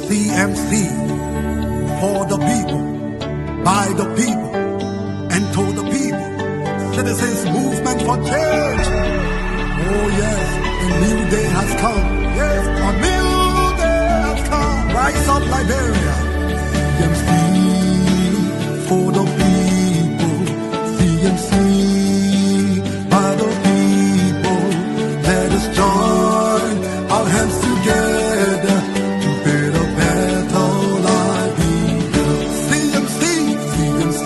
CMC, for the people, by the people, and to the people. Citizens movement for change. Oh yes, a new day has come. Yes, a new day has come. Rise up, Liberia. CMC, for the people. CMC, by the people. Let us join our hands together to build a better life. CMC, CMC,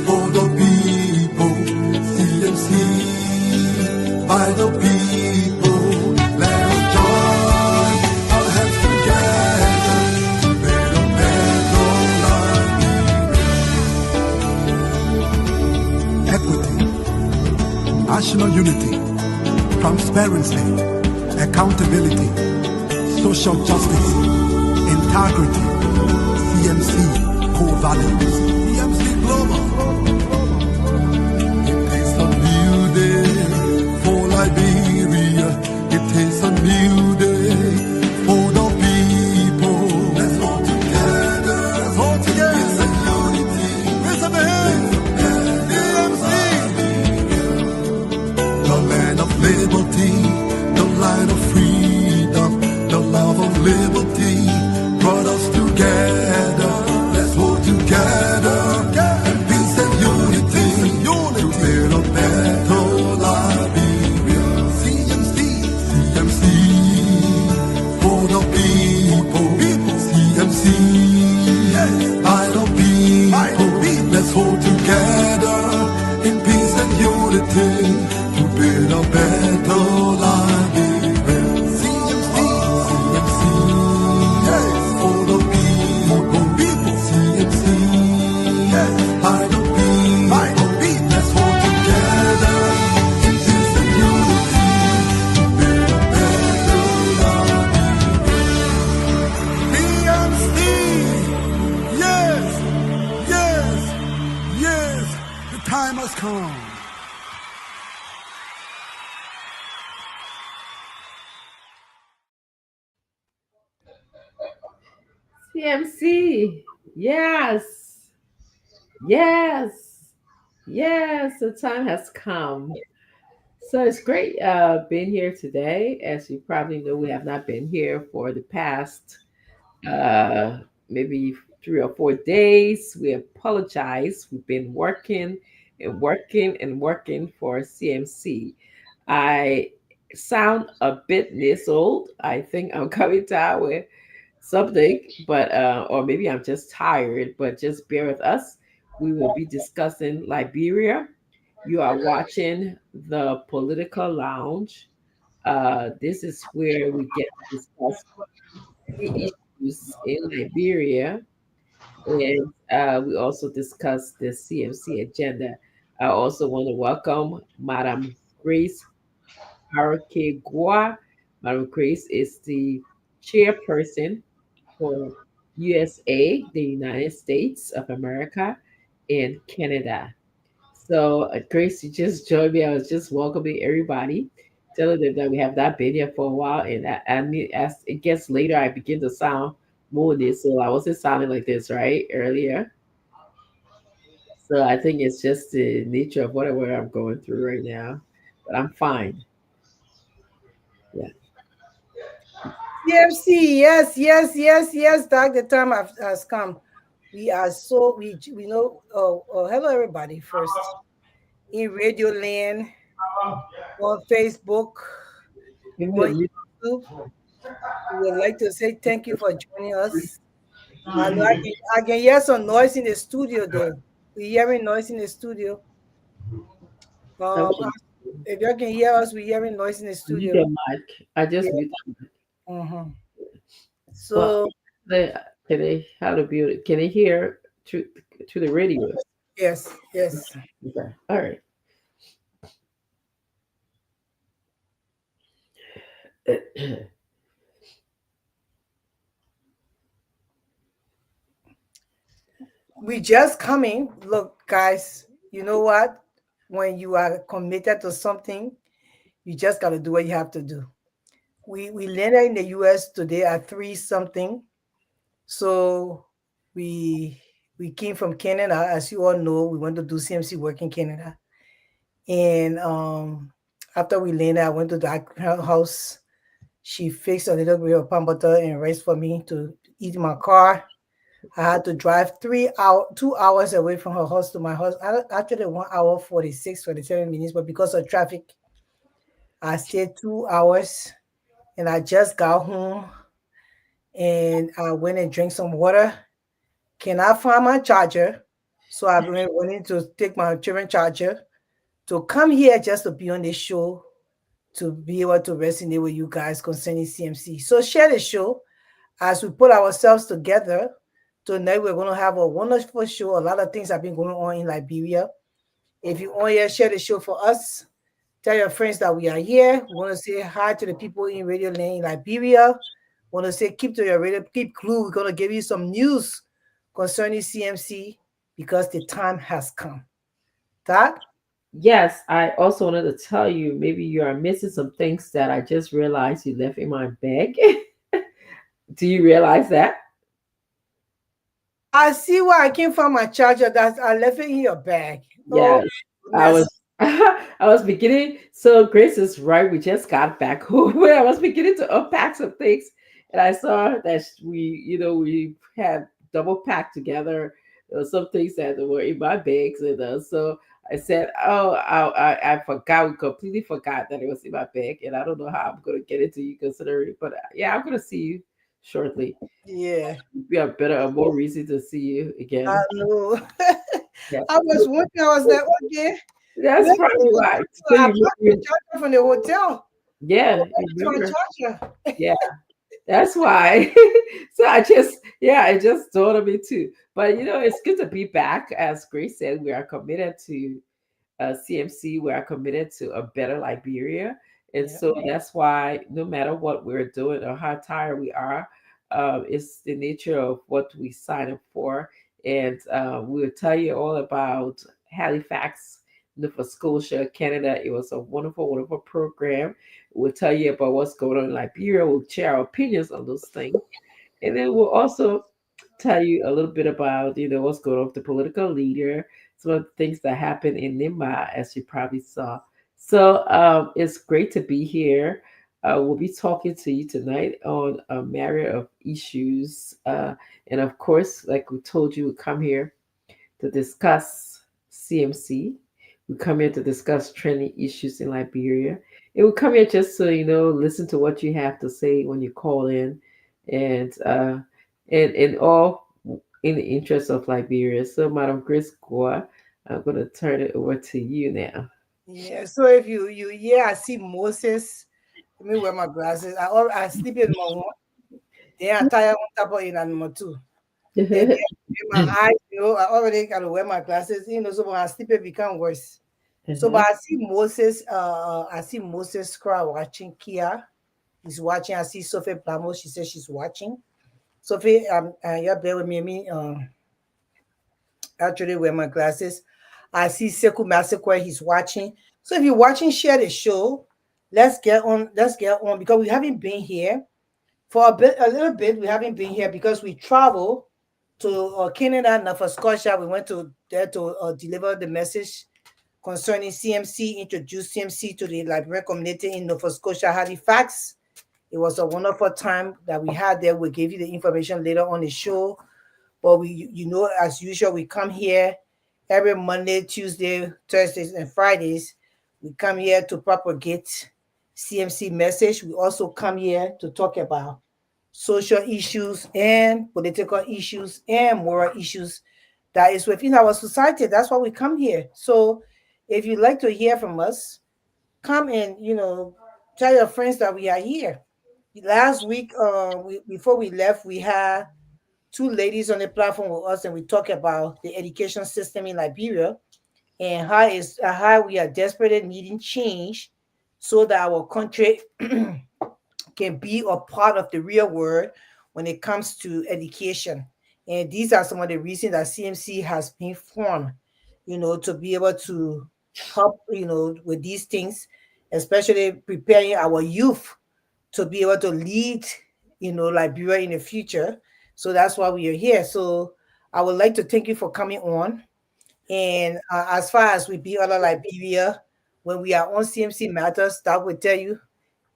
for the people. CMC, by the people. Let us join our hands together to build a better life. Equity, national unity, transparency, accountability, social justice, integrity, CMC core values. CMC Global. It is a new day for Liberia. It is a new day for the people. Let's hold together. Let's hold together. Peace and unity. Raise up the hands. CMC. The land of liberty, the land of freedom, the love of liberty brought us together. Let's hold together in peace and unity to build a better Liberia. CMC, CMC, for the people. CMC, yes, by the people. Let's hold together in peace and unity to build a better Liberia. CMC, CMC, yes, for the people. CMC, yes, by the people. Let's hold together in peace and unity to build a better Liberia. CMC, yes, yes, yes, the time has come. CMC. Yes. Yes. Yes. The time has come. So it's great being here today. As you probably know, we have not been here for the past maybe 3 or 4 days. We apologize. We've been working and working and working for CMC. I sound a bit nasal. I think I'm coming down with something, but or maybe I'm just tired, but just bear with us. We will be discussing Liberia. You are watching the Political Lounge. This is where we get to discuss key issues in Liberia, and we also discuss the CMC agenda. I also want to welcome Madam Grace Gua. Madam Grace is the chairperson for USA, the United States of America, and Canada. So, Grace, you just joined me. I was just welcoming everybody, telling them that we have not been here for a while. And as it gets later, I begin to sound more so I wasn't sounding like this, right? Earlier. So, I think it's just the nature of whatever I'm going through right now. But I'm fine. Yeah. CFC, yes, yes, yes, yes, Doc. The time has come. We are so we know. Hello, everybody. First in Radio Land, on Facebook, Maybe a on little- YouTube. We would like to say thank you for joining us. I know I can hear some noise in the studio though. We hearing noise in the studio. Um, Okay. if you can hear us, we hearing noise in the Mute studio. your mic. I just Yeah. mute. Mhm. Well, So can they how to build it? Can they hear to the radio? yes, yes. Okay. All right. We just coming. Look, guys, you know what? When you are committed to something, you just got to do what you have to do. we landed in the US today at 3 something. So we we came from Canada, as you all know. We went to do CMC work in Canada. And after we landed, I went to her house. She fixed a little bit of palm butter and rice for me to eat in my car. I had to drive 2 hours away from her house to my house. Actually, 1 hour 47 minutes, but because of traffic, I stayed 2 hours and I just got home and I went and drank some water. Cannot find my charger. So I've been wanting to take my children charger to come here just to be on the show, to be able to resonate with you guys concerning CMC. So share the show as we put ourselves together. Tonight we're going to have a wonderful show. A lot of things have been going on in Liberia. If you want to share the show for us, tell your friends that we are here. We want to say hi to the people in Radio Land in Liberia. We want to say keep to your radio, keep clue. We're going to give you some news concerning CMC because the time has come. That Yes, I also wanted to tell you maybe you are missing some things that I just realized you left in my bag. Do you realize that? I see where I came from my charger that I left it in your bag. Oh Yes, I goodness. was I was beginning. So Grace is right. We just got back home. I was beginning to unpack some things, and I saw that we had double packed together. There were some things that were in my bags, and so I said, "Oh, I forgot. We completely forgot that it was in my bag, and I don't know how I'm going to get it to you, considering. But yeah, I'm going to see you shortly. Yeah, We have better, a more reason to see you I again. know. Yeah, I was wondering, I was like, okay, that's maybe probably why. So I brought the you charger from the hotel. Oh, yeah, you it's my remember? charger. Yeah, that's why. So I just thought of it too. But it's good to be back. As Grace said, we are committed to CMC. We are committed to a better Liberia, and Yeah, so that's why no matter what we're doing or how tired we are, it's the nature of what we sign up for, and we'll tell you all about Halifax, Nova Scotia, Canada. It was a wonderful, wonderful program. We'll tell you about what's going on in Liberia. We'll share our opinions on those things. And then we'll also tell you a little bit about, what's going on with the political leader, some of the things that happened in Nima, as you probably saw. So it's great to be here. We'll be talking to you tonight on a myriad of issues. And of course, like we told you, we come here to discuss CMC. We come here to discuss trending issues in Liberia. And we come here just to, listen to what you have to say when you call in, and all in the interest of Liberia. So, Madam Grace Goa, I'm going to turn it over to you now. yeah. So if you yeah, I see Moses. Let me wear my glasses. I sleep in my one. Then I tire on top of it and number two. And then in my eyes, I already gotta wear my glasses. So when I sleep, it become worse. So, but Uh-huh. I see Moses crowd watching Kia. He's watching. I see Sophie Plamo. She says she's watching. Sophie, you bear with me. Actually wear my glasses. I see Sekou Masekwe. He's watching. So if you're watching, share the show. Let's get on. Let's get on because we haven't been here for a little bit. We haven't been here because we travel to Canada, Nova Scotia. We went to there to deliver the message concerning CMC, introduce CMC to the Liberian community in Nova Scotia, Halifax. It was a wonderful time that we had there. We'll give you the information later on the show. But as usual, we come here every Monday, Tuesday, Thursdays, and Fridays. We come here to propagate CMC message. We also come here to talk about social issues and political issues and moral issues that is within our society. That's why we come here. So if you'd like to hear from us, come and tell your friends that we are here. Last week, before we left, we had two ladies on the platform with us, and we talk about the education system in Liberia and how we are desperately needing change so that our country can be a part of the real world when it comes to education. And these are some of the reasons that CMC has been formed, to be able to help, with these things, especially preparing our youth to be able to lead, Liberia in the future. So that's why we are here. So I would like to thank you for coming on. And as far as we be other Liberia, when we are on CMC matters, that will tell you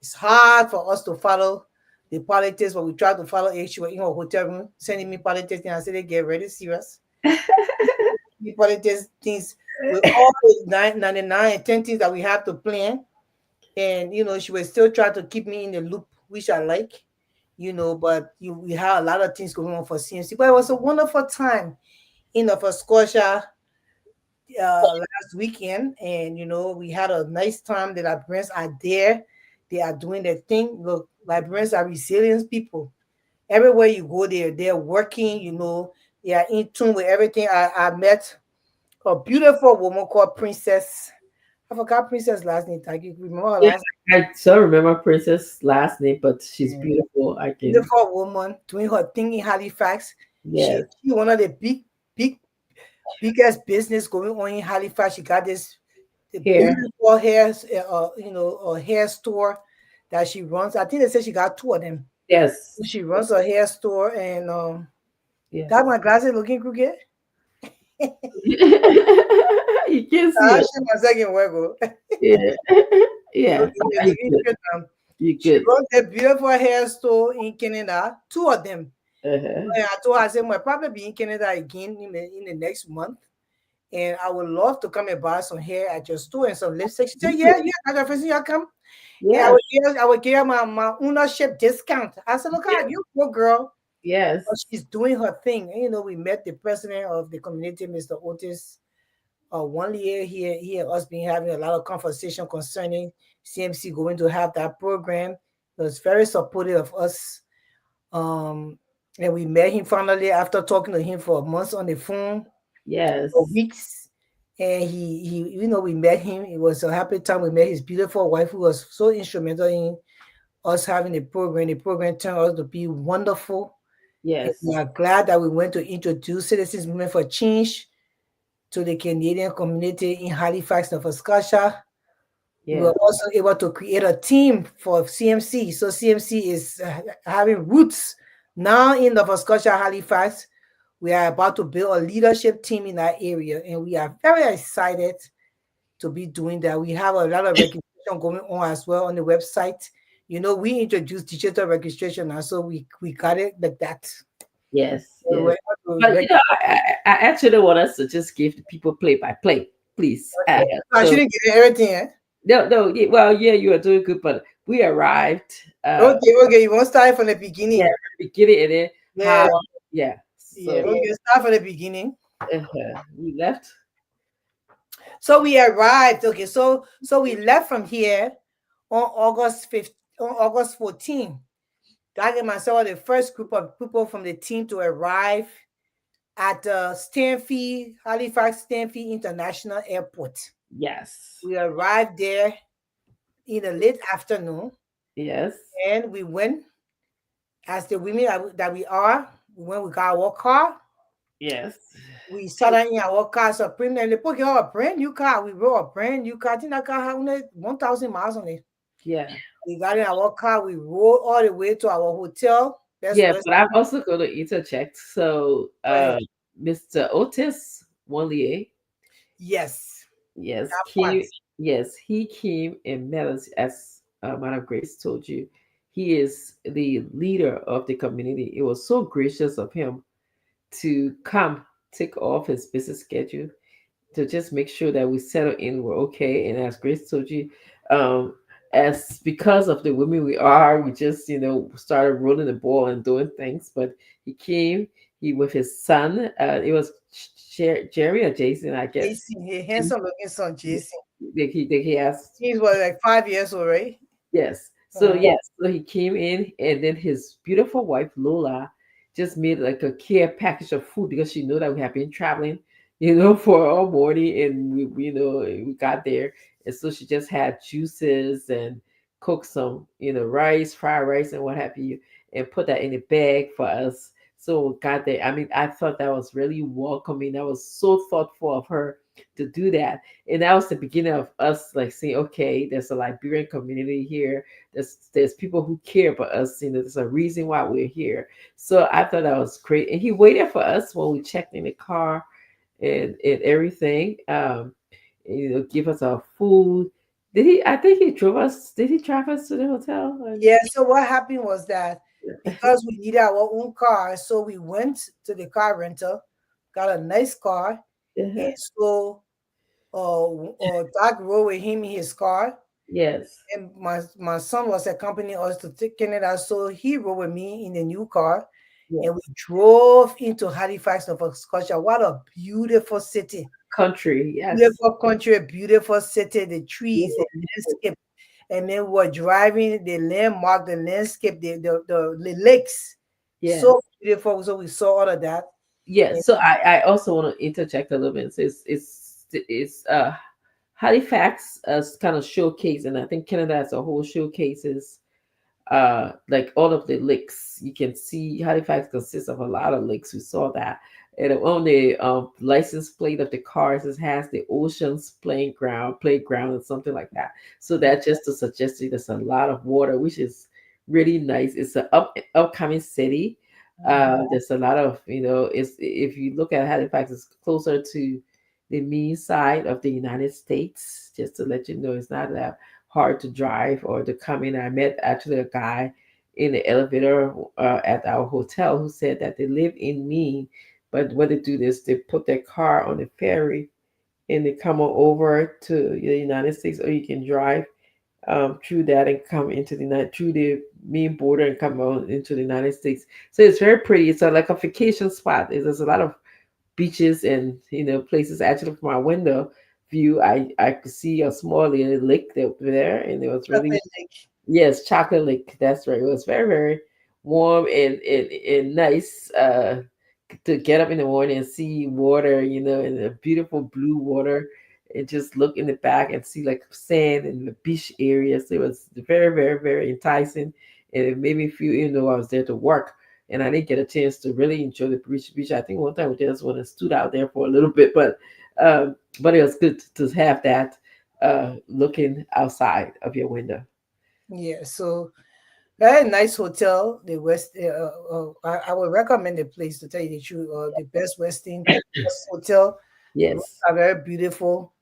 it's hard for us to follow the politics, but we try to follow it. She was in her hotel room sending me politics, and I said, they get ready, serious. The politics things with all the 99 and 10 things that we have to plan. And, she was still trying to keep me in the loop, which I like, but we had a lot of things going on for CMC. But it was a wonderful time in Nova Scotia last weekend, and we had a nice time. The Liberians are there, they are doing their thing. Look, Liberians are resilient people. Everywhere you go, they're working. They are in tune with everything. I met a beautiful woman called Princess. I forgot Princess last name. Tag you remember her Yeah, last I still remember Princess last name, but she's name? beautiful. I can. Beautiful woman doing her thing in Halifax. She Yes. she one of the big biggest business going on in Halifax. She got this the Hair. beautiful hair, a hair store that she runs. I think they said she got two of them. Yes. She runs a hair store, and Yes. got my glasses looking crooked. You can see I it. should my second wiggle. Yeah. Yeah. You Looking good. good now. You She good. runs a beautiful hair store in Canada, two of them. Uh-huh. And I told her, I said, "I'll probably be in Canada again in the next month. And I would love to come and buy some hair at your store and some lipstick." She said, You "Yeah, good. yeah, I got first you come." And Yes. I would give her my ownership discount. I said, "Look at Yes. you, poor girl." But Yes. she's doing her thing. And, we met the president of the community, Mr. Otis, one year. He and us been having a lot of conversation concerning CMC going to have that program. He was very supportive of us. Um, and we met him finally after talking to him for months on the phone, for Yes. weeks. And we met him. It was a happy time. We met his beautiful wife, who was so instrumental in us having the program. The program turned out to be wonderful. And we Yes. are glad that we went to introduce Citizens Movement for Change to the Canadian community in Halifax, Nova Scotia. We were Yes. also able to create a team for CMC. So CMC is having roots now in Nova Scotia, Halifax. We are about to build a leadership team in that area, and we are very excited to be doing that. We have a lot of registration going on as well on the website. We introduced digital registration now, so we got it like that. Yes. We Yes. were able to But I actually want us to just give the people play by play, please. okay. I So shouldn't give you everything, eh? no, no. Well, yeah, you are doing good, but we arrived. Okay, okay. You want to start from the Yeah, beginning? beginning and then Yeah, how? Yeah. yeah. So Okay, start from the beginning. we left. So we arrived. Okay, so we left from here on August 5th, on August 14th. Doug and myself were the first group of people from the team to arrive at Stanford, Halifax Stanford International Airport. Yes. We arrived there in the late afternoon, Yes. and we went as the women that we are. We got our car. Yes. We sat in our car. So premium. They put a brand new car. We rode a brand new car. I think that car had only 1,000 miles on it. Yeah. We got in our car. We rode all the way to our hotel. Best Yeah, West. but I'm also going to interject. So, Right. Mr. Otis Wanlier, Yes, yes, that part. came. Yes, he came and met us, as Madam Grace told you. He is the leader of the community. It was so gracious of him to come, take off his business schedule to just make sure that we settle in, we're okay. And as Grace told you, um, as because of the women we are, we just started rolling the ball and doing things. But he came, he with his son. It was Jerry or Jason, I guess. Jason, he handsome looking son, Jason. He asked. He's what, like 5 years old, right? Yes. So Uh-huh. yes, so he came in, and then his beautiful wife Lola just made like a care package of food because she knew that we had been traveling, for all morning, and we got there, and so she just had juices and cooked some, rice, fried rice, and what have you, and put that in a bag for us. So we got there. I mean, I thought that was really welcoming. That was so thoughtful of her to do that. And that was the beginning of us like saying, okay, there's a Liberian community here. There's people who care about us. There's a reason why we're here. So I thought that was great. And he waited for us when we checked in the car and everything. Give us our food. Did he? I think he drove us. Did he drive us to the hotel? Yeah, so what happened was that because we needed our own car, so we went to the car rental, got a nice car, Uh-huh. and so Doc rode with him in his car, Yes. and my son was accompanying us to take Canada, so he rode with me in the new car, and we Yes. drove into Halifax, Nova Scotia. What a beautiful city! Country. Yes. Beautiful country, beautiful city, the Yes. trees, the landscape. And then we're driving the landmark, the landscape, the lakes. Yes. So beautiful. So we saw all of that. And Yes. So I also want to interject a little bit. So it's Halifax as kind of showcase, and I think Canada as a whole showcases like all of the lakes. You can see Halifax consists of a lot of lakes. We saw that. And on the license plate of the cars, it has the oceans playground, and something like that. So that just to suggest that there's a lot of water, which is really nice. It's an upcoming city. There's a lot of It's if you look at Halifax, it's closer to the mean side of the United States. Just to let you know, it's not that hard to drive or to come in. I met actually a guy in the elevator at our hotel who said that they live in Maine, but what they do is they put their car on the ferry and they come on over to the United States, or you can drive through that and come into through the main border and come on into the United States. So it's very pretty. It's like a vacation spot. There's a lot of beaches and places. Actually, from my window view, I could see a small little lake there, and it was really. Chocolate Lake. Yes, chocolate lake. That's right. It was very, very warm and nice to get up in the morning and see water, and a beautiful blue water, and just look in the back and see like sand and the beach areas. It was very, very, very enticing, and it made me feel, even though I was there to work, and I didn't get a chance to really enjoy the beach. I think one time we just went and stood out there for a little bit, but it was good to have that looking outside of your window. Yeah, so very nice hotel. The West, I would recommend the place to tell you the truth. The Best Western Hotel. The rooms Yes. are very beautiful.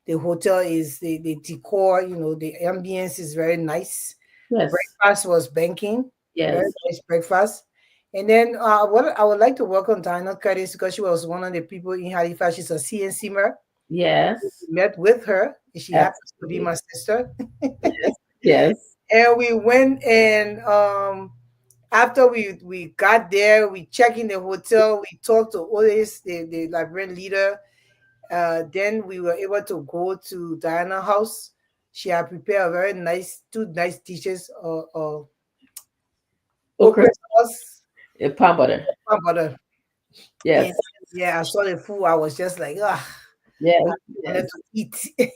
The hotel is the decor, the ambience is very nice. Yes. Breakfast was banking, very Yes. nice breakfast. And then what I would like to welcome Diana Curtis because she was one of the people in Halifax. She's a CNC mer. Yes. Met with her. And she happens to be Absolutely. my sister. Yes. Yes. And we went and after we got there, we checked in the hotel. We talked to Otis, the librarian leader. Then we were able to go to Diana's house. She had prepared a very nice, two nice dishes of Okra okra sauce and palm butter. and butter. And Yes. yeah, I saw the food. I was just like, ah, Yes. I wanted Yes. to eat.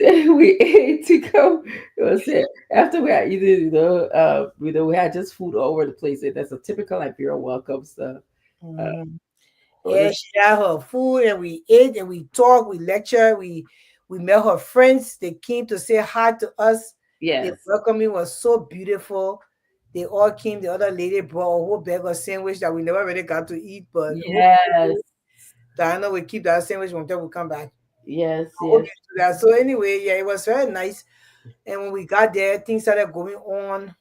Ate. We ate to go. It was it. After we had eaten, we had just food all over the place. And that's a typical Liberian welcome. So, uh, Mhm. oh, And she had her food, and we ate, and we talked, we lectured, we met her friends. They came to say hi to us. The yes. welcoming was so beautiful. They all came. The other lady brought a whole bag of sandwich that we never really got to eat, but Yes. Diana will keep that sandwich until we come back. Yes. I hope Yes. you do that. So anyway, yeah, it was very nice. And when we got there, things started going on,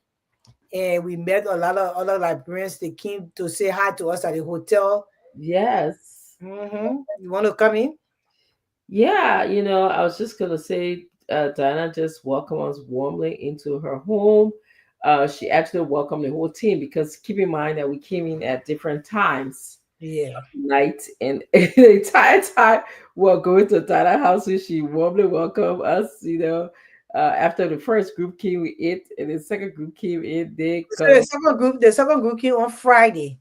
and we met a lot of other librarians. They came to say hi to us at the hotel. Yes. You want to come in? Yeah, I was just gonna say, Diana just welcomed us warmly into her home. She actually welcomed the whole team because keep in mind that we came in at different times, Yeah. night, and the entire time we're going to Diana's house, so she warmly welcomed us. After the first group came, we ate, and the second group came in. They So come. the second group came on Friday.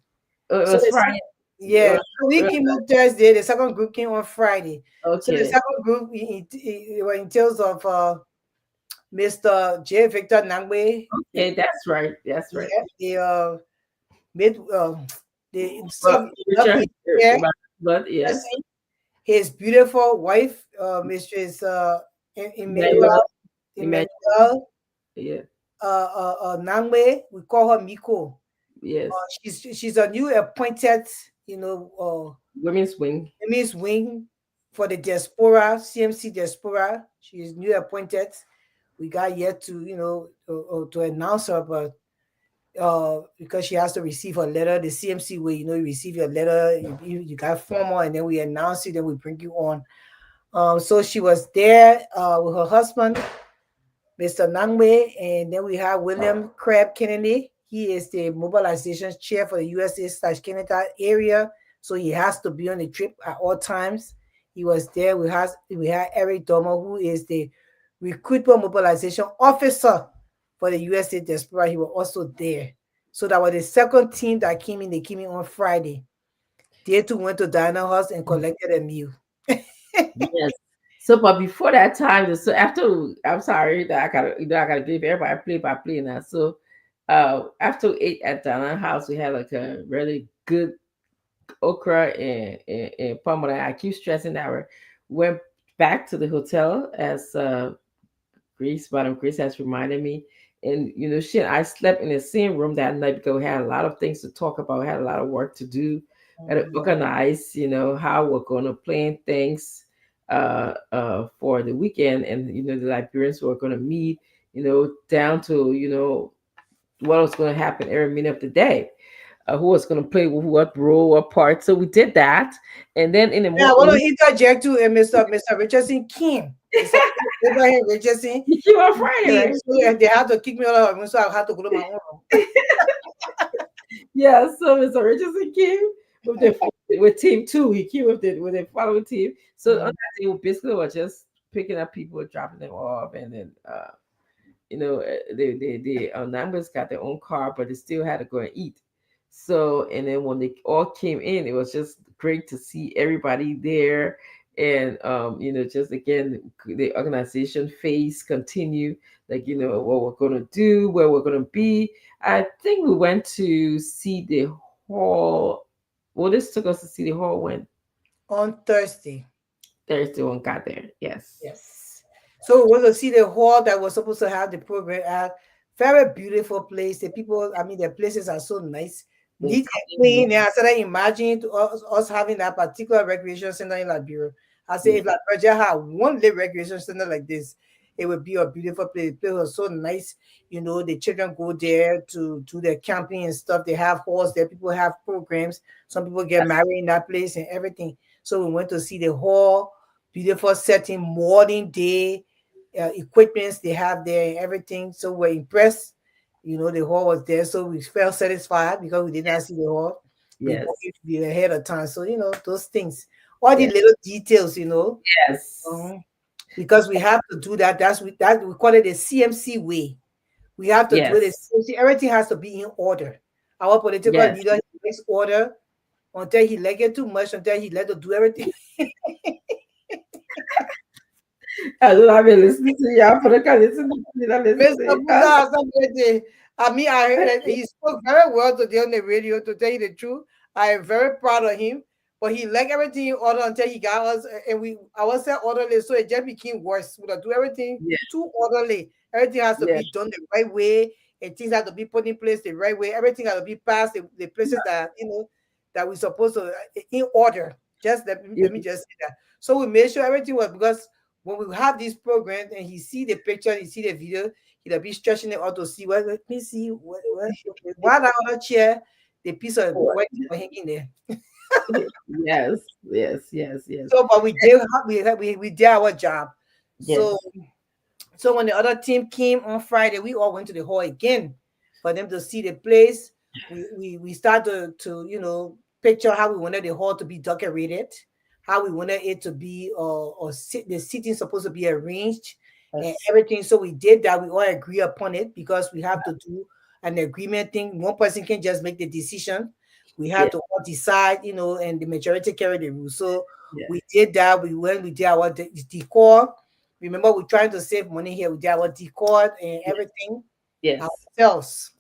Oh, it So was Friday. It yeah, was, so we it was came on Thursday. The second group came on Friday. So the okay. second group it was in terms of Mr. J. Victor Nangwe. Okay, that's right. That's right. Yeah, the made the But some Richard, yeah but yeah. person. his beautiful wife, Mistress Emmanuel, Emmanuel, Emmanuel, Emmanuel yeah, Nangwe. We call her Miko. yes, She's a new appointed, women's wing. Miss Wing for the diaspora, CMC diaspora. She is new appointed. We got yet to, to announce her, but because she has to receive her letter, the CMC way, you receive your letter, you got formal, and then we announce it, then we bring you on. So she was there with her husband, Mr. Nangwe, and then we have William Crabb Kennedy. He is the mobilization chair for the USA/Canada area, so he has to be on the trip at all times. He was there. We had Eric Domo, who is the recruitment mobilization officer for the USA diaspora. He was also there. So that was the second team that came in. They came in on Friday. They too went to Diana House and collected a meal. Yes. So, but before that time, so after, I'm sorry that I gotta give everybody play by play now. So, after we ate at Donna House, we had like a really good okra and pomegranate. I keep stressing that we went back to the hotel as Madam Grace has reminded me. And she and I slept in the same room that night because we had a lot of things to talk about. We had a lot of work to do. We had to organize, how we're going to plan things for the weekend, and the Liberians were going to meet, down to what was going to happen every minute of the day. Who was going to play with what role or part. So we did that, and then in the Yeah, I want morning, to interject to Mr. Richardson King. Mr. Abraham Richardson. he came on Friday, He, right? so yeah, they had to kick me out of her room, so I had to go to my own room. Yeah, so Mr. Richardson came with team two. He came with the following team. So on that day, we basically were just picking up people, dropping them off, and then the numbers got their own car, but they still had to go and eat. So, and then when they all came in, it was just great to see everybody there, and just again the organization phase continue, like what we're gonna do, where we're gonna be. I think we went to see the hall. Well, this took us to see the hall when On Thursday. Thursday one got there. Yes. Yes. So we went to see the hall that was supposed to have the program at. Very beautiful place. The people, I mean, the places are so nice, They neat and clean. And I started imagining to us having that particular recreation center in Liberia. I said, Yeah. if Liberia had one little recreation center like this, it would be a beautiful place. The place was so nice. The children go there to do their camping and stuff. They have halls there. People have programs. Some people get married in that place and everything. So we went to see the hall, beautiful setting, modern day equipments they have there and everything. So we're impressed. The hall was there, so we felt satisfied because we did not see the hall. We Yes. wanted to be ahead of time. So those things, all the Yes. little details, Yes. because we have to do that. That we call it the CMC way. We have to do it. Yes. CMC. Everything has to be in order. Our political Yes. leader he makes order until he let it too much, until he let to do everything. I don't have been listening to you. For the kind listen to me, not listen to Mr. you. Buddha has something. I mean, I heard he spoke very well today on the radio. To tell you the truth, I am very proud of him. But he like everything in order until he got us, and I was said orderly, so it just became worse. We do everything Yeah. too orderly. Everything has to Yeah. be done the right way, and things have to be put in place the right way. Everything has to be passed the places that that we're supposed to in order. Just let me just say that. So we made sure everything was because when we have these programs and he see the picture, he see the video, he'll be stretching it out to see what. Let me see why that other chair, the piece of white hanging there. Yes. Yes. Yes. Yes. So, but we did our job. Yes. So when the other team came on Friday, we all went to the hall again for them to see the place. We started to picture how we wanted the hall to be decorated, how we wanted it to be the seating supposed to be arranged and Yes. everything. So we did that. We all agree upon it because we have to do an agreement thing. One person can just make the decision. We have Yes. to all decide, and the majority carry the rule. So Yes. we did that. We did our decor. Remember, we're trying to save money here. We did our decor and everything Yes. ourselves.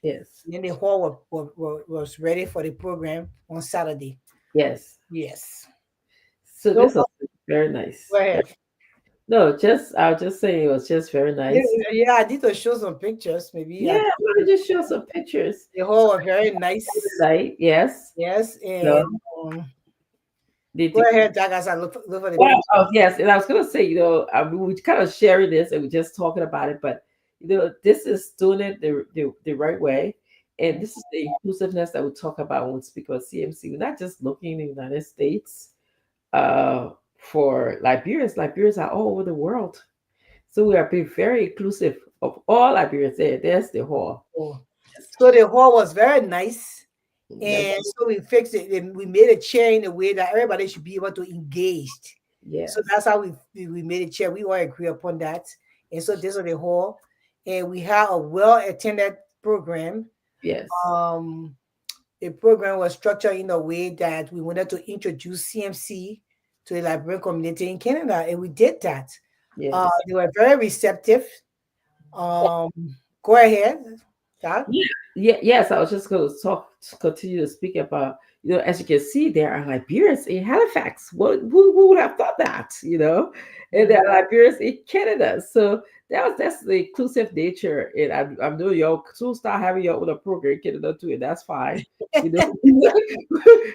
Yes. Then the hall was ready for the program on Saturday. Yes. Yes. So No, this was very go nice. Yeah. ahead. No, just I was just saying it was just very Yeah, nice. yeah, I need to show some pictures. Maybe Yeah, let me just show some pictures. the hall was very nice. Right? Yes. Yes, So and did go you? ahead, Jack, as I look for the Well, picture. oh, yes, and I was gonna say, we kind of sharing this and we're just talking about it, but this is doing it the right way, and Mhm. this is the inclusiveness that we talk about when we speak about CMC. We're not just looking in the United States for Liberians. Liberians are all over the world, so we are being very inclusive of all Liberians. There's the hall. Oh. So the hall was very nice. That's And so we fixed it and we made a chair in a way that everybody should be able to engage. So yes, that's how we made a chair. We all agree upon that. And so this is the hall. And we have a well-attended program. yes, Um, the program was structured in a way that we wanted to introduce CMC to the Liberian community in Canada, and we did that. yes. They were very receptive. Um, go ahead, Doc. Yeah, yeah, yes. I was just going to continue to speak about, as you can see, there are Liberians in Halifax. Who would have thought that, And there Mhm. are Liberians in Canada. So that's the inclusive nature. And I'm doing y'all soon start having your own program in Canada too, and that's fine. You know,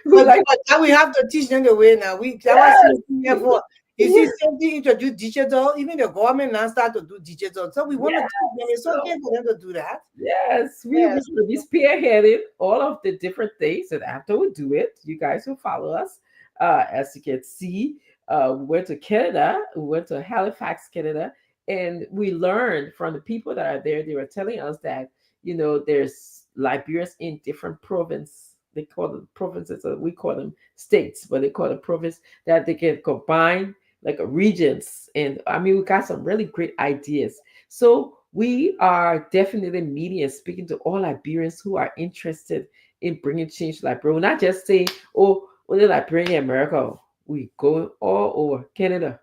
we like But now we have to teach them the way now. That was yes, here for. You see, something introduce digital. Even the government now start to do digital. So we want to yes. teach them. It's So okay for them to do that. yes, we Yes. will be spearheading all of the different things, and after we do it, you guys will follow us. As you can see, we went to Canada, we went to Halifax, Canada, and we learned from the people that are there. They were telling us that there's Liberians in different province. They call them provinces, or we call them states, but they call it province that they can combine like regions. And I mean, we got some really great ideas. So we are definitely meeting and speaking to all Liberians who are interested in bringing change to Liberia. We're not just saying, oh, only Liberia in America. We go all over Canada,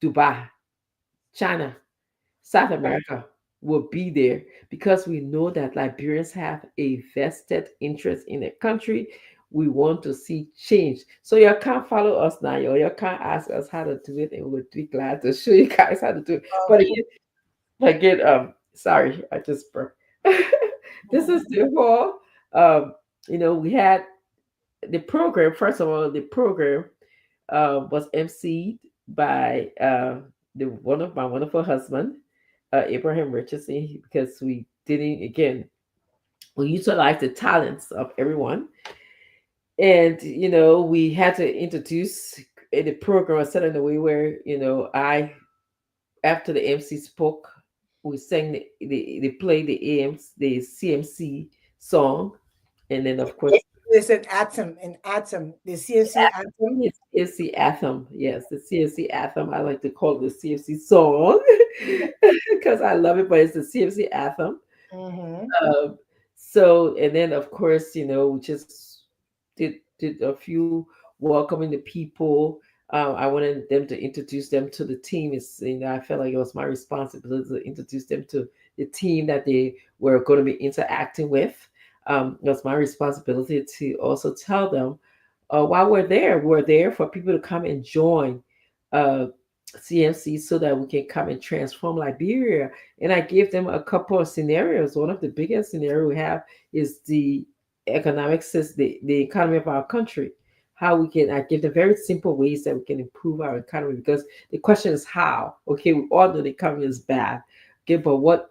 Dubai, China, South America will be there because we know that Liberians have a vested interest in the country. We want to see change. So you can't follow us now. You can't ask us how to do it, and we'll be glad to show you guys how to do it. But Okay. again, sorry, I just burped. This is the whole, we had the program. First of all, the program was emceed by the one of my wonderful husband, Abraham Richardson, because we didn't again we utilize the talents of everyone, and we had to introduce the program set in a way where I after the MC spoke, we sang they played the CMC song, and then of course It's an atom, the CNC atom. it's CMC anthem. Yes, the CMC anthem. I like to call it the CMC song because I love it, but it's the CMC anthem. Mm-hmm. Um, so, and then of course, we just did a few welcoming the people. I wanted them to introduce them to the team. I felt like it was my responsibility to introduce them to the team that they were going to be interacting with. It was my responsibility to also tell them while we're there for people to come and join uh, CMC so that we can come and transform Liberia. And I gave them a couple of scenarios. One of the biggest scenario we have is the economic system, the economy of our country. How we can, I give them very simple ways that we can improve our economy because the question is how. Okay, we all know the economy is bad. Okay, but what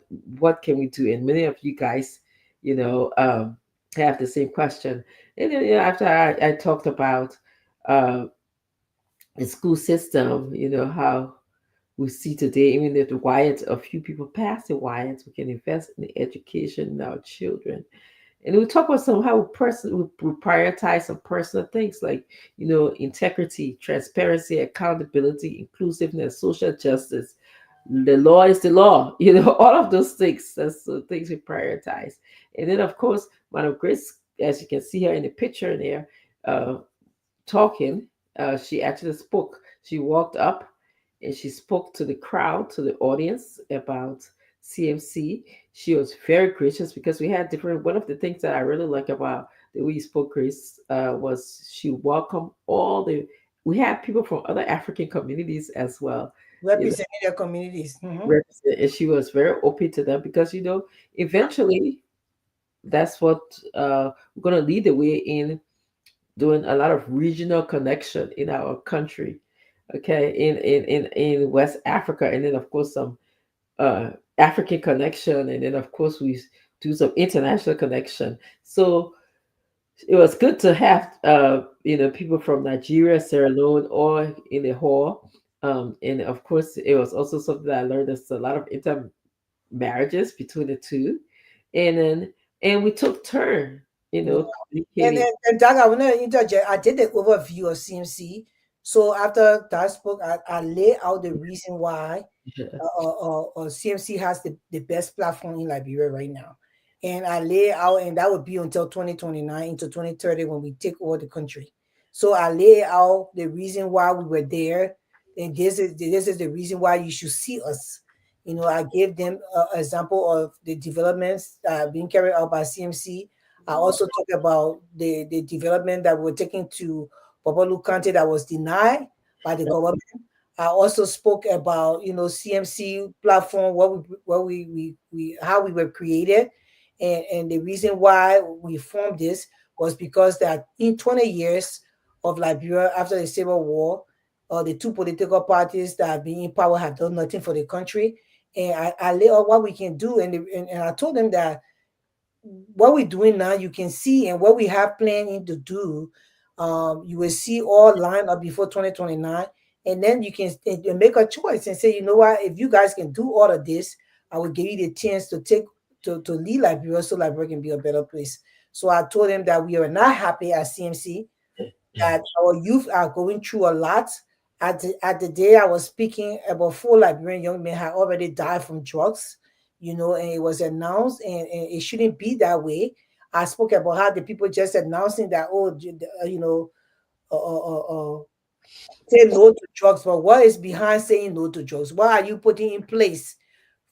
can we do? And many of you guys, you know, um, have the same question. And then after I talked about uh, the school system, how we see today, even if the riots, a few people pass the riots, we can invest in the education in our children. And we talk about some how we prioritize some personal things like, integrity, transparency, accountability, inclusiveness, social justice. The law is the law, all of those things. That's the things we prioritize. And then, of course, Madam Grace, as you can see her in the picture there, uh, talking, she actually spoke. She walked up and she spoke to the crowd, to the audience about CMC. She was very gracious because we had different. One of the things that I really like about the way you spoke, Grace, was she welcomed all the we had people from other African communities as well. You know, representing their communities. and she was very open to that because eventually that's what we're gonna lead the way in doing a lot of regional connection in our country. Okay, in West Africa, and then of course some uh, African connection, and then of course we do some international connection. So it was good to have people from Nigeria, Sierra Leone, or in the hall. And of course, it was also something that I learned. There's a lot of intermarriages between the two, and then and we took turn, Yeah. And, communicating. and, and Doug, I want to interject. I did the overview of CMC. So after that spoke, I lay out the reason why CMC has the best platform in Liberia right now. And I lay out, and that would be until 2029 into 2030 when we take over the country. So I lay out the reason why we were there, and this is the reason why you should see us. I gave them an example of the developments being carried out by CMC. I also talked about the development that we're taking to Babalu County that was denied by the government. I also spoke about CMC platform, what we how we were created, and the reason why we formed this was because that in 20 years of Liberia after the Civil War, the two political parties that have been in power have done nothing for the country. And I lay out what we can do, and I told them that what we're doing now, you can see, and what we have planning to do, you will see all line up before 2029. And then you can make a choice and say, you know what, if you guys can do all of this, I will give you the chance to to lead Liberia so Liberia can be a better place. So I told them that we are not happy at CMC, that our youth are going through a lot. At the day I was speaking, about 4 Liberian young men had already died from drugs, and it was announced, and it shouldn't be that way. I spoke about how the people just announcing that, oh, uh, uh, uh, uh, say no to drugs, but what is behind saying no to drugs? What are you putting in place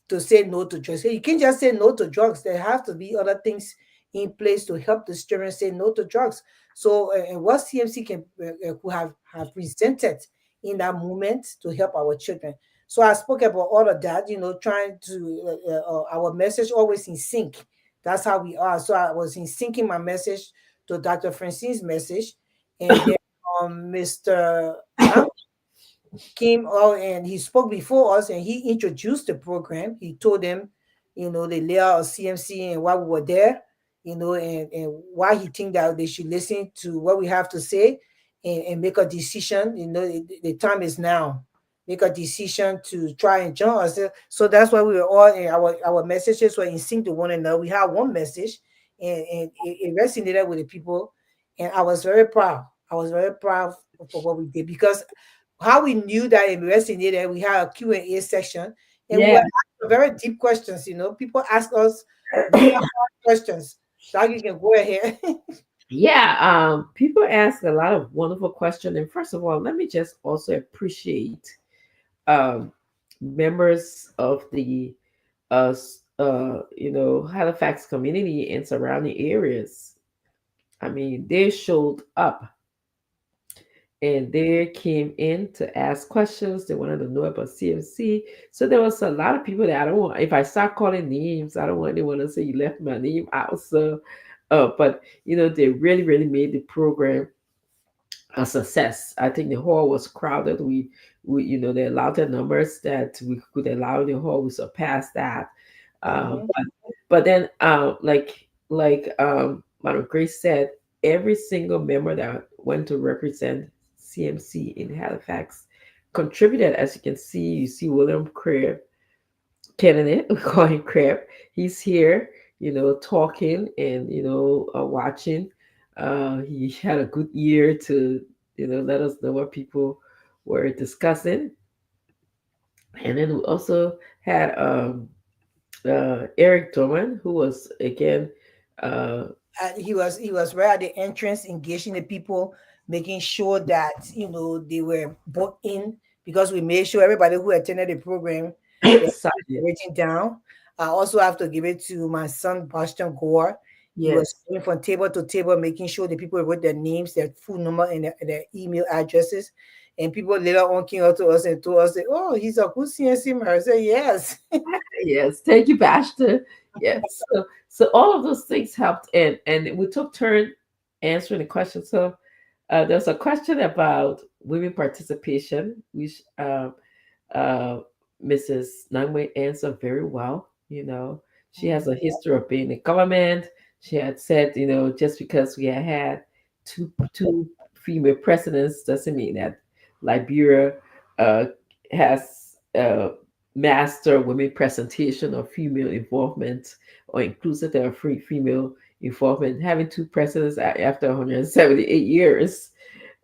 to say no to drugs? You can't just say no to drugs. There have to be other things in place to help the children say no to drugs. So, and what CMC could have presented in that moment to help our children. So I spoke about all of that, trying to our message always in sync. That's how we are. So I was in syncing my message to Dr. Francine's message, and then Mr came out and he spoke before us and he introduced the program. He told them, the layout of CMC and why we were there, and why he think that they should listen to what we have to say, and make a decision. The time is now. Make a decision to try and join us. So that's why we were all in our messages were in sync to one another. We had one message, and it resonated with the people. And I was very proud. I was very proud for what we did, because how we knew that it resonated, we had a Q&A section, and we were Yeah, asking very deep questions. People ask us very hard questions. So you can go ahead. yeah. People ask a lot of wonderful questions, and first of all, let me just also appreciate um, members of the Halifax community and surrounding areas. I mean, they showed up and they came in to ask questions. They wanted to know about CMC. So there was a lot of people that I don't want. If I start calling names, I don't want anyone to say you left my name out. So, but they really, really made the program a success. I think the hall was crowded. The allowed the numbers that we could allow in the hall. We surpassed that. Mhm. But then, Madam Grace said, every single member that went to represent CMC in Halifax contributed. As you can see, you see William Crabb, Kennedy, we call him Crab. He's here, talking and watching. He had a good ear to let us know what people were discussing. And then we also had Eric Dorman, who was again uh, He was right at the entrance, engaging the people, making sure that they were booked in, because we made sure everybody who attended the program was excited. written down. I also have to give it to my son Bastion Gore. We was Yes. going from table to table, making sure the people wrote their names, their phone number, and their email addresses. And people later on came up to us and told us, "Oh, he's a good CNC man." I said, "Yes." Yes. Thank you, Pastor. Yes. So all of those things helped, and we took turn answering the question. So there's a question about women participation, which uh, Mrs. Nangwe answered very well. She has a history of being in government. She had said, just because we had two female presidents doesn't mean that Liberia uh, has master women presentation or female involvement or inclusive of free female involvement. Having two presidents after 178 years,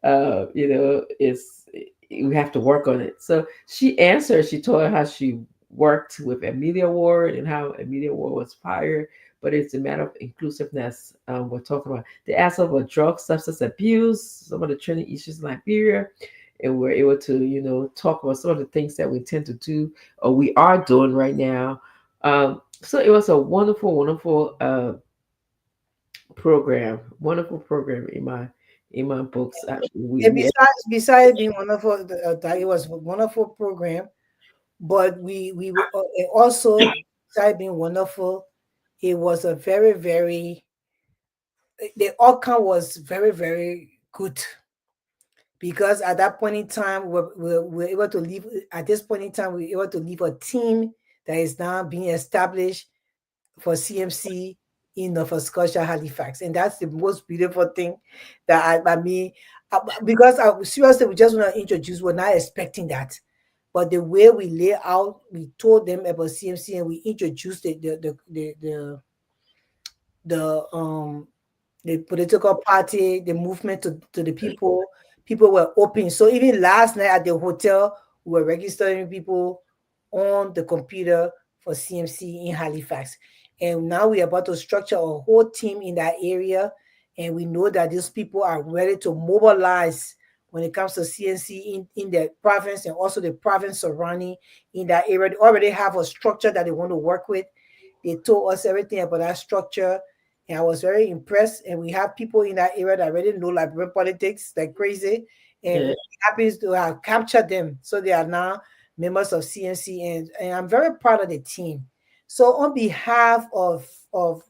is we have to work on it. So she answered, she told her how she worked with Amelia Ward and how Amelia Ward was fired, but it's a matter of inclusiveness. We're talking about the aspect of drug substance abuse, some of the training issues in Liberia, and we're able to, talk about some of the things that we intend to do or we are doing right now. So it was a wonderful, wonderful program, wonderful program in my books. And We besides being wonderful, that it was a wonderful program. But we were also, besides being wonderful, it was a very very, the outcome was very very good, because at that point in time we're able to leave. At this point in time, we're able to leave a team that is now being established for CMC in Nova Scotia, Halifax, and that's the most beautiful thing that I mean, because seriously, we just want to introduce. We're not expecting that, but the way we lay out, we told them about CMC, and we introduced the the political party, the movement to the people. People were open. So even last night at the hotel, we were registering people on the computer for CMC in Halifax. And now we're about to structure a whole team in that area. And we know that these people are ready to mobilize when it comes to CNC in the province and also the province surrounding in that area. They already have a structure that they want to work with. They told us everything about that structure, and I was very impressed. And we have people in that area that already know Liberian politics like crazy, and yeah, we're happy to have captured them. So they are now members of CNC, and I'm very proud of the team. So on behalf of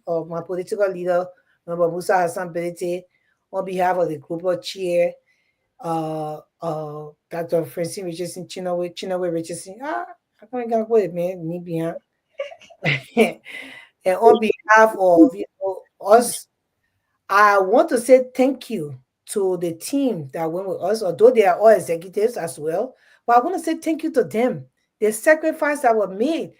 my political leader, Member Musa Hassan Belete, on behalf of the global chair, Dr. Francine Richardson, Chinawe Richardson, I can't get it, man, me behind. And on behalf of us, I want to say thank you to the team that went with us, although they are all executives as well. But I want to say thank you to them. The sacrifice that were made.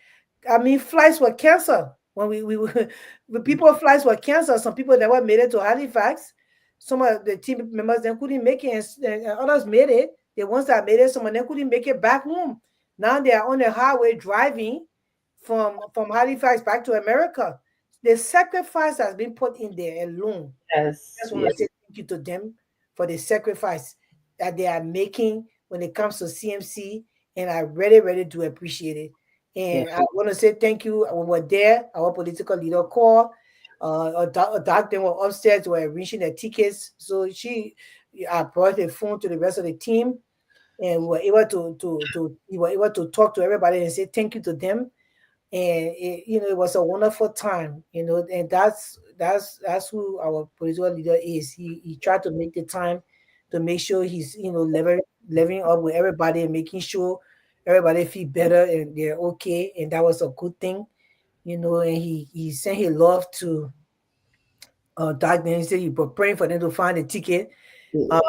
I mean, flights were canceled when we were, the people flights were canceled. Some people never made it to Halifax. Some of the team members then couldn't make it, and others made it. The ones that made it, some of them couldn't make it back home. Now they are on the highway driving from Halifax back to America. The sacrifice has been put in there alone. I yes, just want to yes, say thank you to them for the sacrifice that they are making when it comes to CMC, and I really, really do appreciate it. yes, And I want to say thank you. When we're there, our political leader called. A doctor were upstairs, were arranging the tickets. So I brought the phone to the rest of the team, and we were able we were able to talk to everybody and say thank you to them. And it was a wonderful time, and that's who our political leader is. He tried to make the time to make sure he's living up with everybody and making sure everybody feel better and they're okay, and that was a good thing. And he sent his love to Doc. Then he said he was praying for them to find a ticket, uh,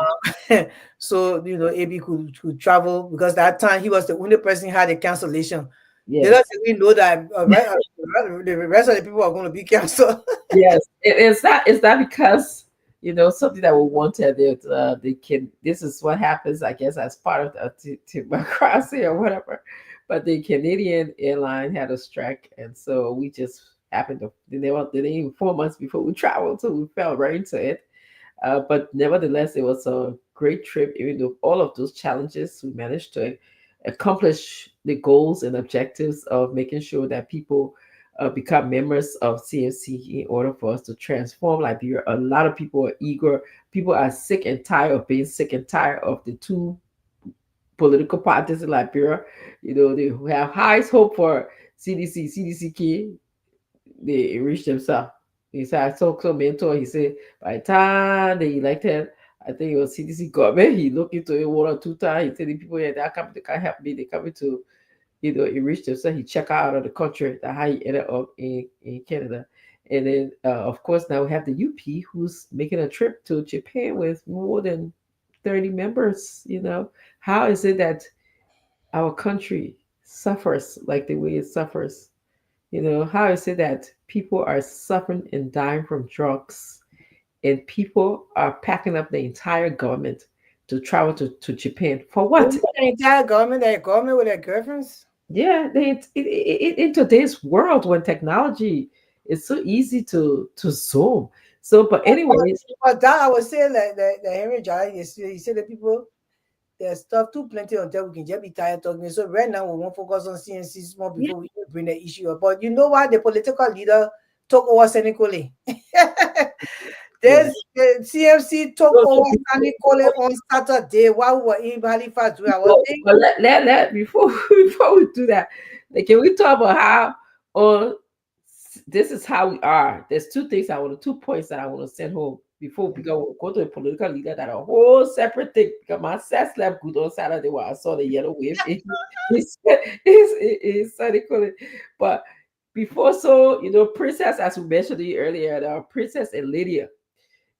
so AB could travel, because that time he was the only person who had a cancellation. They yes, don't really know that the rest of the people are going to be canceled. yes. It's not because something that we wanted. They can. This is what happens, I guess, as part of the democracy or whatever. But the Canadian airline had a strike, and so we just happened to. They didn't even 4 months before we traveled, so we fell right into it. But nevertheless, it was a great trip. Even though all of those challenges, we managed to accomplish the goals and objectives of making sure that people become members of CMC in order for us to transform Liberia. A lot of people are eager. People are sick and tired of being sick and tired of the two political parties in Liberia. They have highest hope for CDC. CDC they enrich themselves. He said, I talked to a mentor. He said, by the time they elected, I think it was CDC government, he looked into it 1 or 2 times. He said, the people here, they're coming, they can't help me. They're coming to, enrich themselves. He checked out of the country. That's how he ended up in Canada. And then, of course, now we have the UP who's making a trip to Japan with more than 30 members. How is it that our country suffers like the way it suffers? How is it that people are suffering and dying from drugs and people are packing up the entire government to travel to Japan for what? The entire government, their government with their girlfriends. Yeah, in today's world when technology is so easy to zoom. So, but anyways, But that I was saying like the Henry Jai, he said the people there's stuff too plenty on there. We can just be tired talking. So right now we won't focus on CNC more yeah, before we bring the issue up. But you know what? The political leader took over Seneca. yeah. There's the CMC took So, over Seneca on Saturday while we were in Halifax. I was thinking, but before before we do that, like, can we talk about how on this is how we are? There's two points that I want to send home before we go to a political leader that a whole separate thing because my set slept good on Saturday when I saw the yellow wave. It's Seneca. But before, so Princess, as we mentioned earlier, Princess and Lydia.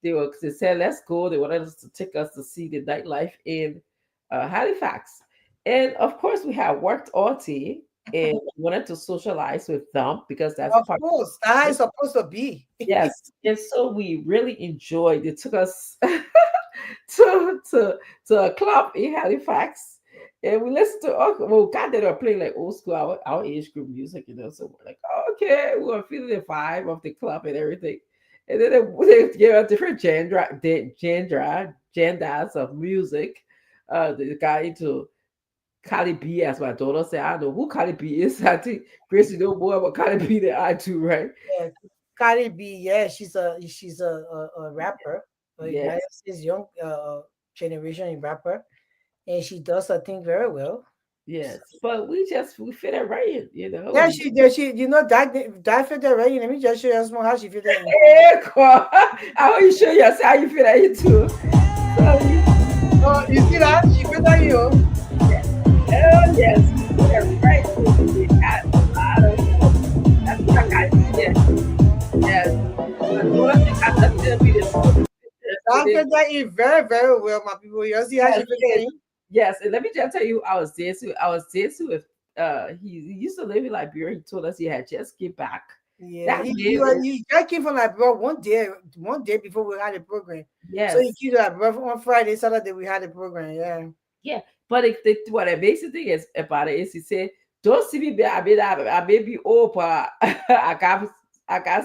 They said, let's go. They wanted us to take us to see the nightlife in Halifax. And of course, we had worked all day and wanted to socialize with them because that's of part course, that is supposed to be. yes. And so we really enjoyed. They took us to a club in Halifax. And we listened to God, they were playing like old school, our age group music, So we're like, oh, okay, we were feeling the vibe of the club and everything. And then they gave us different genders of music. The guy into Cardi B, as my daughter said, I don't know who Cardi B is. I think Grace, you know more about Cardi B than I do, right? Yeah. Cardi B, yeah, she's a rapper, a United Yes, States young generation rapper, and she does her thing very well. yes. But we fit it right in. Yeah, she did. She, that fit there, right? Let me just show you small how she fit there. Hey, God. I want you to show us how you feel that you too. So Oh, you see that? She fit there, you. yes, oh yes, we fit it right. We got a lot of that's what I got here. Yes. My daughter think I left them me this morning. That fit there in very, very well, my people. You see how she Yes, fit there yes, in? yes. And let me just tell you, I was dancing with he used to live in Liberia. He told us he had just get back. Yeah, That man is he just came from like bro one day before we had the program. So he yes. came to like bro on Friday, Saturday we had the program. Yeah. Yeah, but what the amazing thing is about it is he said, "Don't see me, I may be old, but I got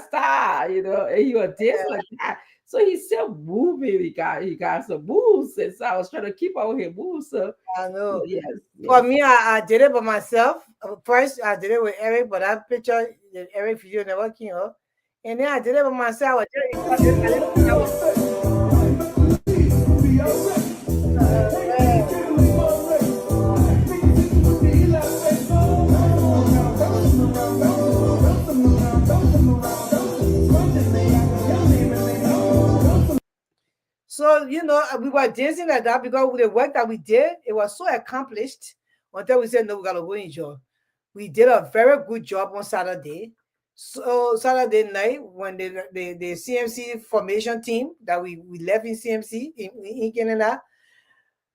star, and he was dancing like that. So he's still moving. He got some moves, and so I was trying to keep on his moves. So I know. yes, For yes, me, I did it by myself. First, I did it with Eric, but that picture, the Eric video never came up. And then I did it by myself. Man. So, we were dancing like that because with the work that we did, it was so accomplished until we said, no, we got to go enjoy. We did a very good job on Saturday. So Saturday night, when the CMC formation team that we left in CMC in Canada,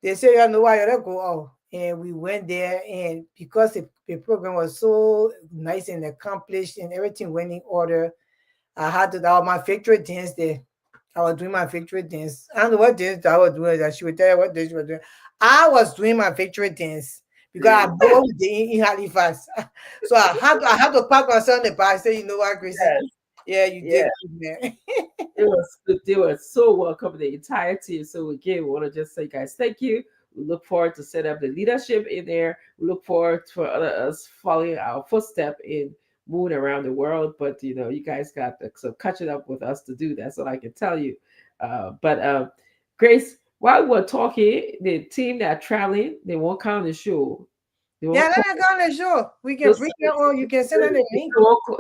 they said, you know why you gotta go out. And we went there, and because the program was so nice and accomplished and everything went in order, that was my victory dance there. I was doing my victory dance. I don't know what dance I was doing. That she would tell you what dance she was doing. I was doing my victory dance because I know what we did in Halifax. So I had to pack myself in the back. Say, you know what, Gracie? yes, Yeah, you yes. did good, man. It was they were so welcome, the entire team. So again, we want to just say, guys, thank you. We look forward to set up the leadership in there. We look forward for us following our footstep in moving around the world, but you guys got some catching up with us to do. That's what I can tell you. But Grace, while we're talking, the team that are traveling, they won't come on the show. They Yeah, won't let call. me go on the show. We can Those, bring them on. You can send them the link.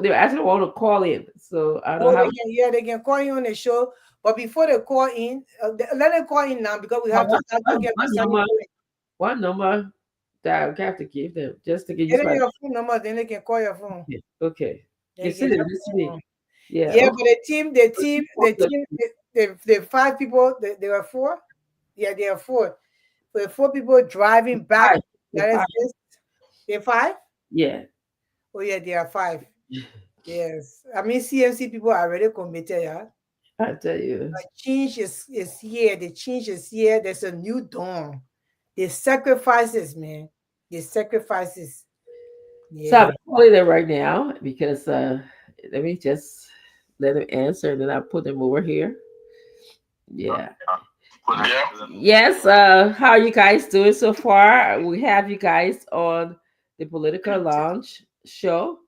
they actually want to call in, so I don't know Oh, how. they can call you on the show. But before they call in, let them call in now because we have to start talking about What Sunday number? morning. What number that I have to give them just to get Get use them my. your phone number, then they can call your phone. Okay. Okay. You They see can the just call listening. on. Yeah. Yeah, Okay. but the 5 people, there were 4. Yeah, there are 4. So the 4 people driving back Five. to The the United five. States. They're 5? Yeah. Oh yeah, there are 5. Yes. I mean CMC people are already committed, yeah. I tell you. Change is here. The change is here. There's a new dawn. The sacrifices, man. The sacrifices. So I'm Yeah. calling them right now because let me just let them answer and then I put them over here. Yeah. Yeah. Yes, how are you guys doing so far? We have you guys on the Political Lounge show.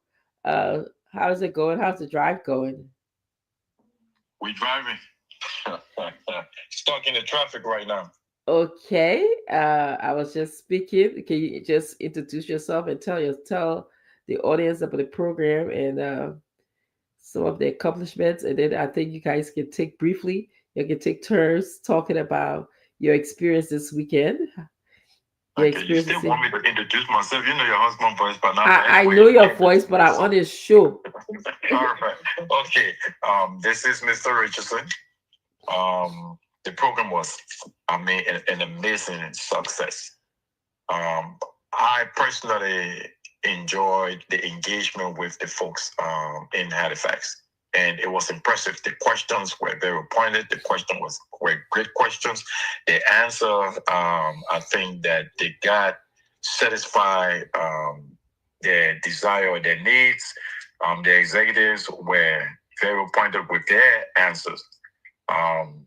Uh, how's it going? How's the drive going? We driving. Stuck in the traffic right now. Okay, I was just speaking. Can you just introduce yourself and tell the audience about the program and some of the accomplishments, and then I think you guys can take briefly. You can take turns talking about your experience this weekend. Your Okay, you experience. still want me to introduce myself? You know your husband voice by now. But I anyway, know your let me voice, introduce but I'm on myself. this show. All right. Okay. This is Mr. Richardson. The program was, an amazing success. I personally enjoyed the engagement with the folks in Halifax, and it was impressive. The questions were very pointed. The were great questions. The answer, I think that they got satisfied their desire, their needs. The executives were very pointed with their answers. Um,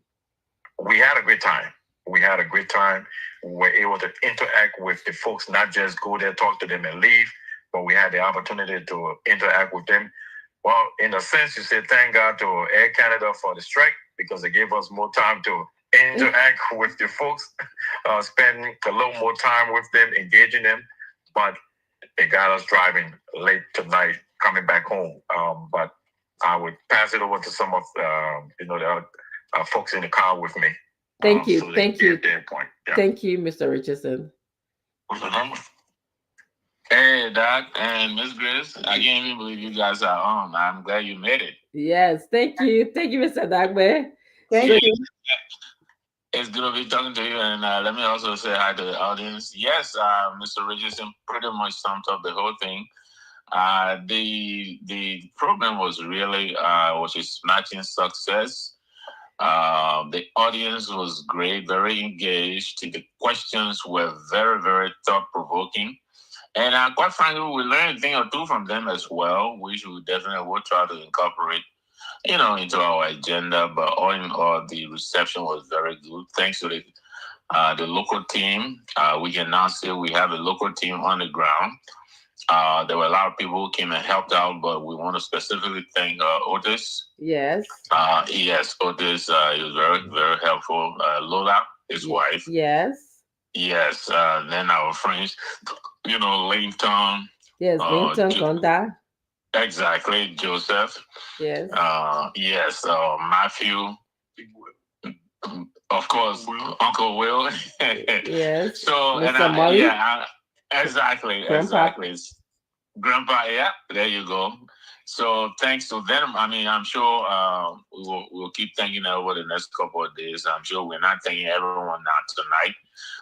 we had a great time. We had a great time. We were able to interact with the folks, not just go there, talk to them, and leave, but we had the opportunity to interact with them. Well, in a sense, you say thank God to Air Canada for the strike because it gave us more time to interact with the folks, spend a little more time with them, engaging them. But it got us driving late tonight, coming back home. But I would pass it over to some of the other folks in the car with me. Thank you, So they thank you, get their point. Yeah. thank you, Mr. Richardson. What's the number? Hey, Doc and Miss Grace. I can't even believe you guys are on. I'm glad you made it. Yes, thank you, Mr. Dagbe. Thank you. It's good to be talking to you, and let me also say hi to the audience. Yes, Mr. Richardson pretty much summed up the whole thing. The program was really was a smashing success. The audience was great, very engaged. The questions were very, very thought provoking. And quite frankly, we learned a thing or two from them as well, which we definitely will try to incorporate, into our agenda. But all in all, the reception was very good. Thanks to the local team. We can now say we have a local team on the ground. There were a lot of people who came and helped out, but we want to specifically thank Otis. Yes. Yes, Otis. He was very, very helpful. Lola, his wife. Yes. Yes. Then our friends, Linton. Yes, Linton Gonda. Exactly, Joseph. Yes. Yes, Matthew. Of course, Will. Uncle Will. Yes. So, Mr. Molly. Exactly, Grandpa. exactly. Grandpa, yeah, there you go. So thanks to them, I'm sure we'll keep thanking them over the next couple of days. I'm sure we're not thanking everyone now tonight,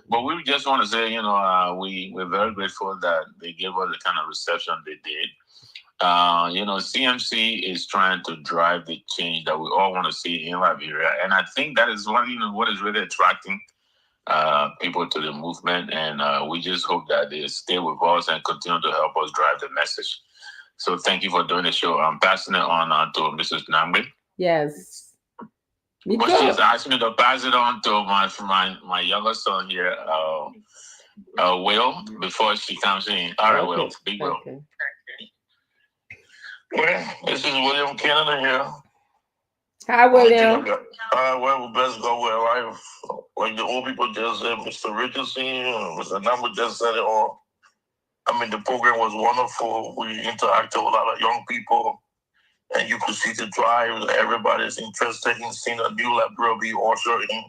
but we just want to say, we're very grateful that they gave us the kind of reception they did. CMC is trying to drive the change that we all want to see in Liberia, and I think that is what is really attracting people to the movement, and we just hope that they stay with us and continue to help us drive the message. So thank you for doing the show. I'm passing it on to Mrs. Nambi. Yes. But she's asked me to pass it on to my younger son here, Will, before she comes in. All right, okay. Will, big Will. Okay. Well, this is William Canada here. Hi, Only thing I William. got. Well, best go with life. Like the old people just said, Mr. Richardson, Mr. Number just said it all. I mean, the program was wonderful. We interacted with a lot of young people, and you could see the drive. Everybody's interested in seeing a new Liberia be ushered in.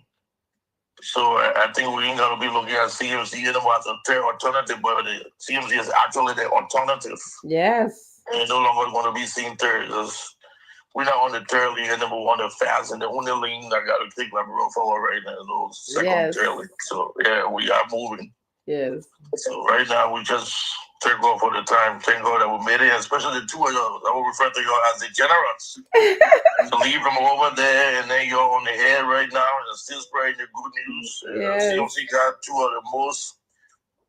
So I think we ain't gonna be looking at CMC anymore as a alternative, but the CMC is actually the alternative. Yes. And no longer going to be seen third. We're not on the third league anymore. We're on the fast, and the only league I got to take my real forward right now is those second Yes. third league. So yeah, we are moving. Yes. So right now we just thank God for the time. Thank God that we made it, especially the two of y'all. I will refer to y'all as the generals. So leave them over there, and then you're on the air right now, and still spreading the good news. Yes. CMC got two of the most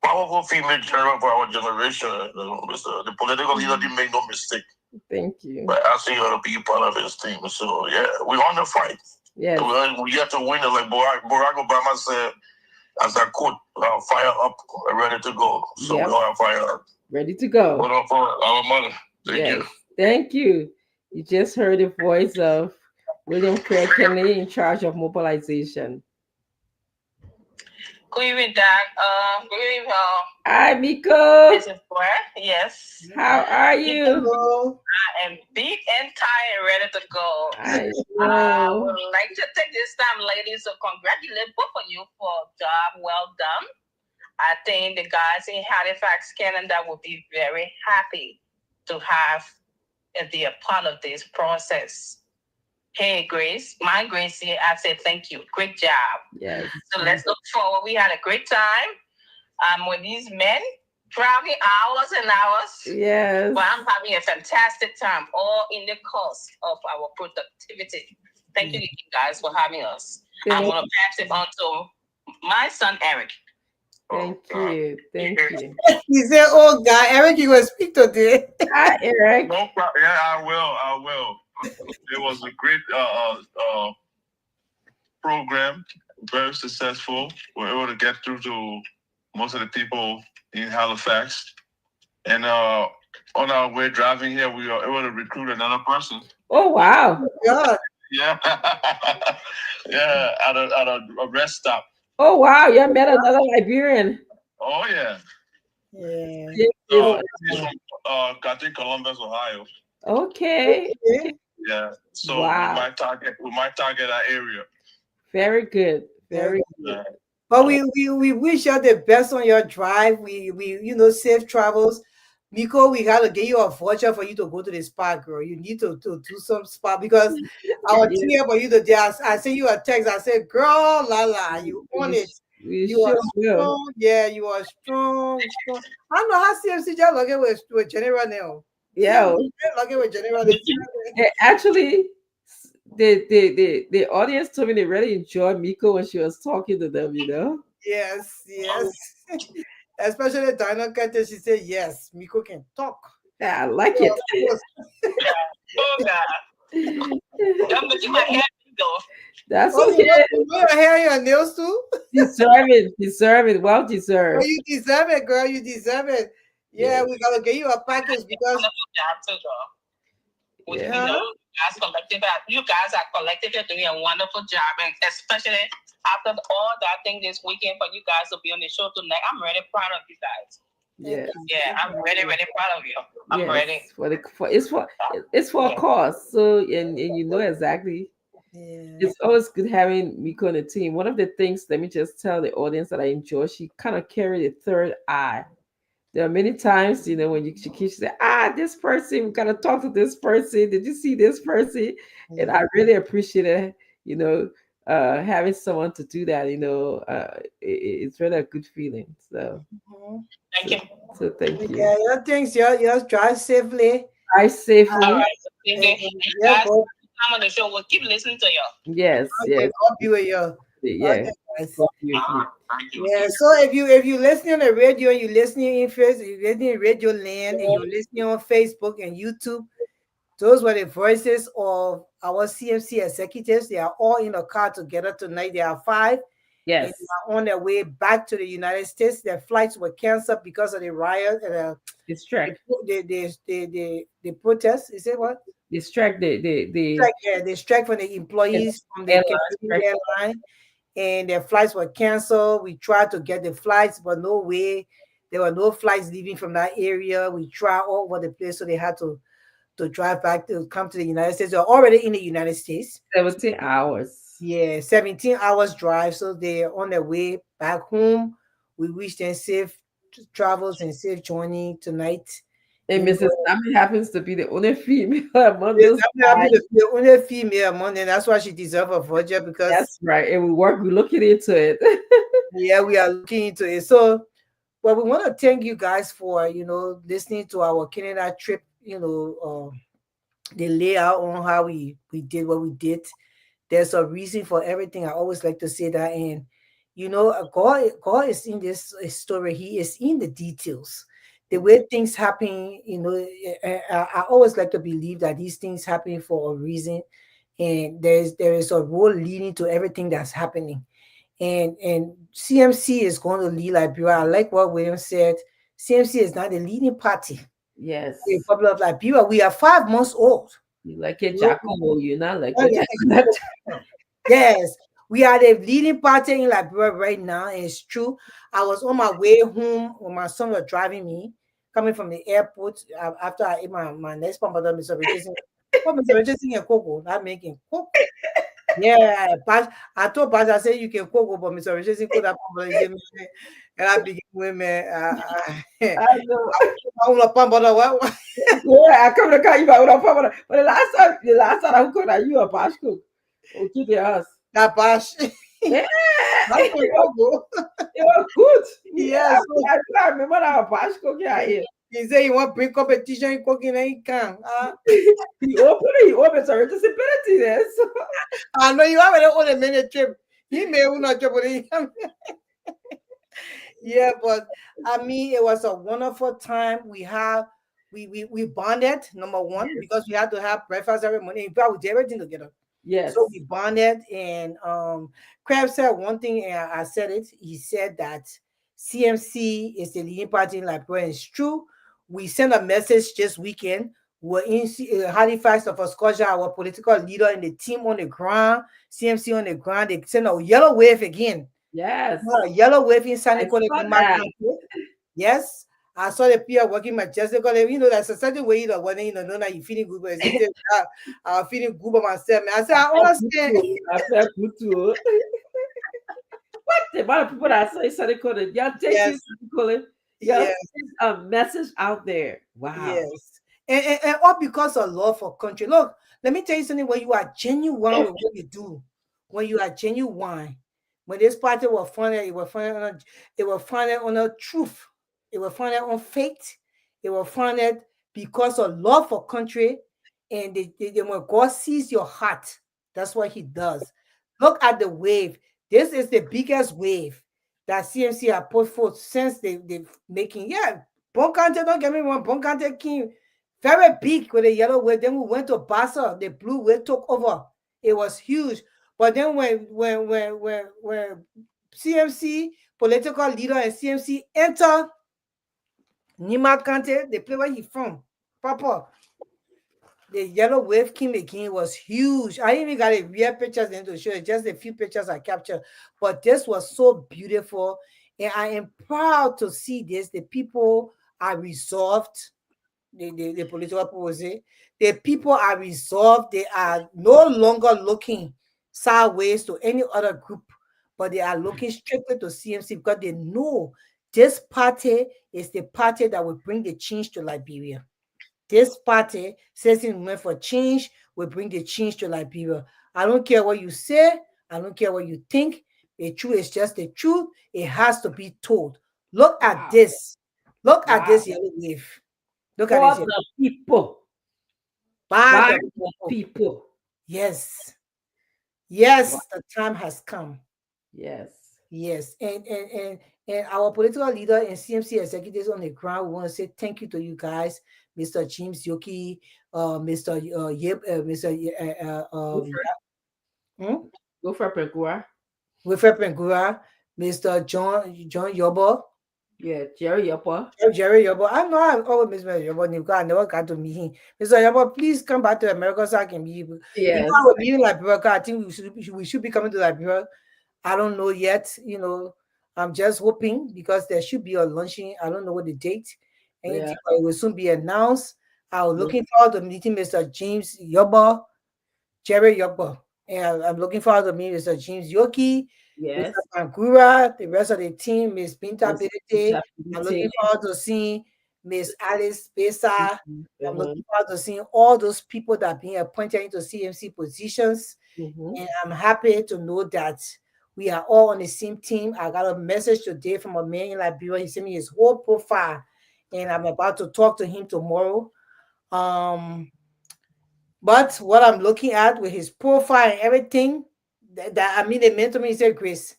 powerful female general for our generation. The political leader didn't make no mistake. Thank you. But I see her to be part of his team. So yeah, we're on the fight. Yes. We have to win it, like Barack Obama said, as I quote, fire up, ready to go. So Yep. we are fire up. Ready to go. Hold on for our mother. Thank Yes. you. Thank you. You just heard the voice of William Craig Kennedy in charge of mobilization. Good evening, Doc. Good evening. Hi, Miko. This is Blair. Yes. How are you? Hello. I am big and tired and ready to go. I I know. would like to take this time, ladies, to congratulate both of you for a job well done. I think the guys in Halifax, Canada will be very happy to have be a part of this process. Hey, Grace, my Grace here, I say thank you. Great job. Yes. So let's look forward. We had a great time with these men, traveling hours and hours. Yes. But I'm having a fantastic time, all in the course of our productivity. Thank you guys for having us. I'm going to pass it on to my son, Eric. Thank you. Thank you. He said, "Oh God, Eric, you will speak today." Hi, Eric. No problem. Yeah, I will. It was a great program, very successful. We were able to get through to most of the people in Halifax. And on our way driving here, we were able to recruit another person. Oh, wow. God. Yeah. Yeah, at a rest stop. Oh, wow. You met another Liberian. Oh, yeah. Yeah. So, he's from I think Columbus, Ohio. okay. Yeah. So Wow. we might target that area. Very good. Very good. Yeah. But we wish you the best on your drive. We safe travels. Miko, we gotta get you a voucher for you to go to the spa, girl. You need to do some spa because our Yes. team for you to do. I sent you a text. I said, girl, la, you on it. We You are sure will. strong. Yeah, you are strong. I don't know how CMC just looking with General now. Yeah. Looking with General. Actually, the audience told me they really enjoyed Miko when she was talking to them, you know? Yes. Especially Diana Kante, she said, yes, Miko can talk. Yeah, I like it. Oh, God. I'm making my hair go. That's Oh, okay. you want your hair and your nails too? Deserve it. Well deserved. Oh, you deserve it, girl. You deserve it. Yeah, we gotta get you a package because Yeah. You guys are collectively doing a wonderful job, and especially after all that thing this weekend for you guys to be on the show tonight. I'm really proud of you guys. Yeah. Yeah, I'm really proud of you. I'm ready. It's for a cause. So and you know exactly. yeah. It's always good having Miko on the team. One of the things, let me just tell the audience that I enjoy, she kind of carried a third eye. There are many times, you know, when she keeps saying, this person, we gotta talk to this person. Did you see this person? And I really appreciate it, you know, having someone to do that, you know, it's really a good feeling. So Thank you. So thank you. Yeah, your things, you drive safely. Drive safely. All right. Yeah, Guys, I'm on the show. We'll keep listening to you. Yes, yes. I'll be with you. Yeah. Okay, guys. Thank you. Yeah, so if you listening on the radio, you listening in Facebook, you listening in Radio Land, and you're listening on Facebook and YouTube, those were the voices of our CMC executives. They are all in a car together tonight. There are 5, and Yes. they are on their way back to the United States. Their flights were canceled because of the riot and Distract. the protest. Is it what? Distract the Strike, yeah, they strike from the employees from the airline Canadian strike. airline, and their flights were canceled. We tried to get the flights, but no way. There were no flights leaving from that area. We tried all over the place, so they had to drive back to come to the United States. They're already in the United States. 17 hours. Yeah, 17 hours drive. So they're on their way back home. We wish them safe travels and safe journey tonight. And You Mrs. know, Tammy happens to be the only female among yes, those I'm happy five. to be the only female among them. That's why she deserves a voucher because That's right. And we're looking into it. yeah, we are looking into it. So, well, we want to thank you guys for listening to our Canada trip. The layout on how we did what we did. There's a reason for everything. I always like to say that, and God is in this story. He is in the details. The way things happen, I always like to believe that these things happen for a reason, and there is a role leading to everything that's happening. And CMC is going to lead Liberia. I like what William said. CMC is not the leading party in the Yes. Republic of Liberia. We are 5 months old. You like it, You Giacomo. You're not like know? it. Yes, we are the leading party in Liberia right now, and it's true. I was on my way home when my son was driving me, coming from the airport after I ate my next pump, Mr. Richardson. What Mr. Richardson and Coco? Not making Coco. Yeah, but I told Pastor, I said you can Coco, but Mr. Richardson could have pump, and I begin women. I know. I want to pump, what? Yeah, I come to call you about what. But the last time I could, you a Pashko. Okay, the house. That bash. Yeah, That's the Coco. it was good. Yeah, Yes. I remember that Pashko guy here. He said he want bring competition in cooking and he can. He opened some responsibility there. So. I know you already on a minute trip. He may not trip with him. Yeah, but I mean it was a wonderful time. We bonded, number one, because we had to have breakfast every morning. In fact, we did everything together. Yes. So we bonded, and Crab said one thing, and I said it. He said that CMC is the leading party in Liberia. It's true. We sent a message this weekend. We're in Halifax, Nova Scotia, our political leader and the team on the ground, CMC on the ground. They sent a yellow wave again. Yes. A yellow wave in San I Nicolas. saw that. Yes. I saw the people working majestically. That's a certain way when know that you feeling good, but it's just, I'm feeling good by myself. Man. I said, I understand. I felt good too. What the amount of people that say Sunday Colin? Y'all take Yes. this Sunday Colin. Y'all Yes. send a message out there. Wow. Yes. And all because of love for country. Look, let me tell you something. When you are genuine with what you do, when you are genuine, when this party was funded, it was funded on a truth. It was funded on faith. It was funded because of love for country. And when God sees your heart, that's what he does. Look at the wave. This is the biggest wave that CMC have put forth since they making. Yeah, Boncante, don't get me wrong, Boncante came very big with the yellow wave. Then we went to Bassa, the blue wave took over. It was huge. But then when CMC political leader and CMC enter Nima Kante, the place where he from, Papa, the yellow wave came again, was huge. I even got a real pictures then to show you, just a few pictures I captured. But this was so beautiful. And I am proud to see this. The people are resolved. The political people say the people are resolved. They are no longer looking sideways to any other group, but they are looking strictly to CMC because they know this party is the party that will bring the change to Liberia. This party says in movement for change will bring the change to Liberia. I don't care what you say. I don't care what you think. The truth is just the truth. It has to be told. Look at this. Look at this yellow wave. Look at For this. the people. By By the the people. people. Yes. Yes, the time has come. Yes. Yes. And our political leader and CMC executives on the ground, we want to say thank you to you guys, Mr. James Yoki, Mr. Yip, Mr. Go for Pekua. Wilfred Pengura, Mr. John Yobo, Yeah, Jerry Upper. Jerry Yobo. I know I always miss Mr. Yobo name because I never got to meet him. Mr. Yobo, please come back to America so I can meet you. If I Yes. were meeting Liberia, 'cause I think we should be coming to Liberia. I don't know yet. I'm just hoping because there should be a launching. I don't know what the date, Yeah. anything, but it will soon be announced. I'm Yeah. looking forward to meeting Mr. James Yobo, Jerry Yobo. And I'm looking forward to meeting Mr. James Yoki, Mr. Yes. Pangura, the rest of the team, Miss Binta Yes. Bilete. I'm Interpretate. looking forward to seeing Miss Alice Besa. I'm Uh-huh. looking forward to seeing all those people that are being appointed into CMC positions. Mm-hmm. And I'm happy to know that we are all on the same team. I got a message today from a man in Liberia. He sent me his whole profile, and I'm about to talk to him tomorrow. Um, but what I'm looking at with his profile and everything, that I mean, they meant to me, he said, Grace,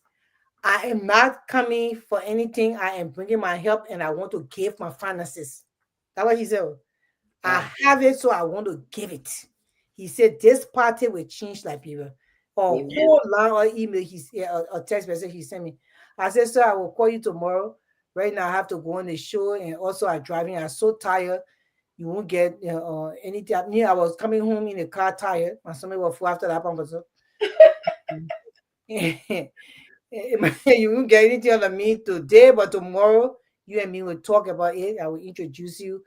I am not coming for anything. I am bringing my help and I want to give my finances. That's what he said. I Wow. have it, so I want to give it. He said this party will change Liberia. A Amen. whole line or email, a text message he sent me. I said, sir, I will call you tomorrow. Right now, I have to go on the show, and also I'm driving. I'm so tired. You won't get anything. I was coming home in the car tired. My stomach was full after that. You won't get anything out of me today, but tomorrow you and me will talk about it. I will introduce you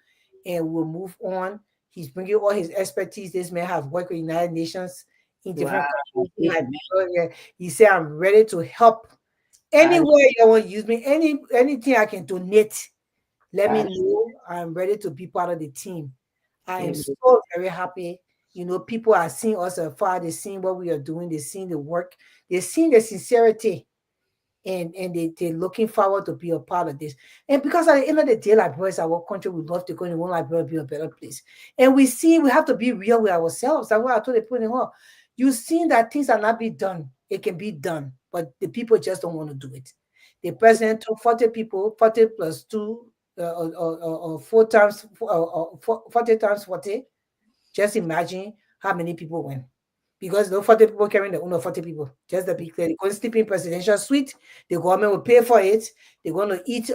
and we'll move on. He's bringing all his expertise. This man has worked with United Nations in different Wow. countries. Like Amen. he said, I'm ready to help I anywhere you want to use me. Anything I can donate, let me I know. I'm ready to be part of the team. I am amen. so very happy. People are seeing us afar. They're seeing what we are doing. They're seeing the work. They're seeing the sincerity and they're looking forward to be a part of this. And because at the end of the day, like boys, our country would love to go and want Liberia be a better place. And we have to be real with ourselves. That's what I told the people in hall. You seen that things are not be done. It can be done, but the people just don't want to do it. The president took 40 people, 40 plus 2, 4 times, 40 times 40. Just imagine how many people went. Because no 40 people carrying the own 40 people. Just to be clear, they're going to sleep in presidential suite. The government will pay for it. They're going to eat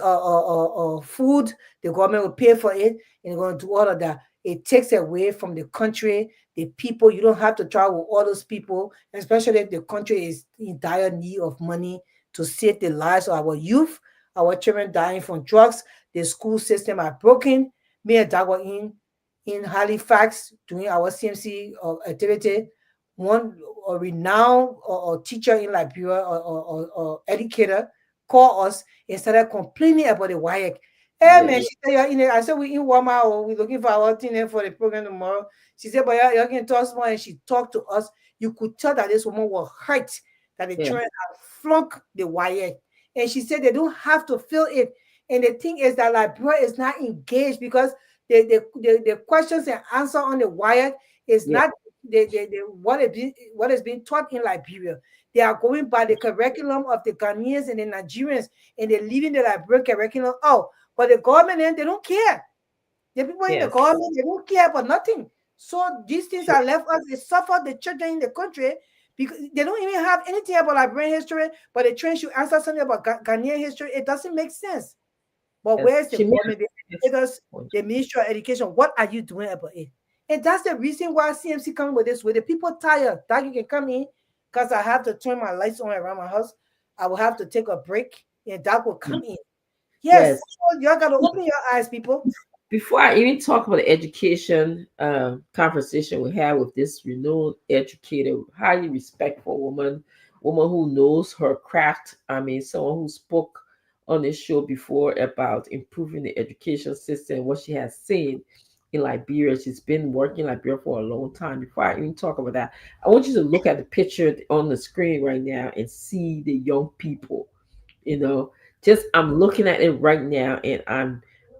food. The government will pay for it. And they're going to do all of that. It takes away from the country, the people. You don't have to travel with all those people, especially if the country is in dire need of money to save the lives of our youth, our children dying from drugs. The school system are broken. Me and Dagwa in Halifax doing our CMC activity. One a renowned or teacher in Liberia or educator called us and started complaining about the WIAC. Hey Yeah. man, she said, "You're in it." I said, we in Walmart or we looking for our thing there for the program tomorrow. She said, but you can tell us more. And she talked to us. You could tell that this woman was hurt that the Yes. children had flunked the WIAC. And she said they don't have to fill it. And the thing is that Liberia is not engaged because the questions and answer on the WIAC is Yeah. not what is being taught in Liberia. They are going by the curriculum of the Ghanaians and the Nigerians, and they're leaving the Liberian curriculum out. But the government, they don't care. The people in the Yes. government, they don't care about nothing. So these things Sure. are left us. They suffer the children in the country because they don't even have anything about Liberian history, but they train you answer something about Ghanaian history. It doesn't make sense. But Yes. where's the She made government? a point. The Ministry of Education. What are you doing about it? And that's the reason why CMC coming with this. With the people tired, that you can come in because I have to turn my lights on around my house. I will have to take a break, and that will come in. Yes, Yes. so y'all got to open your eyes, people. Before I even talk about the education conversation we had with this renowned educator, highly respectful woman who knows her craft. I mean, someone who spoke on this show before about improving the education system, what she has seen in Liberia. She's been working in Liberia for a long time. Before I even talk about that, I want you to look at the picture on the screen right now and see the young people. you know just I'm looking at it right now, and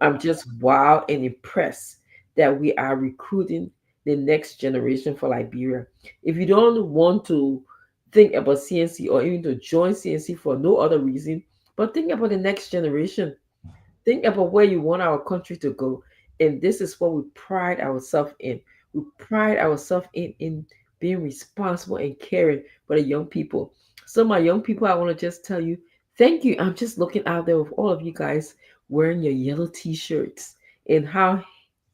I'm just wild and impressed that we are recruiting the next generation for Liberia. If you don't want to think about CNC or even to join CNC for no other reason, but think about the next generation. Think about where you want our country to go. And this is what we pride ourselves in. We pride ourselves in being responsible and caring for the young people. So, my young people, I want to just tell you thank you. I'm just looking out there with all of you guys wearing your yellow t shirts and how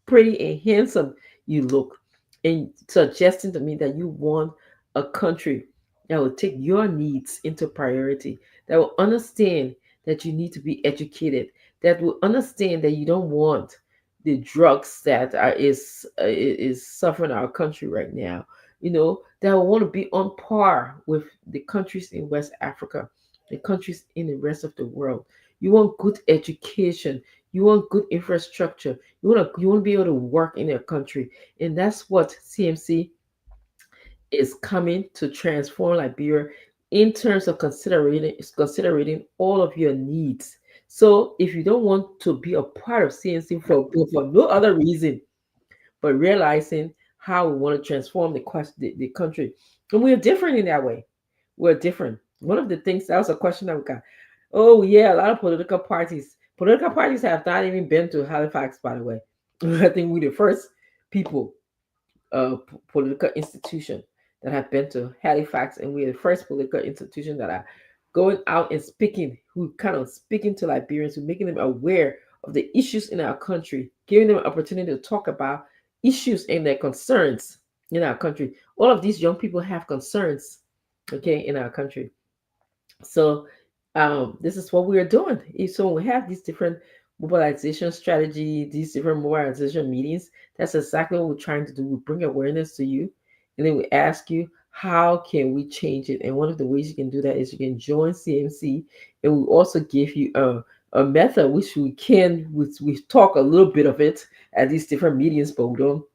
pretty and handsome you look, and suggesting to me that you want a country that will take your needs into priority, that will understand that you need to be educated, that will understand that you don't want the drugs that is suffering our country right now. That will want to be on par with the countries in West Africa, the countries in the rest of the world. You want good education, you want good infrastructure, you want to be able to work in your country, and that's what CMC is coming to transform Liberia in terms of considering all of your needs. So if you don't want to be a part of CMC for no other reason but realizing how we want to transform the country, and we're different in that way. We're different. One of the things, that was a question that we got. Oh yeah, a lot of political parties have not even been to Halifax, by the way. I think we're the first people, political institution, that have been to Halifax, and we're the first political institution that are going out and speaking, who kind of speaking to Liberians, who making them aware of the issues in our country, giving them an opportunity to talk about issues and their concerns in our country. All of these young people have concerns, okay, in our country. So this is what we are doing. So when we have these different mobilization strategy, these different mobilization meetings, that's exactly what we're trying to do. We bring awareness to you, and then we ask you, how can we change it? And one of the ways you can do that is you can join CMC, and we also give you a method which we talk a little bit of it at these different meetings, but we don't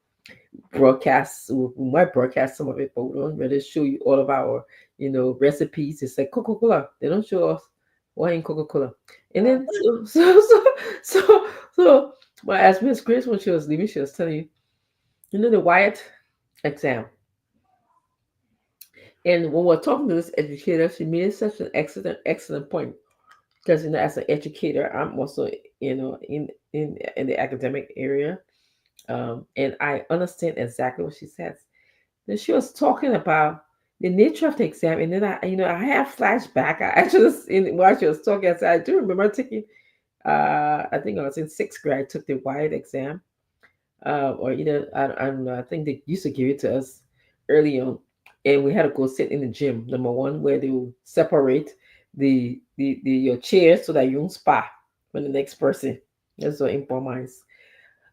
broadcast. We might broadcast some of it, but we don't really show you all of our recipes. It's like Coca-Cola. They don't show us why in Coca-Cola. And then so well, as Miss Grace, when she was leaving, she was telling you, the Wyatt exam. And when we're talking to this educator, she made such an excellent point, because as an educator, I'm also in the academic area, and I understand exactly what she says. Then she was talking about the nature of the exam, and then I have flashback. I just while she was talking, I said I do remember taking. I think I was in sixth grade. I took the Wyatt exam, or I don't know. I think they used to give it to us early on, and we had to go sit in the gym. Number one, where they will separate the your chairs so that you don't spa from the next person. That's what important.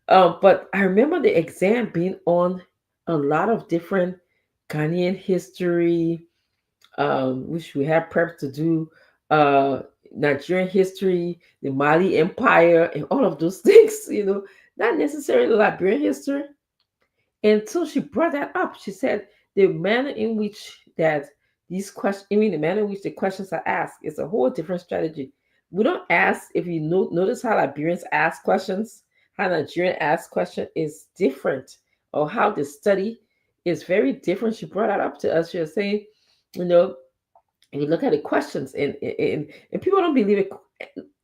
But I remember the exam being on a lot of different Ghanaian history, which we had prepped to do, Nigerian history, the Mali Empire, and all of those things, not necessarily Liberian history. Until she brought that up, she said the manner in which that these questions, I mean, the manner in which the questions are asked is a whole different strategy. We don't ask, if you notice how Liberians ask questions, how Nigerian ask question is different, or how the study is very different. She brought that up to us. She was saying, you know, and you look at the questions, and people don't believe it.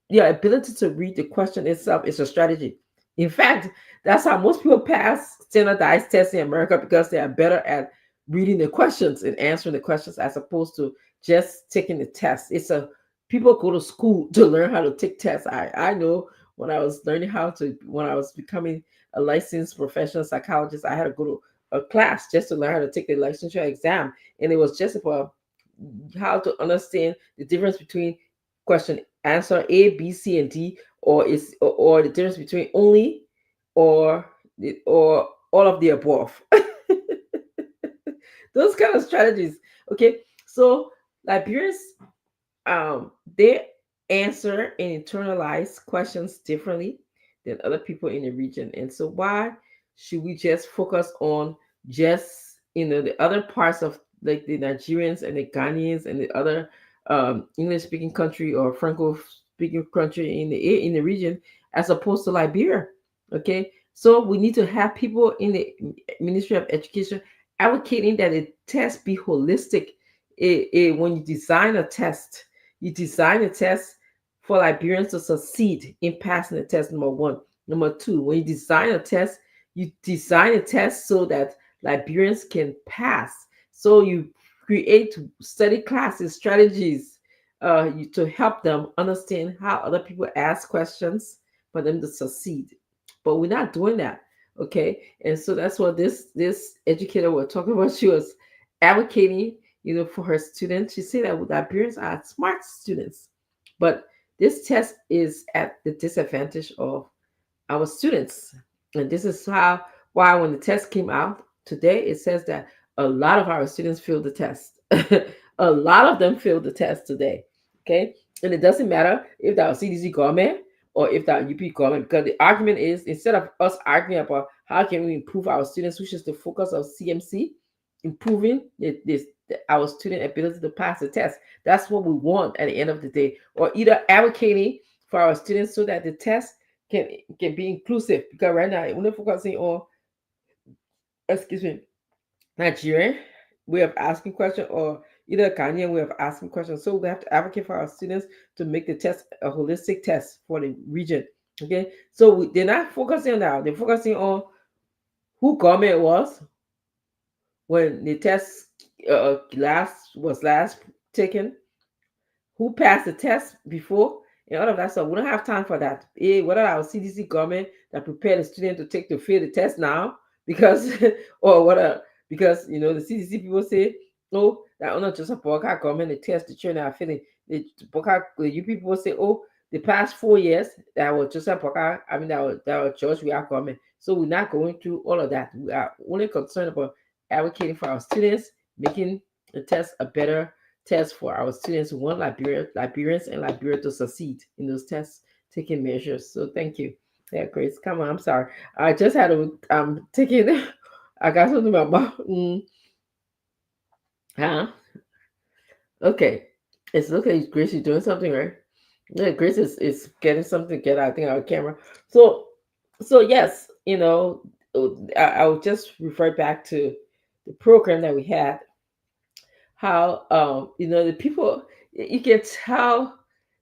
Your ability to read the question itself is a strategy. In fact, that's how most people pass standardized tests in America, because they are better at reading the questions and answering the questions as opposed to just taking the test. It's a People go to school to learn how to take tests. I know when I was becoming a licensed professional psychologist, I had to go to a class just to learn how to take the licensure exam, and it was just about how to understand the difference between question answer A, B, C, and D, or the difference between only, or all of the above. Those kind of strategies. Okay, so Liberians, they answer and internalize questions differently than other people in the region. And so why should we just focus on just the other parts of, like, the Nigerians and the Ghanaians and the other English speaking country or Franco speaking country in the region, as opposed to Liberia? Okay, so we need to have people in the Ministry of Education advocating that the test be holistic. When you design a test for Liberians to succeed in passing the test, number one. Number two, when you design a test, you design a test so that Liberians can pass. So you create study classes, strategies, to help them understand how other people ask questions for them to succeed. But we're not doing that, okay? And so that's what this educator was talking about. She was advocating, for her students. She said that Liberians are smart students, but this test is at the disadvantage of our students. And this is why when the test came out today, it says that a lot of our students failed the test. A lot of them failed the test today. Okay. And it doesn't matter if that was CDC government or if that UP government, because the argument is instead of us arguing about how can we improve our students, which is the focus of CMC, improving our student ability to pass the test. That's what we want at the end of the day, or either advocating for our students so that the test can can be inclusive, because right now we're focusing on, excuse me, Nigerian way of asking questions or either Ghanaian way of asking questions. So we have to advocate for our students to make the test a holistic test for the region. Okay, so they're not focusing on that. They're focusing on who government was when the test last taken, who passed the test before, and all of that stuff. We don't have time for that. Whether our CDC government that prepare the student to take to fail the test now, because or what because the CDC people say, oh, that not just a Boca government, the test the children are failing. You people say, oh, the past 4 years that was just a Boca, that was George we are government. So we're not going through all of that. We are only concerned about advocating for our students, making the test a better test for our students who want Liberians and Liberia to succeed in those tests, taking measures. So thank you. Yeah, Grace. Come on, I'm sorry. I just had to taking I got something in my mouth. Huh? Okay. It's okay, Grace, you're doing something, right? Yeah, Grace is getting something to get I think our camera. So yes, I will just refer back to the program that we had, how the people, you can tell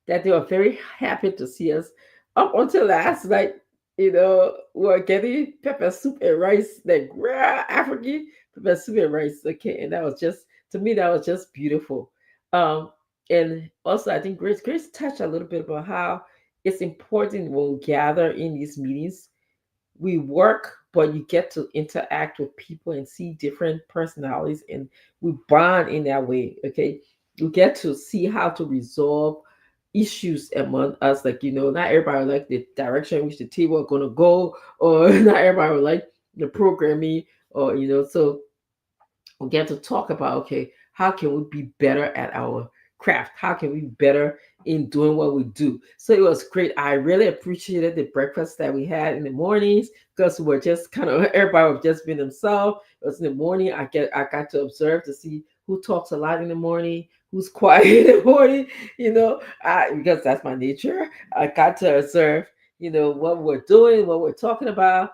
that they were very happy to see us up until last night. We were getting pepper soup and rice, like rare African pepper soup and rice. Okay, and that was just, to me, that was just beautiful. um and also I think Grace touched a little bit about how it's important when we gather in these meetings, we work, but you get to interact with people and see different personalities, and we bond in that way. Okay, you get to see how to resolve issues among us. Like, not everybody will like the direction in which the table are gonna go, or not everybody will like the programming, or so we get to talk about, okay, how can we be better at our craft, how can we be better in doing what we do. So it was great. I really appreciated the breakfast that we had in the mornings, because we're just kind of everybody was just being themselves. It was in the morning. I got to observe to see who talks a lot in the morning, who's quiet in the morning, because that's my nature. I got to observe, what we're doing, what we're talking about,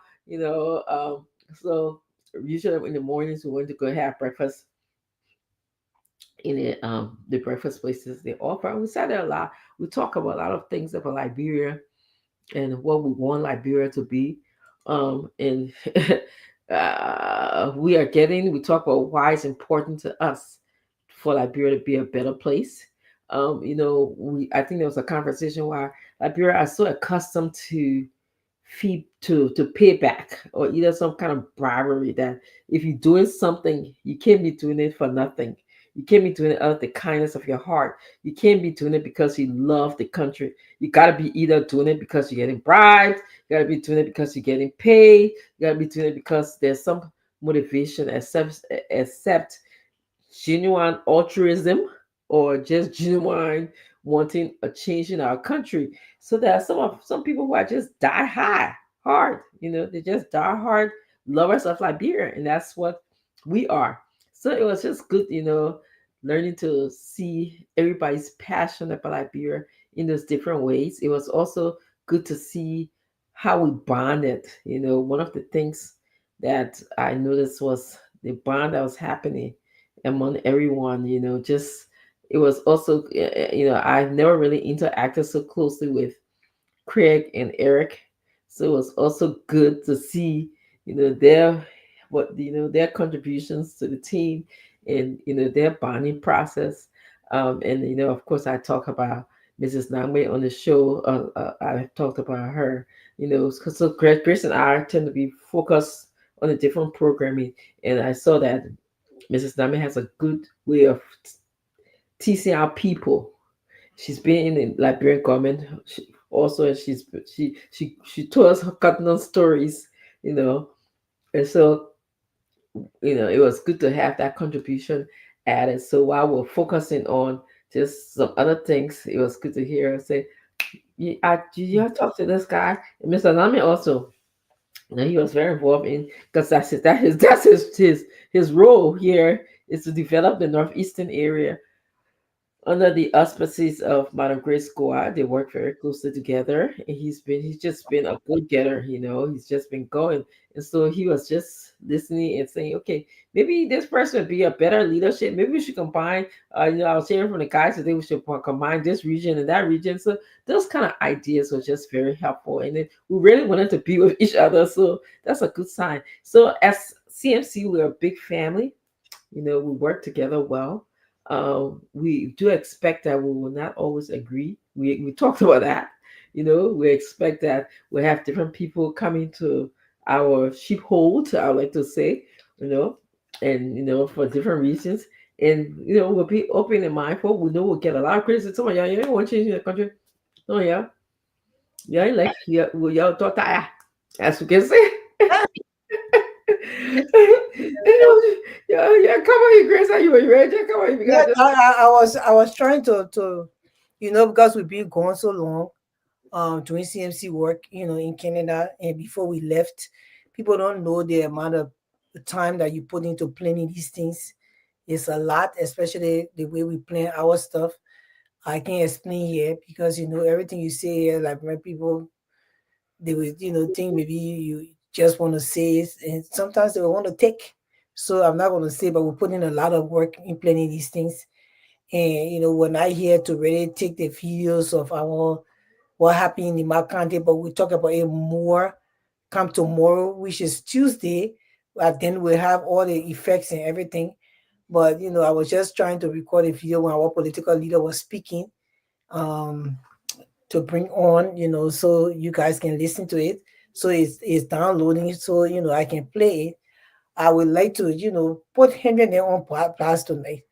so usually in the mornings we went to go have breakfast in the breakfast places they offer. And we sat there a lot. We talk about a lot of things about Liberia and what we want Liberia to be. And we talk about why it's important to us for Liberia to be a better place. I think there was a conversation where Liberia are so accustomed to fee to pay back, or either some kind of bribery, that if you're doing something, you can't be doing it for nothing. You can't be doing it out of the kindness of your heart. You can't be doing it because you love the country. You gotta be either doing it because you're getting bribed, you gotta be doing it because you're getting paid, you gotta be doing it because there's some motivation, except genuine altruism, or just genuine wanting a change in our country. So there are some people who are just hard. They just die hard lovers of Liberia, and that's what we are. So it was just good, learning to see everybody's passion about Liberia in those different ways. It was also good to see how we bonded. One of the things that I noticed was the bond that was happening among everyone. Just it was also, I never really interacted so closely with Craig and Eric, so it was also good to see, their contributions to the team, in their bonding process. And of course, I talk about Mrs. Nangme on the show. I talked about her. Because so Grace and I tend to be focused on a different programming, and I saw that Mrs. Nangme has a good way of teasing our people. She's been in the Liberian government also, and she told us her cotton stories, you know, and so it was good to have that contribution added. So while we're focusing on just some other things, it was good to hear her say, you talk to this guy, and Mr. Nami also. He was very involved in, because that's his role here is to develop the northeastern area under the auspices of Madam Grace Squad. They work very closely together, and he's just been a good getter. He's just been going, and so he was just listening and saying, okay, maybe this person would be a better leadership. Maybe we should combine. I was hearing from the guys that they should combine this region and that region. So those kind of ideas were just very helpful, and then we really wanted to be with each other. So that's a good sign. So as CMC, we're a big family. We work together well. We do expect that we will not always agree. We talked about that. We expect that we have different people coming to our sheepfold, I would like to say, and for different reasons. And we'll be open and mindful. We know we'll get a lot of criticism. Yeah, you want to change the country. Oh yeah. Yeah, like yeah, well, y'all thought that, as we can say. Yeah, come on, you Grace. Are you ready? Come on, you Yeah, got this. I was trying to because we've been gone so long, doing CMC work, in Canada, and before we left, people don't know the amount of time that you put into planning these things. It's a lot, especially the way we plan our stuff. I can't explain here because everything you say here, like when people they will think maybe you just want to say it, and sometimes they will want to take. So I'm not going to say, but we're putting a lot of work in planning these things. And when I hear to really take the videos of our what happened in my country, but we talk about it more come tomorrow, which is Tuesday. Then we'll have all the effects and everything. But I was just trying to record a video when our political leader was speaking, um, to bring on, so you guys can listen to it. So it's downloading, so I can play it. I would like to, put Henry there on blast tonight.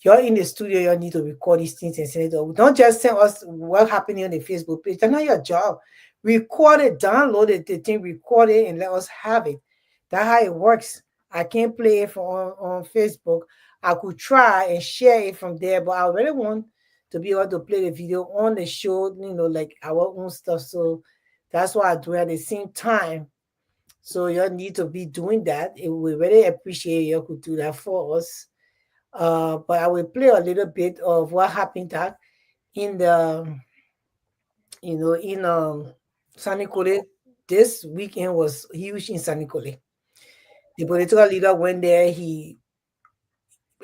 You're in the studio, you need to record these things and send it over. Don't just send us what happening on the Facebook page. That's not your job. Record it, download it, the thing, record it, and let us have it. That's how it works. I can't play it on Facebook. I could try and share it from there, but I really want to be able to play the video on the show, like our own stuff. So that's why I do it at the same time. So you need to be doing that. We really appreciate you could do that for us. But I will play a little bit of what happened that in the in Sanikole. This weekend was huge in Sanikole. The political leader went there. He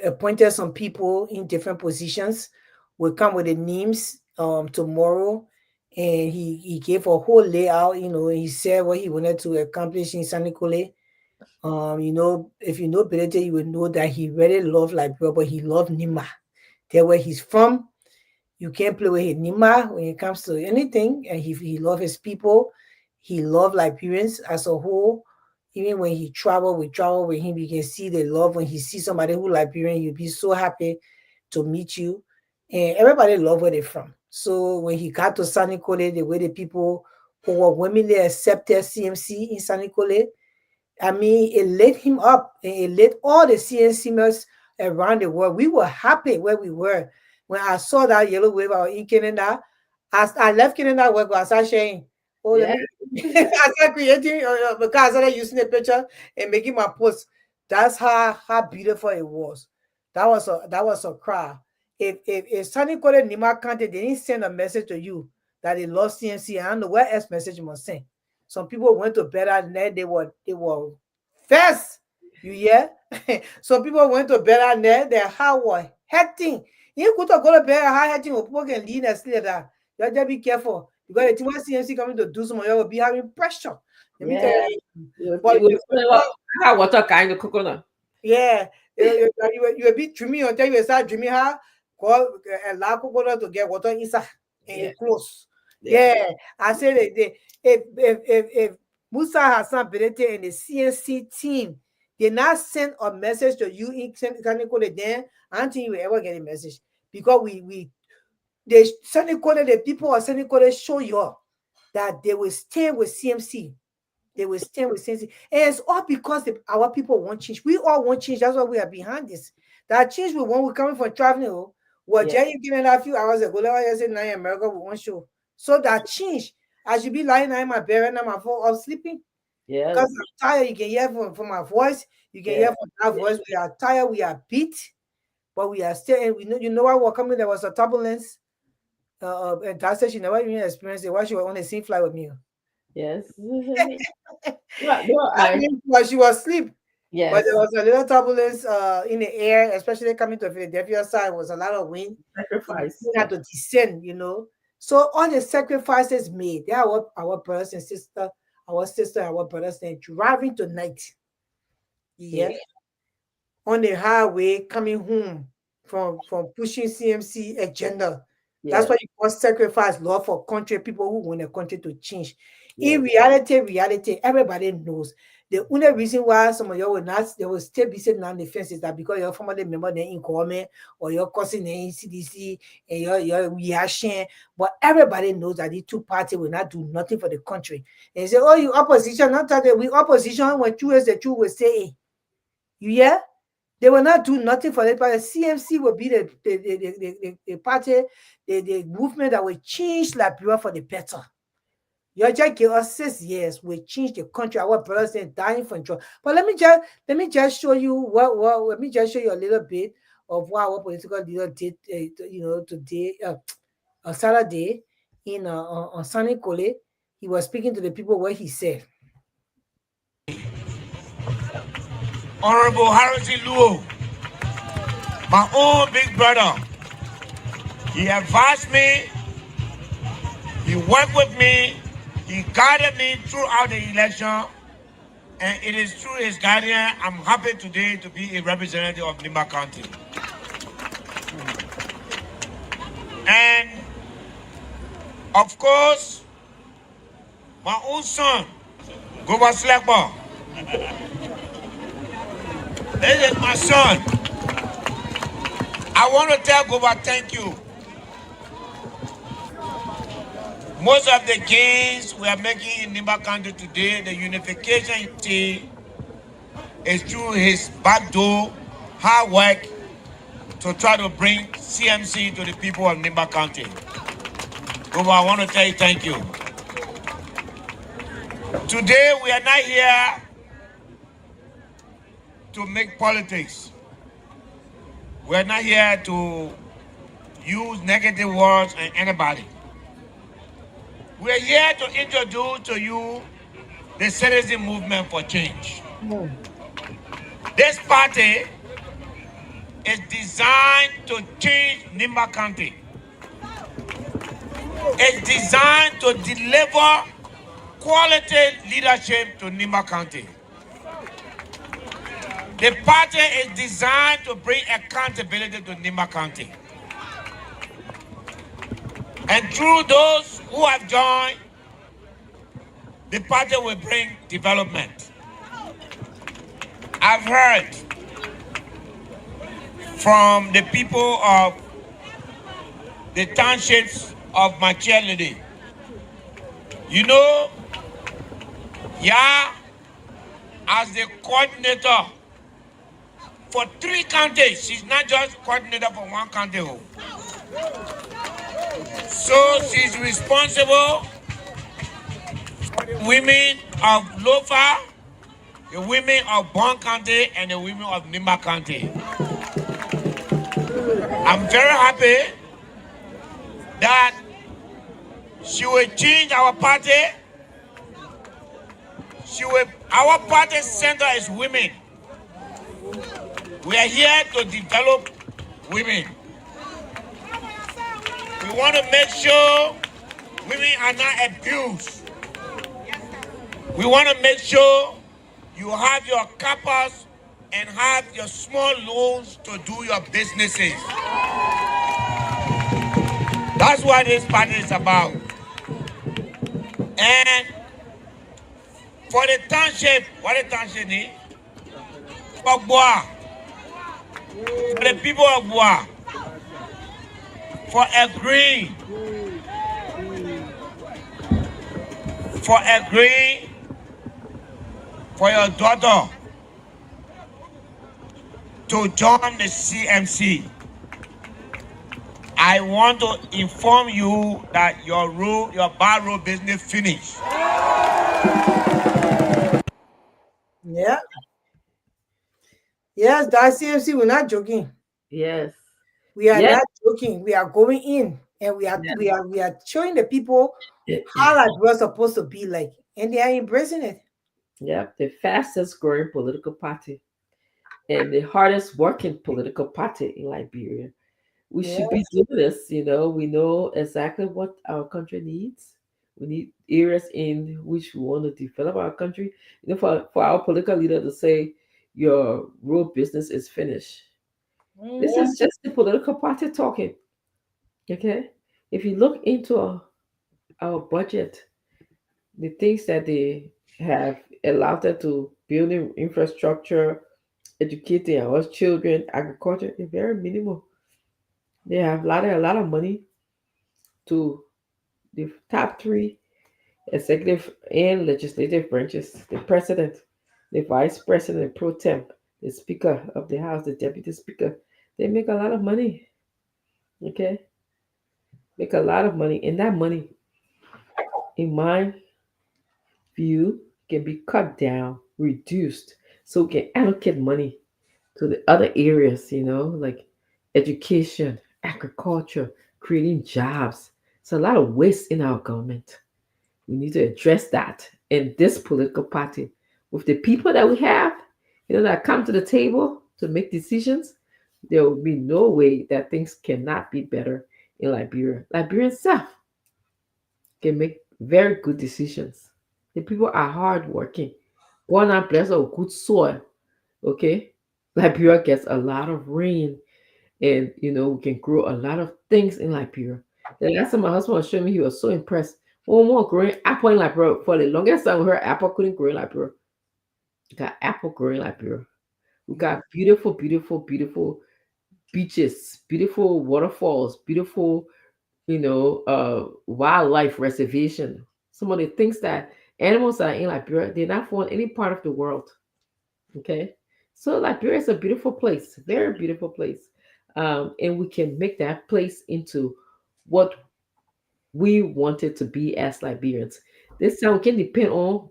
appointed some people in different positions. Will come with the names tomorrow, and he gave a whole layout. He said what he wanted to accomplish in Sanikole. If you know Benete, you will know that he really loved Liberia, but he loved Nima. There where he's from, you can't play with his Nima when it comes to anything. And he loved his people. He loved Liberians as a whole. Even when we travel with him, you can see the love. When he sees somebody who Liberian, you'll be so happy to meet you. And everybody love where they're from. So when he got to Sanikole, the way the people who were willingly accepted CMC in Sanikole, I mean, it lit him up, and it lit all the CNCers around the world. We were happy where we were. When I saw that yellow wave out in Canada, as I left Canada, where I started sharing. Oh, let Yeah, me. I started creating because I started using the picture and making my post. That's how beautiful it was. That was a cry. If Sunny called Nima Kante, they didn't send a message to you that they lost CNC. I don't know what else message must send. Some people went to bed at night. They were fast. You hear? Some people went to bed at night. Their heart was hurting. You could go to bed heart hurting. People can lean and sleep that. You have to be careful because the team CNC coming to do some, you will be having pressure. Let me tell yeah. you. It But was feeling like hot water kind of coconut. yeah, You will be dreaming until you start dreaming how call a lack to get water inside and Yeah. you close. Yeah. Yeah, I said if Musa Hassan Benete and the CNC team did not send a message to you in Senegal, then I don't think you will ever get a message because they Senegal, the people of Senegal show you that they will stay with CMC. They will stand with sense. And it's all because our people want change. We all want change. That's why we are behind this. That change we want, we're coming from traveling. Oh, what Yeah. Jerry giving a few hours ago, like I said, now in America, we want show. So that change, I should be lying in my bed and I'm sleeping Yes. because I'm tired. You can hear from my voice. You can Yeah. hear from our voice. We are tired. We are beat, but we are still. And we know, you know why we're coming. There was a turbulence. And that said she never even experienced it. Why she was on the same flight with me? Yes. No, no, I mean, while she was asleep. But yes. there was a little turbulence in the air, especially coming to Philadelphia side. Was a lot of wind. Sacrifice. We had to descend, you know. So all the sacrifices made, they are our brothers and sister, our brothers and driving tonight. Yeah, Yeah. on the highway coming home from pushing CMC agenda. That's Yes. why you must sacrifice love for country, people who want the country to change. In Yes. reality, everybody knows. The only reason why some of you will not, they will still be sitting on the fence is that because you're formerly member in government or your cousin in CDC and your reaction. But everybody knows that the two parties will not do nothing for the country. And they say, oh, you opposition, not that we opposition when true is the truth will say, you hear? They will not do nothing for it, but the CMC will be the party, the movement that will change Liberia for the better. You just give us 6 years, we change the country. Our brothers are dying for joy. But let me just show you let me just show you a little bit of what our political leader did, today, on Saturday, on Sunny Kole. He was speaking to the people where he said, Honorable Harrison Luo, my own big brother, he advised me, he worked with me, he guided me throughout the election, and it is through his guidance I'm happy today to be a representative of Nimba County. And of course, my own son, Goba Slekbo. This is my son. I want to tell Goba thank you. Most of the gains we are making in Nimba County today, the unification you see, is through his backdoor hard work to try to bring CMC to the people of Nimba County. Goba, I want to tell you thank you. Today we are not here to make politics. We are not here to use negative words on anybody. We are here to introduce to you the citizen movement for change. This party is designed to change Nimba County. It's designed to deliver quality leadership to Nimba County. The party is designed to bring accountability to Nimba County. And through those who have joined, the party will bring development. I've heard from the people of the townships of Machelede. You know, as the coordinator for 3 counties, she's not just coordinator for 1 county. So she's responsible for the women of Lofa, the women of Bon County, and the women of Nimba County. I'm very happy that she will change our party. Our party center is women. We are here to develop women. We want to make sure women are not abused. We want to make sure you have your CAPAs and have your small loans to do your businesses. That's what this party is about. And for the township, what the township need? For Bois, for the people of Bois, for agreeing, for agreeing for your daughter to join the CMC. I want to inform you that your bar road business finished. Yeah. Yes, that CMC, we're not joking. Yes. We are Yes. not joking. We are going in and we are showing the people how that we're supposed to be like. And they are embracing it. Yep. The fastest growing political party and the hardest working political party in Liberia. We Yeah. should be doing this. We know exactly what our country needs. We need areas in which we want to develop our country. For our political leader to say your road business is finished. This Mhm. is just the political party talking. Okay? If you look into our budget, the things that they have allowed them to build in infrastructure, educating our children, agriculture is very minimal. They have a lot of money to the top three executive and legislative branches: the president, the vice president pro temp, the speaker of the house, the deputy speaker. They make a lot of money. Okay, make a lot of money, and that money, in my view, can be cut down, reduced, so we can allocate money to the other areas. Like education, agriculture, creating jobs. It's a lot of waste in our government. We need to address that in this political party with the people that we have, that come to the table to make decisions. There will be no way that things cannot be better in Liberia. Liberia itself can make very good decisions. The people are hardworking, born and blessed of good soil. Okay, Liberia gets a lot of rain, and we can grow a lot of things in Liberia. The last time my husband was showing me, he was so impressed. When we were growing apple in Liberia, for the longest time we heard apple couldn't grow in Liberia. We got apple growing in Liberia. We got beautiful, beautiful, beautiful beaches, beautiful waterfalls, beautiful, wildlife reservation. Some of the things that animals that are in Liberia, they're not found any part of the world. Okay, so Liberia is a beautiful place, very beautiful place, and we can make that place into what we want it to be as Liberians. This time we can depend on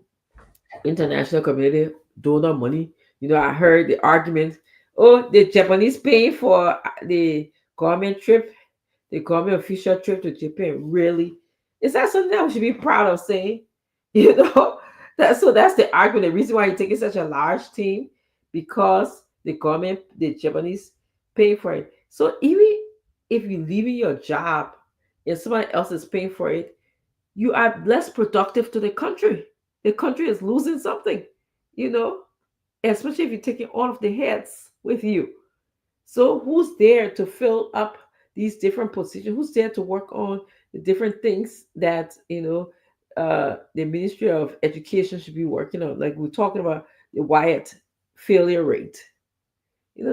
international community donor money. I heard the argument, oh, the Japanese paying for the government trip, the government official trip to Japan. Really? Is that something that we should be proud of saying? You know, that's the argument. The reason why you're taking such a large team, because the government, the Japanese pay for it. So even if you're leaving your job and somebody else is paying for it, you are less productive to the country. The country is losing something, you know, especially if you're taking all of the heads with you. So who's there to fill up these different positions? Who's there to work on the different things that the Ministry of Education should be working on? Like we're talking about the Wyatt failure rate.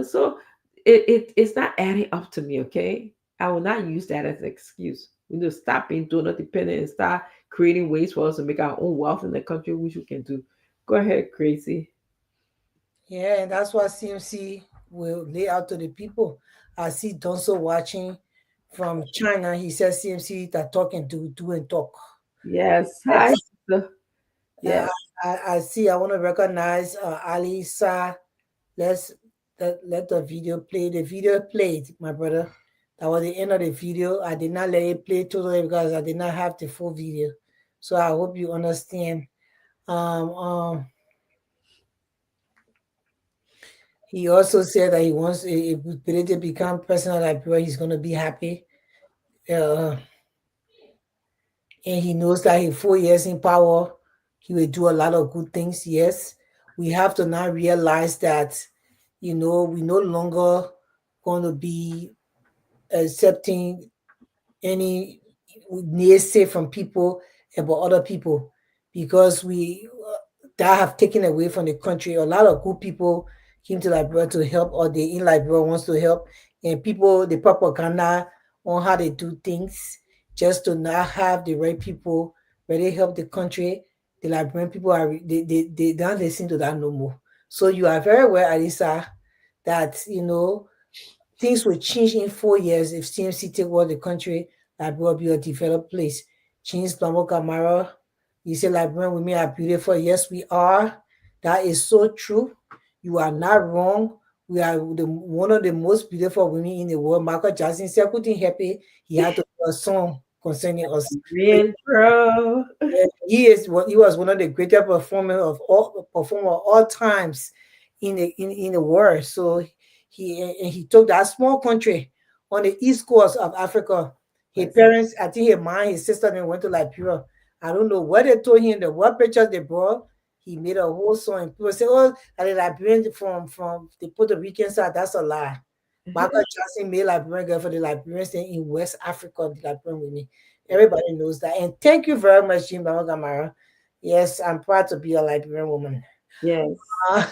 So it's not adding up to me. Okay, I will not use that as an excuse. We need to stop being donor dependent and start creating ways for us to make our own wealth in the country, which we can do. Go ahead, crazy. Yeah, and that's what CMC will lay out to the people. I see Donso watching from China. He says CMC that talk and do and talk. Yes, hi. Yes. sister. Yeah, Yes. I see. I want to recognize Ali Sa. Let's let the video play. The video played, my brother. That was the end of the video. I did not let it play totally because I did not have the full video. So I hope you understand. Um, um, he also said that he wants if Perete become president of Liberia, he's going to be happy. Uh, and he knows that in 4 years in power, he will do a lot of good things. Yes, we have to now realize that We no longer going to be accepting any naysay from people about other people, because we that have taken away from the country. A lot of good people came to Liberia to help, or they in Liberia wants to help, and people the propaganda on how they do things just to not have the right people where they help the country. The Liberian people they don't listen to that no more. So you are very well, Alisa, that things will change in 4 years if CMC take over the country. Liberia will be a developed place. Change Lamo Kamara. You say Liberian women are beautiful. Yes, we are. That is so true. You are not wrong. We are one of the most beautiful women in the world. Michael Jackson said, couldn't happy. He had to do a song concerning us. Intro. He was one of the greatest performer of all times in the world. So he took that small country on the east coast of Africa. His parents, I think his sister then went to Liberia. I don't know what they told him, what pictures they brought. He made a whole song. People say, "Oh, are the Liberian from the Puerto Rican side?" That's a lie. Michael Jackson made Liberian girl for the Liberians in West Africa, the Liberian women. Everybody knows that. And thank you very much, Jim Gamara. Yes, I'm proud to be a Liberian woman. Yes. Uh,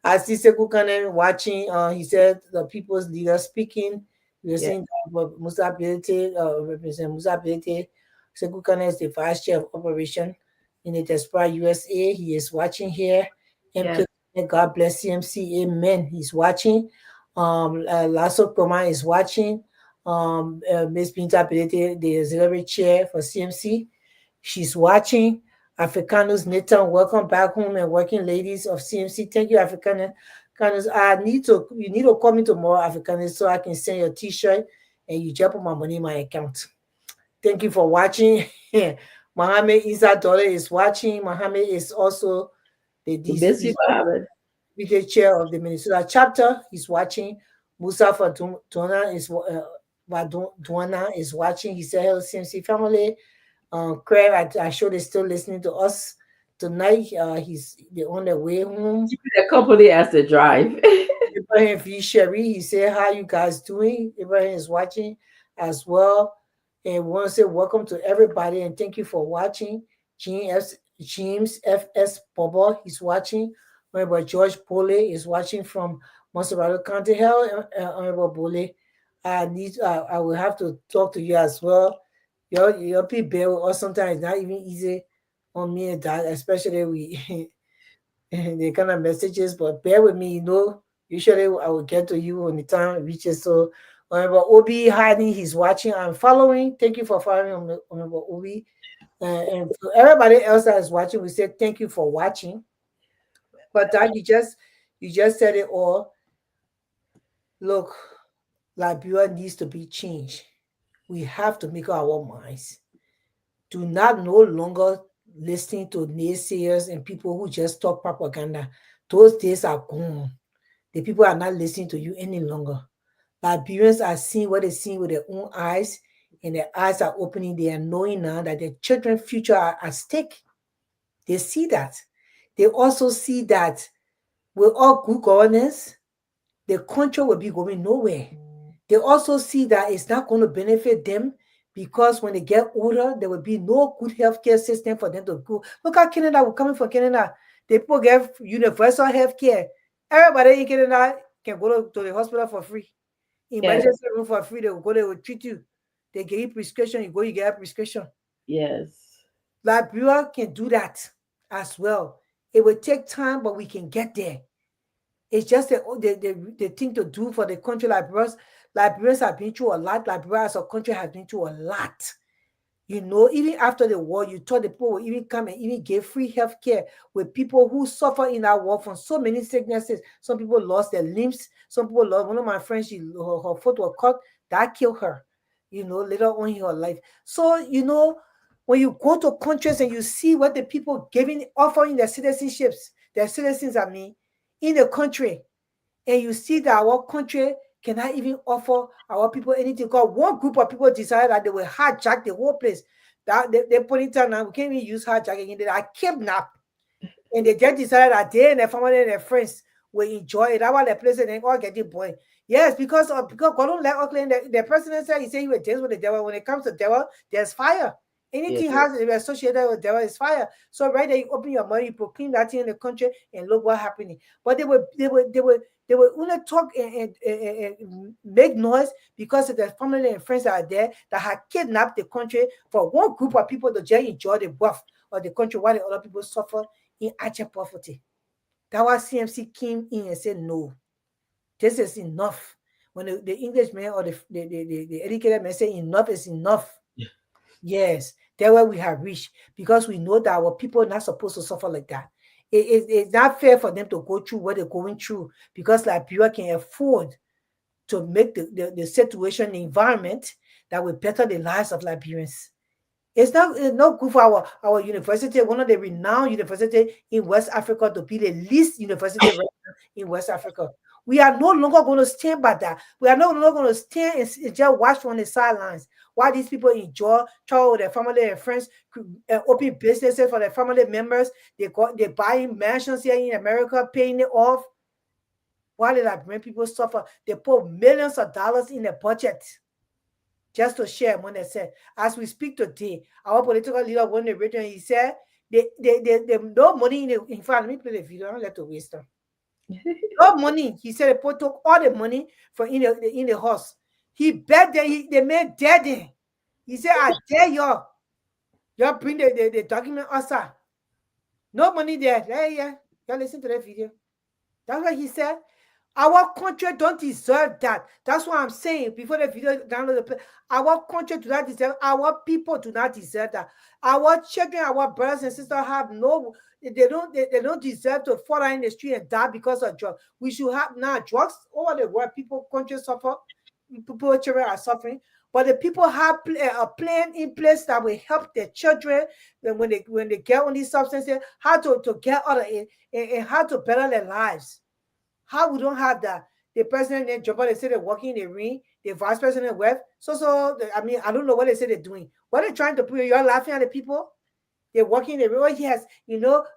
I see Sekou Kane watching. He said the people's leader speaking. We were saying that Musa Bilete, Representative Musa Bilete. Sekou Kane is the vice chair of operation in the Diaspora USA. He is watching here. Yes. God bless CMC. Amen. He's watching. Lasso Koma is watching. Miss Binta Bilete, the auxiliary chair for CMC. She's watching. Africanus Nathan, welcome back home, and working ladies of CMC. Thank you, Africanus. You need to call me tomorrow, Africanus, so I can send your t-shirt and you drop my money in my account. Thank you for watching. Mohammed Isa daughter is watching. Mohammed is also the Busy Mohammed. chair of the Minnesota chapter. He's watching. Musa Fatuna is watching. He said, hello, CMC family. Craig, I sure they're still listening to us tonight. They're on their way home. The company as they drive. Ibrahim V. Sherry, he said, how you guys doing? Ibrahim is watching as well. And we want to say welcome to everybody and thank you for watching. James F.S. Bobo, he's watching. Honorable George Pole is watching from Monserrato County. Hell, Honorable Bole, I will have to talk to you as well. Your people bear with us sometimes. It's not even easy on me and that, especially we the kind of messages, but bear with me, usually I will get to you when the time reaches. So Honorable Obi Hadi, he's watching and following. Thank you for following Honorable Obi. And for everybody else that is watching, we say thank you for watching. But that you just said it all. Look, Liberia needs to be changed. We have to make our minds. Do not no longer listen to naysayers and people who just talk propaganda. Those days are gone. The people are not listening to you any longer. Liberians are seeing what they see with their own eyes, and their eyes are opening. They are knowing now that their children's future are at stake. They see that. They also see that with all good governance, the country will be going nowhere. They also see that it's not going to benefit them because when they get older, there will be no good healthcare system for them to go. Look at Canada. We're coming from Canada. The people get universal healthcare. Everybody in Canada can go to the hospital for free. Emergency room for free. They will go, they will treat you. They give you prescription. You go, you get a prescription. Yes. Liberia can do that as well. It will take time, but we can get there. It's just the thing to do for the country. Liberians have been through a lot. Liberia as a country has been through a lot. Even after the war, you thought the people would even come and even give free health care with people who suffer in that war from so many sicknesses. Some people lost their limbs. Some people lost. One of my friends, her foot was cut. That killed her, later on in her life. So, when you go to countries and you see what the people offering their citizens, in the country, and you see that our country cannot even offer our people anything. Because one group of people decided that they will hijack the whole place. That they put it down now. We can't even use hijack again. They are kidnapped. And they just decided that they and their family and their friends will enjoy it. That's why the president all get the boy. Yes, because God don't let Auckland. The president said he said he will dance with the devil. When it comes to devil, there's fire. Anything has associated with devil is fire. So right there, you open your mouth, you proclaim that thing in the country, and look what happening. But they will only talk and make noise because of the family and friends that are there that have kidnapped the country for one group of people to just enjoy the wealth of the country while the other people suffer in abject poverty. That was CMC came in and said, no, this is enough. When the Englishman or the educated man say enough is enough. Yeah. Yes, that's where we have reached because we know that our people are not supposed to suffer like that. It's not fair for them to go through what they're going through because Liberia can afford to make the situation, the environment that will better the lives of Liberians. It's not good for our university, one of the renowned university in West Africa, to be the least university right now in West Africa. We are no longer going to stand by that. We are no longer going to stand and just watch from the sidelines while these people enjoy, travel with their family and friends, open businesses for their family members. They buying mansions here in America, paying it off. While the Liberian people suffer, they put millions of dollars in the budget just to share money. Said, as we speak today, our political leader won the region. He said, they no money in fact, let me play the video. I don't let to waste them. No money. He said they took all the money from in the house. He bet that they made dead. He said, I dare y'all. Y'all bring the document outside. No money there. Yeah. Y'all listen to that video. That's what he said. Our country don't deserve that. That's what I'm saying. Before the video download, our country do not deserve. Our people do not deserve that. Our children, our brothers and sisters have no. They don't deserve to fall out in the street and die because of drugs. We should have now drugs over the world. People, countries suffer. People, children are suffering. But the people have a plan in place that will help their children when they get on these substances, how to get out of it and how to better their lives. How we don't have that? The president and Joe, they say they're working in the ring. The vice president left. I mean, I don't know what they say they're doing. What they're trying to put, you're laughing at the people. They're working in the ring. Oh, yes,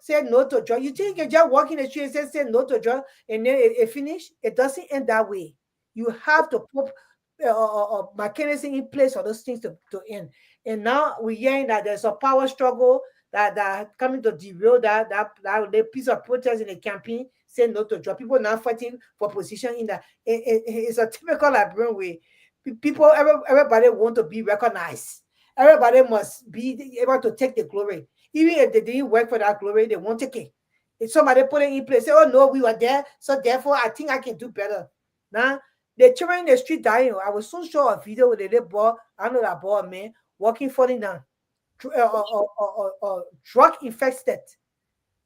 said no to drugs. You think you just walk in the street and say no to drugs and then it finish? It doesn't end that way. You have to put mechanism in place for those things to end. And now we're hearing that there's a power struggle that coming to derail that piece of protest in the campaign, saying no to drug. People now fighting for position in that. It's a typical Liberian way. People, everybody want to be recognized. Everybody must be able to take the glory. Even if they didn't work for that glory, they won't take it. If somebody put it in place, say, oh no, we were there, so therefore I think I can do better. Now, the children in the street dying. I was so sure a video with the little boy, I know that boy, man, walking, falling down. Drug infected.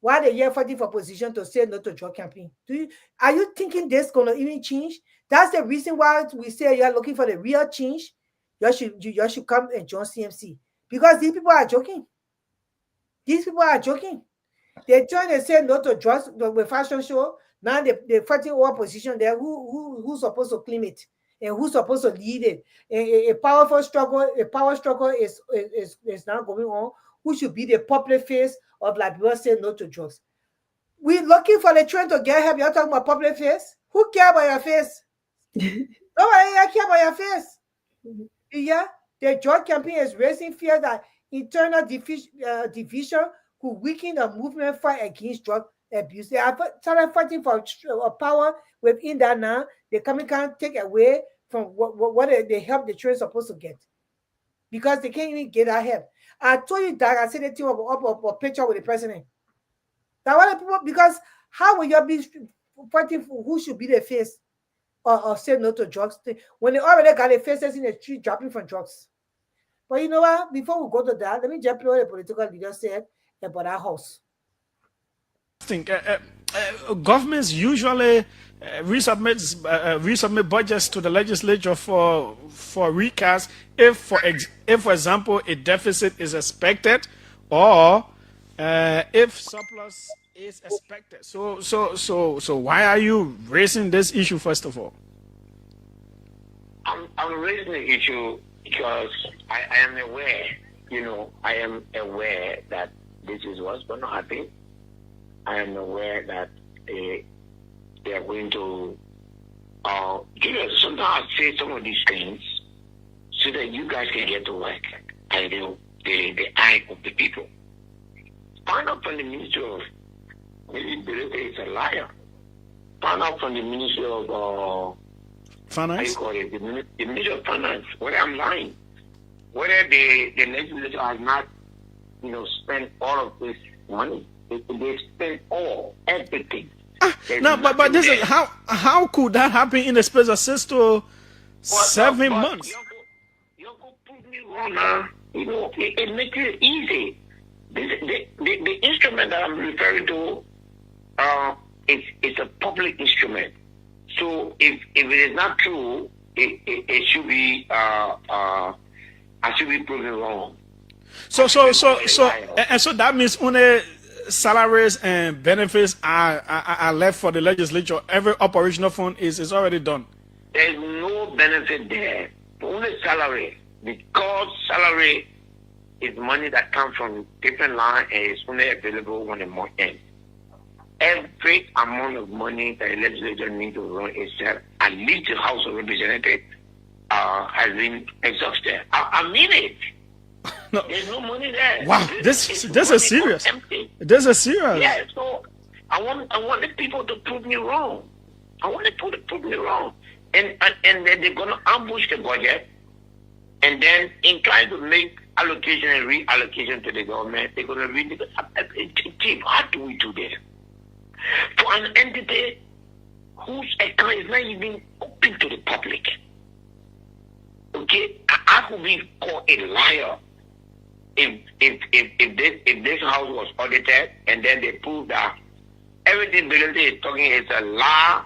Why they here fighting for position to say no to drug campaign? Are you thinking this gonna even change? That's the reason why we say you're looking for the real change. You should come and join CMC because these people are joking. These people are joking. They're trying to say no to drugs with fashion show. Now they're fighting over position there. Who's supposed to claim it? And who's supposed to lead it? A power struggle is now going on. Who should be the public face of Liberia saying no to drugs? We're looking for the trend to get help. You're talking about public face? Who care about your face? Nobody care about your face. Yeah, the drug campaign is raising fear that internal division could weaken the movement fight against drug abuse. They are started fighting for power within that now. They can't take away from what they help the children supposed to get because they can't even get that help. I told you that I said the thing up a picture with the president. That what people, because how will you be fighting for who should be the face or say no to drugs when they already got the faces in the street dropping from drugs? But you know what? Before we go to that, let me just play what the political leader said about that house. I think governments usually resubmit budgets to the legislature for recast if, for example, a deficit is expected or if surplus is expected. So why are you raising this issue first of all? I'm raising the issue because I am aware, I am aware that this is what's going to happen. I am aware that they are going to. Julius, sometimes I say some of these things so that you guys can get to work and the eye of the people. Find out from the Ministry of, maybe it's a liar. Find out from the Ministry of Finance? how you call it, the Ministry of Finance, whether I'm lying. Whether the legislature has not, spent all of this money. They spent everything. No, but this is how could that happen in the space of 6 to 7 months? You prove me wrong now. It makes it easy. The instrument that I'm referring to, it's a public instrument. So if it is not true, it should be I should be proven wrong. So that means only salaries and benefits are left for the legislature. Every operational fund is already done. There's no benefit there. Only salary, because salary is money that comes from different lines and is only available when the month ends. Every amount of money that the legislature needs to run itself, at least the House of Representatives, has been exhausted. I mean it. No. There's no money there. Wow, this is serious. This is serious. Yeah, so I want the people to prove me wrong. I want the people to prove me wrong. And then they're gonna ambush the budget, and then in trying to make allocation and reallocation to the government, they're gonna read the Chief, how do we do that? For an entity whose account is not even open to the public. Okay, I could be called a liar if this house was audited and then they prove that everything Belinda is talking is a lie.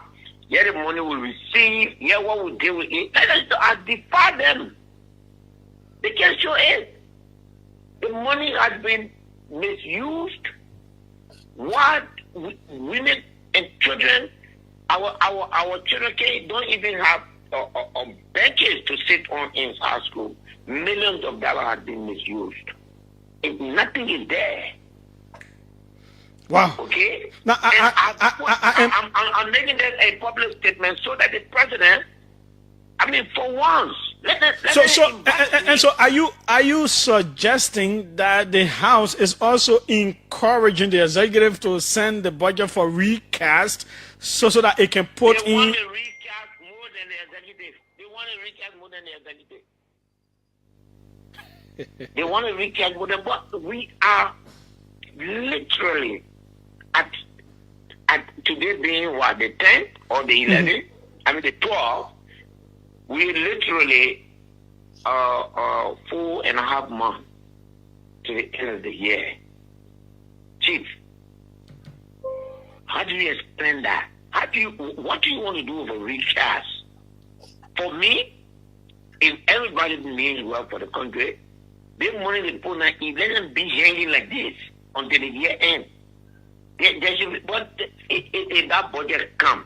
Yeah, the money will receive. Yeah, what will deal with it? I defy them. They can show it. The money has been misused. What women and children, our children don't even have benches to sit on in our school. Millions of dollars have been misused. Nothing is there. Wow. Okay? Now, I'm making that a public statement so that the president, for once, so are you suggesting that the House is also encouraging the executive to send the budget for recast so that it can put they in? Want to recast more than the executive. They want to recast more than the executive. They want to recast more than what we are literally at today being what, the 10th or the 11th? The 12th. We literally 4.5 months to the end of the year. Chief, how do you explain that? What do you want to do with a recast? For me, if everybody means well for the country, the money they put on it, let them be hanging like this until the year ends. There should be, but if that budget comes,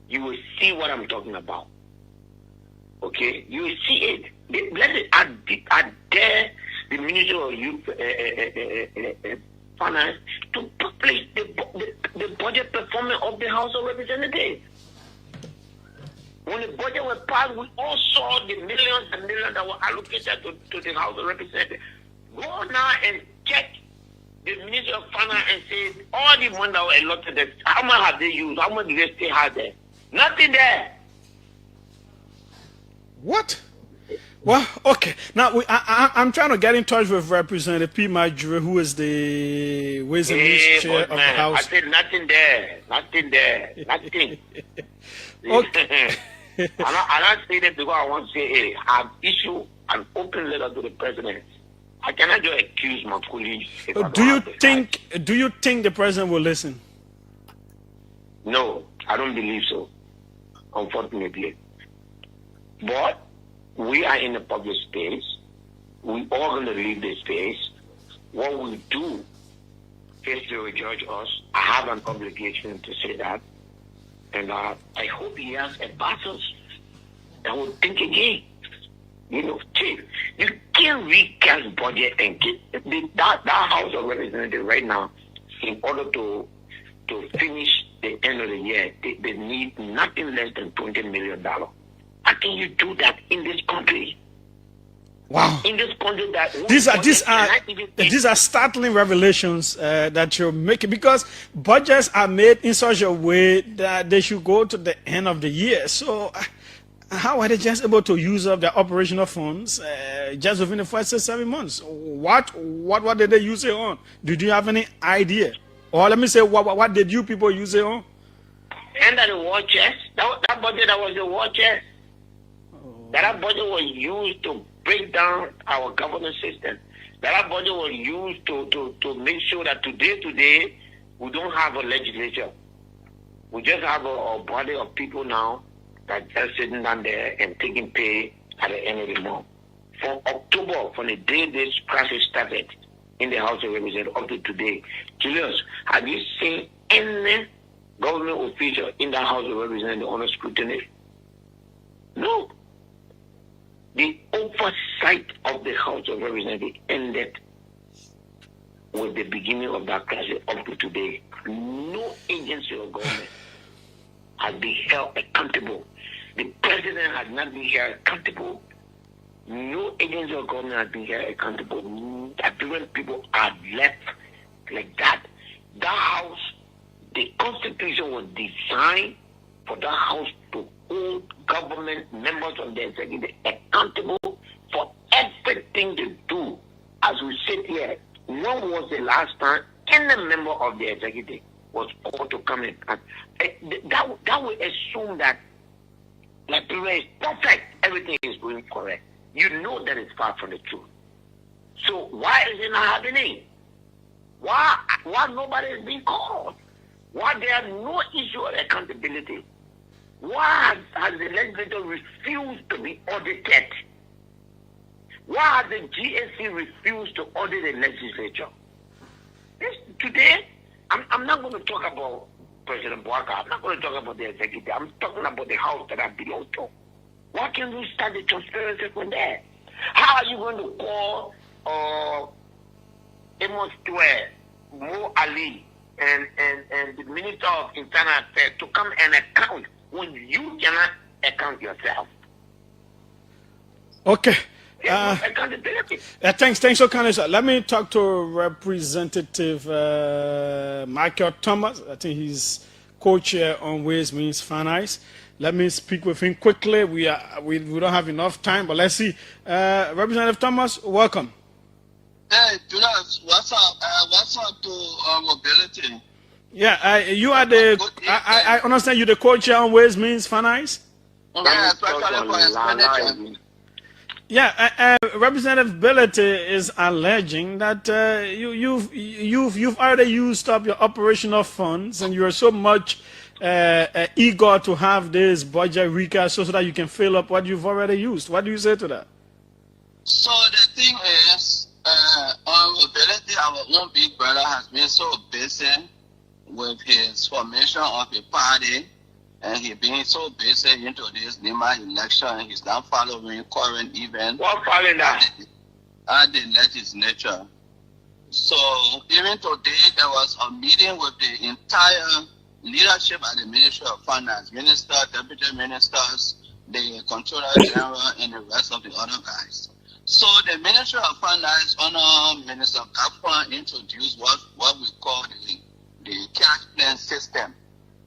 you will see what I'm talking about. Okay, you will see it. Let it. I dare the Ministry of Youth Finance to publish the budget performance of the House of Representatives. When the budget was passed, we all saw the millions and millions that were allocated to the House of Representatives. Go now and check the Ministry of Finance and say all the money that were allotted, how much have they used? How much do they still have there? Nothing there. What? Well, okay. Now I'm trying to get in touch with Representative P. Marjorie, who is the Ways and Means Chair of the House. I said nothing there. Nothing there. Nothing. Okay. I don't say that because I want to say, hey, I've issued an open letter to the president. I cannot just accuse my colleagues. Do you think the president will listen? No, I don't believe so, unfortunately. But we are in the public space. We all going to leave this space. What we do, history will judge us. I have an obligation to say that. And I hope he has advisors that will think again. Chief, you can't recast budget and get that House of Representatives right now in order to to finish the end of the year, they need nothing less than $20 million. How can you do that in this country? Wow. In this country, that these are startling revelations that you're making, because budgets are made in such a way that they should go to the end of the year. So how are they just able to use up their operational funds just within the first 7 months? What did they use it on? Did you have any idea? Or let me say, what did you people use it on? And the war chest, that budget that was the war chest. That budget was used to break down our governance system. That budget was used to make sure that today we don't have a legislature. We just have a body of people now that just sitting down there and taking pay at the end of the month. From October, from the day this crisis started in the House of Representatives up to today, Julius, have you seen any government official in the House of Representatives under scrutiny? No. The oversight of the House of Representatives ended with the beginning of that crisis up to today. No agency of government has been held accountable. The president has not been held accountable. No agency of government has been held accountable. Different people are left like that. That house, the Constitution was designed for that house to hold government members of the executive accountable for everything they do. As we sit here, when was the last time any member of the executive was called to come in? That would assume that Liberia is perfect, everything is going correct. You know that it's far from the truth. So why is it not happening? Why nobody is being called? Why there are no issue of accountability? Why has the legislature refused to be audited? Why has the GSC refused to audit the legislature? Today, I'm not going to talk about President Boaka. I'm not going to talk about the executive. I'm talking about the house that I belong to. Why can't we start the transparency from there? How are you going to call Amos Tuer, Mo Ali, and the Minister of Internal Affairs to come and account when you cannot account yourself? Okay. Accountability. Thanks so kindly, sir. Let me talk to Representative Michael Thomas. I think he's co-chair on Ways, Means, Finance. Let me speak with him quickly. We don't have enough time, but let's see. Representative Thomas, welcome. Hey, Julius, what's up? What's up to mobility? Yeah, you are the. I understand you're the co-chair on Ways, Means, Finance. Yeah, especially for expenditure. Yeah, Representative Ability is alleging that you've already used up your operational funds, and you are so much eager to have this budget recast so that you can fill up what you've already used. What do you say to that? So the thing is, on mobility, our own big brother has been so busy with his formation of a party, and he being so busy into this Lima election, he's not following current events. What following that? At the legislature. So even today, there was a meeting with the entire leadership at the Ministry of Finance, minister, deputy ministers, the Controller General, and the rest of the other guys. So the Ministry of Finance under Minister Kaplan introduced what we call the cash plan system,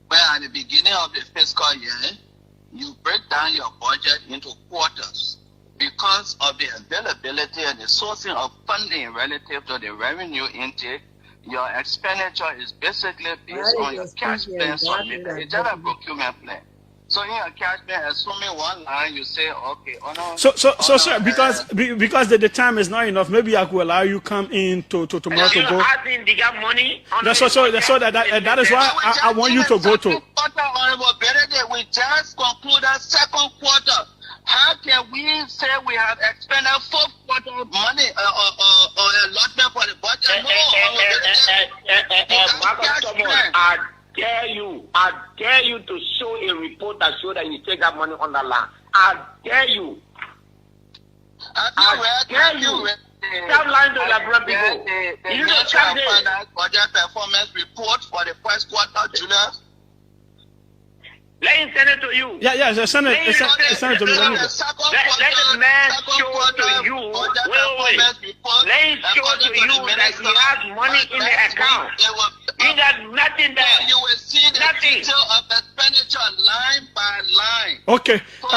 where at the beginning of the fiscal year, you break down your budget into quarters. Because of the availability and the sourcing of funding relative to the revenue intake, your expenditure is basically based on your cash plan submitted. It's just a procurement plan. So in your cash plan, assuming one line, you say, okay, sir, because the time is not enough, maybe I could allow you come in to tomorrow to go. They got money. That is why I want you to go to. We just concluded second quarter. How can we say we have expended fourth quarter money or allotment for the budget? I dare you to show a report that shows that you take that money on the land. I dare you. I dare you. Stop lying to Liberian get people. the You know, Ministry of Finance budget performance report for the first quarter, Julius? Let him send it to you. Yeah, send it to me. Let me go. Let the man show to you. Wait. Let him show to you that he has money in the account. He got nothing there. You will see the Nothing. detail of expenditure line by line. Okay. So,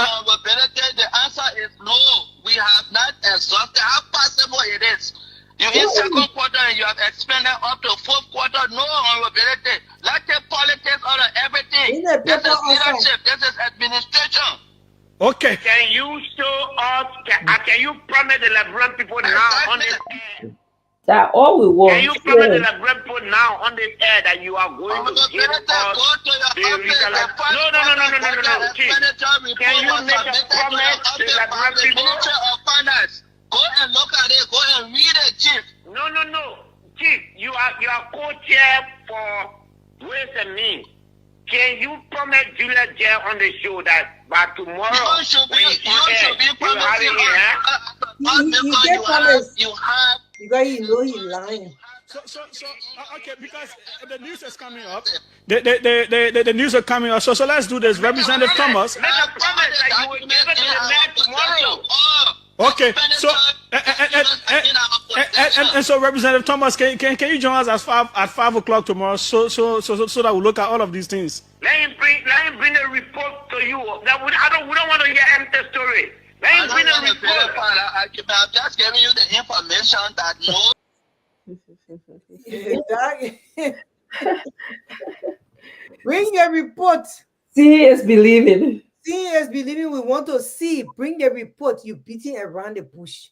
Benedict, the answer is no. We have not exhausted how possible it is. You in second quarter and you have expended up to fourth quarter. No, honorability. Let's take politics out of everything. This is leadership. This is administration. Okay. Can you show us? Can you promise the Liberian people now on this air? That all we want. Can you promise the Liberian people now on this air that you are going to give us the regional? No, Chief. Can you make a promise to the Liberian people? Go and look at it. Go and read it, Chief. No. Chief, you are co-chair for Ways and Means. Can you promise Julia J on the show that by tomorrow You should be promising you have because you know he's lying. So, okay, because the news is coming up. The news are coming up. So let's do this. Representative Thomas. Make a promise that you will give it to the man tomorrow. Okay, so and so Representative Thomas, can you join us at 5 o'clock tomorrow? So that we look at all of these things. Let him bring a report to you. That we don't want to hear empty story. Let him bring a report. I'm just giving you the information that Bring your report. See is believing. Seeing is believing. We want to see. Bring the report. You beating around the bush.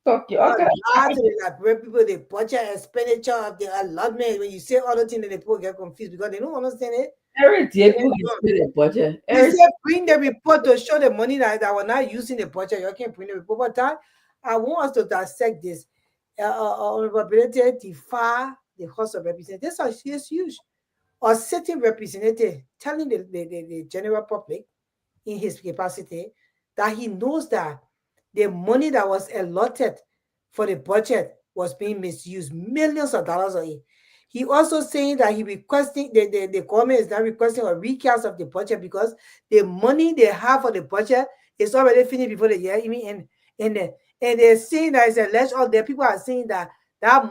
Okay. When people they budget expenditure of the allotment, when you say other things, they people get confused because they don't understand it. Every day people can spend a budget. You say bring the report to show the money that we're not using the budget. You can't bring the report. But that, I want us to dissect this. Honorability defy the House of Representatives. This is huge. A sitting representative telling the general public in his capacity that he knows that the money that was allotted for the budget was being misused, millions of dollars a year. He also saying that he requesting the government is now requesting a recast of the budget because the money they have for the budget is already finished before the year even end. And they're saying that it's alleged all there. People are saying that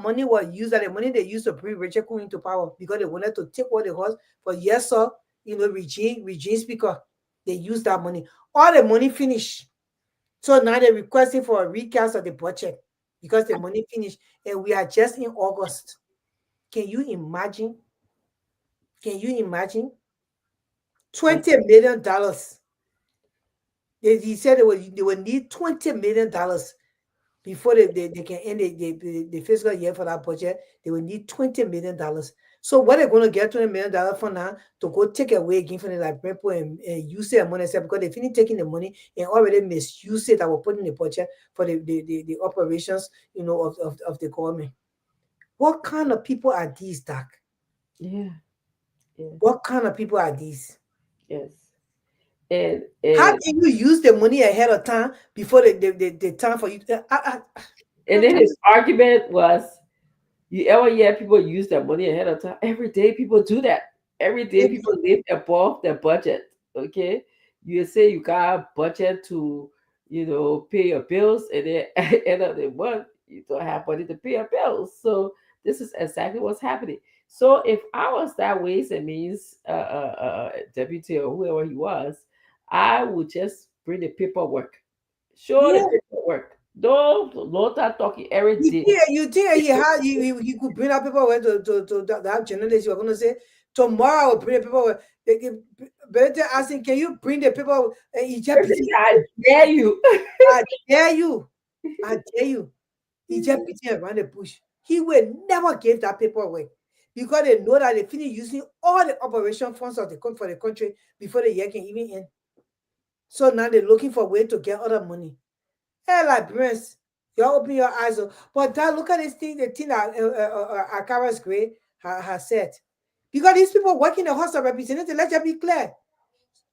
money was used, that the money they used to bring Richard Coon into power because they wanted to take what it was for yes, sir, regime speaker. They used that money. All the money finished. So now they're requesting for a recast of the budget because the money finished. And we are just in August. Can you imagine? $20 million. He said they would need $20 million before they can end the fiscal year for that budget. They will need $20 million. So what they're going to get $20 million for now to go take away again from the Liberian people and use their money because they finished taking the money and already misuse it that were put in the budget for the operations, of the government. What kind of people are these, Doc? Yeah. What kind of people are these? Yes. And how can you use the money ahead of time before the time for you? And then his argument was, you ever hear people use their money ahead of time? Every day people do that. Every day people live above their budget. Okay. You say you got a budget to, pay your bills, and then at the end of the month, you don't have money to pay your bills. So this is exactly what's happening. So if I was that Ways and Means deputy or whoever he was, I would just bring the paperwork. Show the paperwork. Don't start talking every day. You think he could bring that paperwork to that journalist? You are going to say, tomorrow I will bring the paperwork. Better asking, can you bring the paperwork? I dare you. I dare you. He just beating around the bush. He will never give that paperwork because they know that they finish using all the operation funds for the country before the year can even end. So now they're looking for a way to get other money. Hey, Liberians, you open your eyes. But that, look at this thing, the thing that Akara's Gray has said. Because these people work in the House of Representatives, let's just be clear.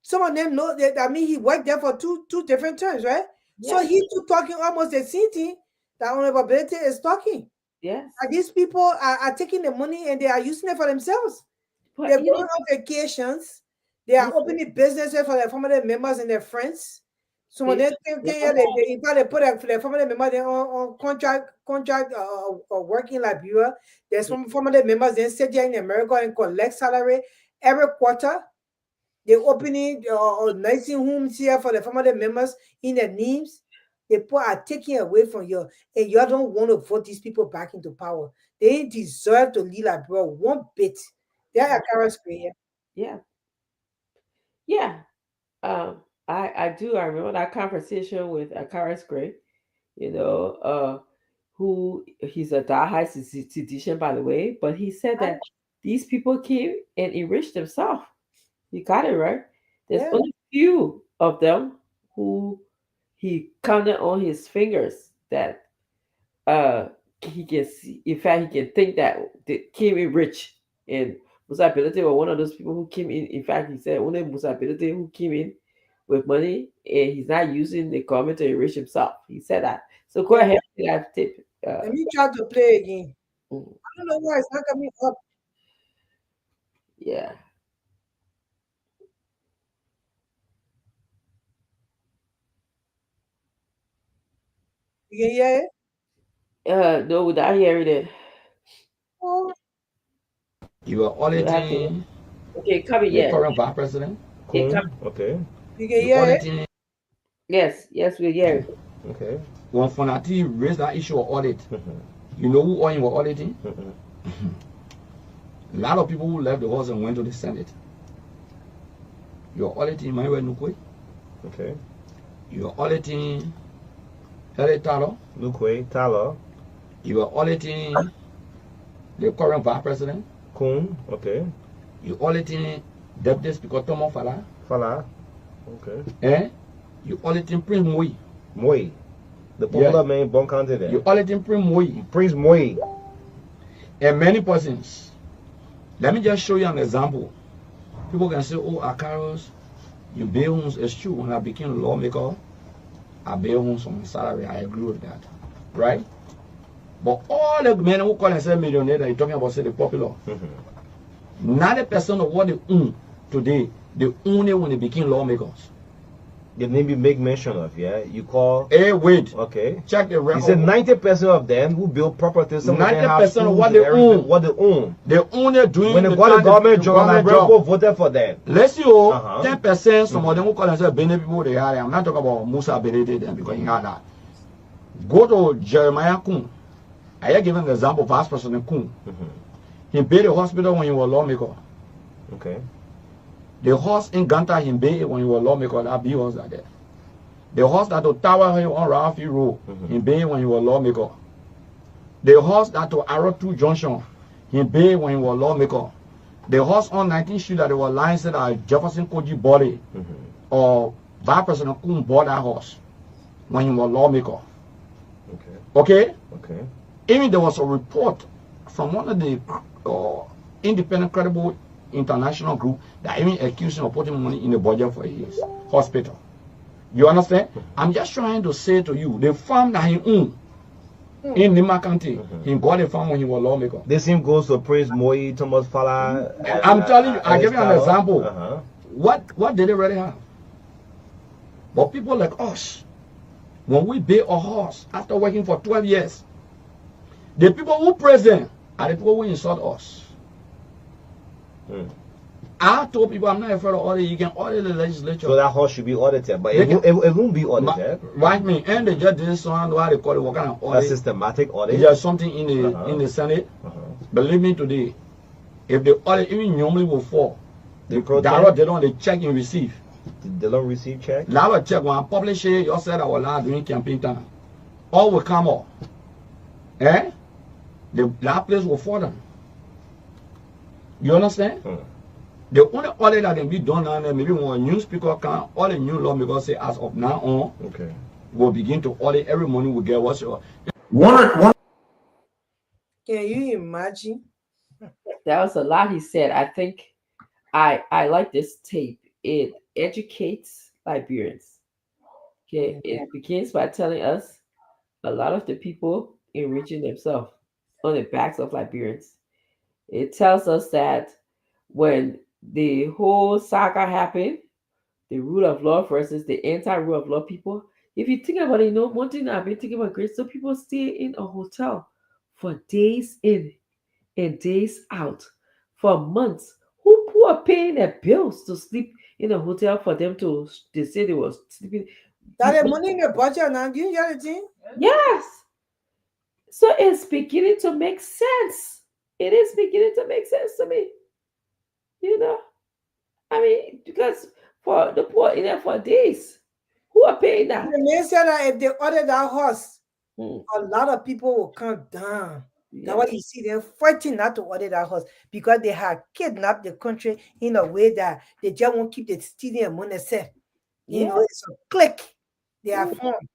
Some of them know that, he worked there for two different terms, right? Yeah. So he's talking almost the same thing that Honorable Benedict is talking. Yes. These people are taking the money and they are using it for themselves. But They're you going know, on vacations. They are yeah, opening businesses for their family members and their friends. Some of they, them in fact, they put their family members on contract or working like Liberia. There's some family members then sit there in America and collect salary every quarter. They opening nursing homes here for the family members in their names. The poor are taken away from you, and you don't want to vote these people back into power. They deserve to lead like bro one bit. They are Kara's prayer. yeah, yeah. I do. I remember that conversation with Akaris Gray. You know, who he's a diehard citizen, by the way, but he said that these people came and enriched themselves. You got it right. There's Yeah, only few of them who he counted on his fingers that uh he can see. In fact, he can think that they came in rich. And Musability was one of those people who came in. In fact, he said only Musability who came in with money and he's not using the government to enrich himself. He said that. So go yeah. ahead with that tip. Let me try to play again. Mm, I don't know why it's not coming up. yeah. You can hear it? No, without hearing it, Oh, You are you have to. auditing Okay, coming. the Yes. current vice president. Okay, Cool. come. Okay. you can You hear it? auditing Yes, yes, we hear it. Okay. when Fonati raised that issue of audit. You know who all you were auditing? A lot of people who left the house and went to the Senate. You're auditing Manuel Nukwe. Okay. You're auditing Harry Talo. Lukwe, Tala, You are auditing the current vice president. Kun. Okay. You're auditing Deputy Speaker Tomo Fala. Fala. Okay. Eh? You're auditing Prince Moi. Moi. The popular Yeah. man, Bon County there. You're auditing Prince Moi. Prince Moi. And many persons. Let me just show you an example. People can say, oh, Akaros, you bail homes. It's true. When I became a lawmaker, I bail homes on my salary. I agree with that. Right? But all the men who call themselves millionaires that you're talking about, say the popular, 90% of what they own today, they own it when they became lawmakers. The name you make mention of, yeah? You call. Hey, wait. Okay. Check the He record. said 90% of them who build properties, some of them have 90% of schools what and they everything, own. What they own. They own it doing When they the got a time government the job, and people voted for them. Let's see, oh, Uh-huh. 10%, some of them who call themselves Benin people, they are. I'm not talking about Musa Benedict them because he had that. Go to Jeremiah Kun. I have given the example of Vice President Kun. He built a hospital when he was lawmaker. Okay. The horse in Ganta, he built when he was lawmaker. That big horse are there. The horse that to Tower Hill on Ralphie Road, he built when he was lawmaker. The horse that to Arrow 2 Junction, he built when he was lawmaker. The horse on 19th Street that they were lying said that Jefferson Koji bought it, or Vice President Kun bought that horse when he was lawmaker. Okay. Okay? Okay. Even there was a report from one of the independent, credible international group that even accused him of putting money in the budget for his hospital. You understand? I'm just trying to say to you, the farm that he owned in Lima County, he got a farm when he was lawmaker. The same goes to Prince Moi, Thomas Fala. I'm telling you, I'll give you an Alice Tala. example. Uh-huh. What did they really have? But people like us, when we buy a horse after working for 12 years, the people who present are the people who insult us. I told people I'm not afraid of audit. You can audit the legislature. So that horse should be audited, but it won't be audited. Right, me. And they just didn't sound what they call it. What kind of A audit? systematic audit. It's just something in the Senate. Believe me today, if the audit even normally will fall, They they don't they check and receive. They don't receive check. Now I check when I publish it, you said I was allowed during campaign time. All will come up. Eh? That place will fall down. You understand? The only audit that can be done now, maybe when a new speaker can, all the new lawmakers say as of now on, Okay. we'll begin to audit every morning we get what's your. Can you imagine? That was a lot he said. I think I like this tape. It educates Liberians. Okay, it begins by telling us a lot of the people enriching themselves. on the backs of Liberians. It tells us that when the whole saga happened, the rule of law versus the anti-rule of law people. If you think about it, one thing that I've been thinking about great, so people stay in a hotel for days in and days out for months. Who are paying their bills to sleep in a hotel for them to? They say they were sleeping. That the money in the budget now. Do you hear the thing? Yes. So it's beginning to make sense. It is beginning to make sense to me. You know, I mean, because for the poor in there for days, who are paying that? The man said that if they order that horse, Hmm. a lot of people will come down. That's Yeah. why you see them fighting not to order that horse because they have kidnapped the country in a way that they just won't keep the stealing and money safe. You know, Yeah. it's a clique. They are Mm. formed.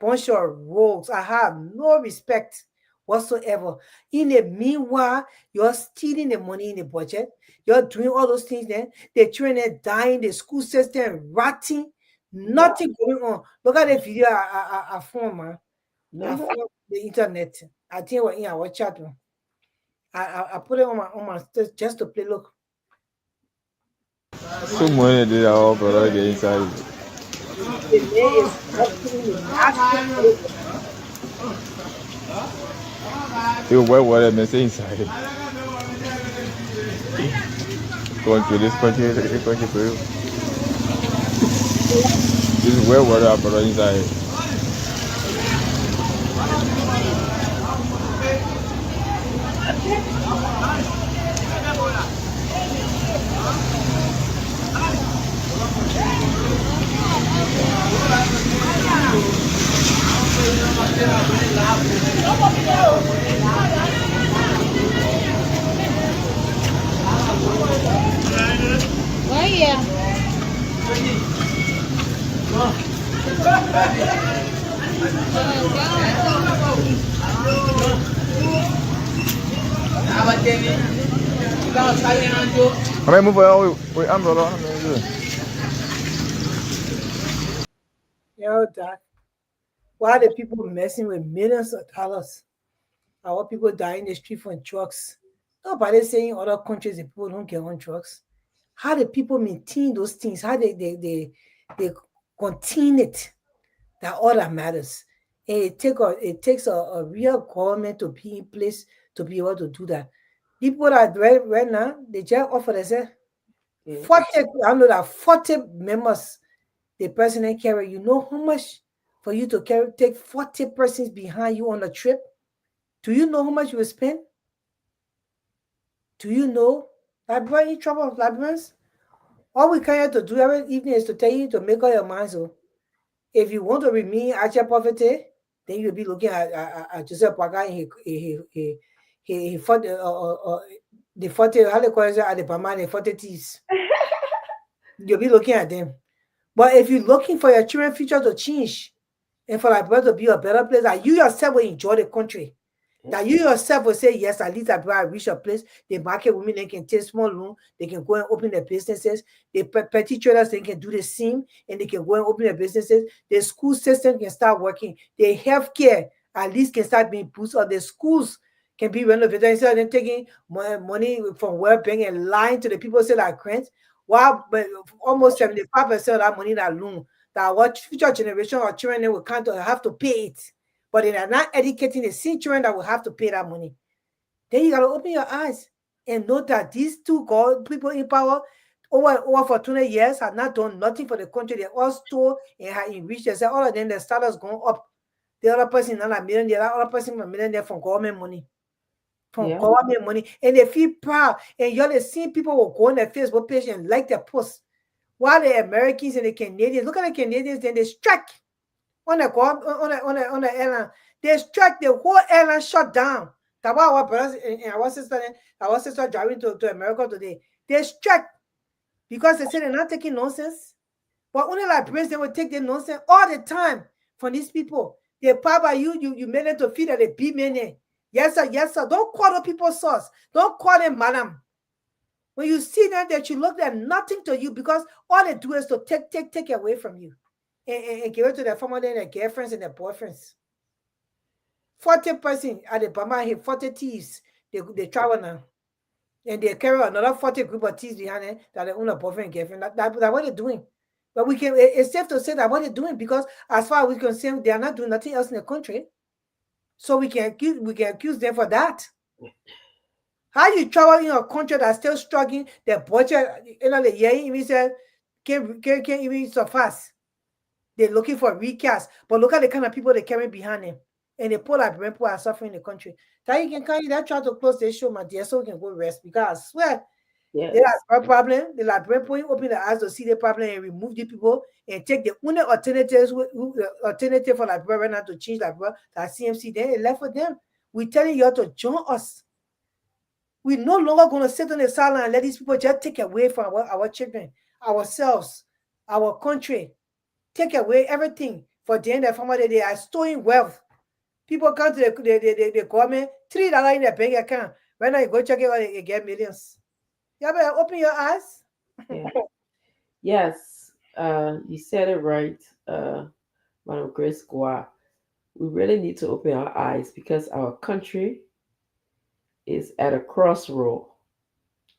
Bunch of rogues. I have no respect whatsoever. In the meanwhile, you're stealing the money in the budget. You're doing all those things then. The children dying, the school system rotting, Yeah. nothing going on. Look at the video I found, man. I Uh-huh. found the internet. I think we're in our chat room. I put it on my just to play. Look. So money did all brother get inside. The man is asking me asking for it. You wear what I say inside. Going to this country for you. This is where water brother inside. How many move with umbrella? You know that. Why are the people messing with millions of dollars? Our people die in the street from drugs. Nobody saying other countries the people don't get on drugs. How the people maintain those things? How they contain it? That all that matters. And it takes a real government to be in place to be able to do that. People that right now they just offer they say Yeah. 40, I know that 40 members the president carry. You know how much for you to take 40 persons behind you on a trip? Do you know how much you will spend? Do you know? Librarian in trouble of librarians? All we can have to do every evening is to tell you to make up your mind. So if you want to remain at your poverty, then you'll be looking at Joseph Parker and he fought the 40, how they call it, at the Bama, the 40 thieves. You'll be looking at them. But if you're looking for your children's future to change and for Liberia to be a better place, that you yourself will enjoy the country, that you yourself will say, yes, at least I reach a place, the market women, they can take small loan, they can go and open their businesses, the petty traders, they can do the same, and they can go and open their businesses, the school system can start working, the healthcare at least can start being boosted, or the schools can be renovated instead of them taking money from World Bank and lying to the people say that grant. Wow, but almost 75% of that money that loan, that what future generation or children they will can't have to pay it. But they are not educating the same children that will have to pay that money. Then you gotta open your eyes and know that these two people in power over for 20 years have not done nothing for the country. They all stole and have enriched themselves. All of them, the status going up. The other person not a million, the other person a millionaire from government money. From Yeah. government money, and they feel proud. And you're the same people will go on their Facebook page and like their posts. While the Americans and the Canadians, look at the Canadians, then they strike on the airline. They strike the whole airline shut down. That's why our brothers and our sister driving to America today. They strike because they say they're not taking nonsense. But only like president will take the nonsense all the time from these people. They power by you made them to feel that they be men. Yes, sir, yes, sir. Don't call the people source. Don't call them madam. When you see them, that you look at nothing to you because all they do is to take away from you and give it to their family and their girlfriends and their boyfriends. 40 person at the Bama here, 40 thieves. They travel now. And they carry another 40 group of thieves behind it that they own a boyfriend and girlfriend. That's what they're doing. But it's safe to say that what they're doing, because as far as we're concerned, they are not doing nothing else in the country. So we can accuse them for that. How you travel in a country that's still struggling, the budget, the year even said can't even surpass. They're looking for recast, but look at the kind of people they carry behind them. And the poor Liberian people are suffering in the country. That you can carry that try to close the show, my dear, so we can go rest. Because I swear, Yes. there are problem. The Liberian people open their eyes to see the problem and remove the people and take the only alternatives, alternative for Liberia right now to change Liberia, that CMC, then it left for them. We're telling you all to join us. We're no longer going to sit on the sideline and let these people just take away from our children, ourselves, our country. Take away everything for the end of family. They are storing wealth. People come to the government, $3 in their bank account. Right now, you go check it out, you get millions. You better open your eyes. Yeah. Yes. You said it right, Madam Grace Gua. We really need to open our eyes because our country is at a crossroad.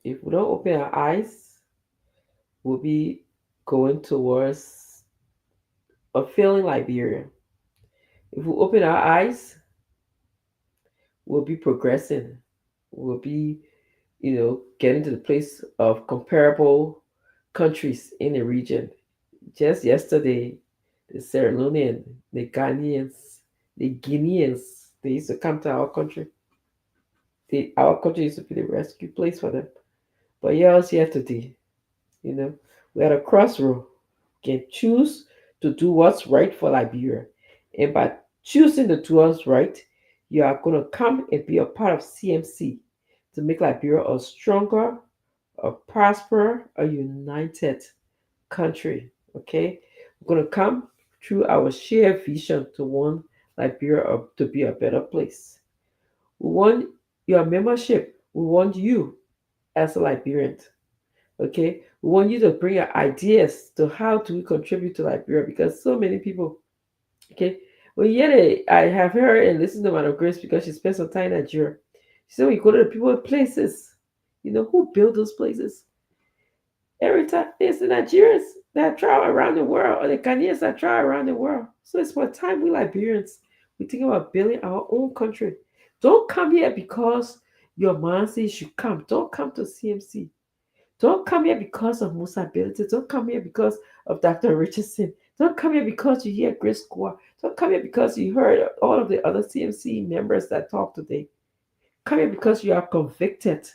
If we don't open our eyes, we'll be going towards a failing Liberia. If we open our eyes, we'll be progressing. We'll be, getting to the place of comparable countries in the region. Just yesterday, the Sierra Leonean, the Ghanaians, the Guineans, they used to come to our country. Our country used to be the rescue place for them. But yours here today, you know, we're at a crossroad. We can choose to do what's right for Liberia. And by choosing to do what's right, you are going to come and be a part of CMC to make Liberia a stronger, a prosper, a united country. Okay? We're going to come through our shared vision to want Liberia to be a better place. We want your membership. We want you as a Liberian. Okay, we want you to bring your ideas to how do we contribute to Liberia because so many people. Okay, well, yet I have heard and listened to Madam Grace because she spent some time in Nigeria. She said when you go to the people places, who build those places? Every time it's the Nigerians that travel around the world or the Ghanaians that travel around the world. So it's for time we Liberians, we think about building our own country. Don't come here because your mom says you should come. Don't come to CMC. Don't come here because of Musa ability. Don't come here because of Dr. Richardson. Don't come here because you hear Grace Squad. Don't come here because you heard all of the other CMC members that talked today. Come here because you are convicted.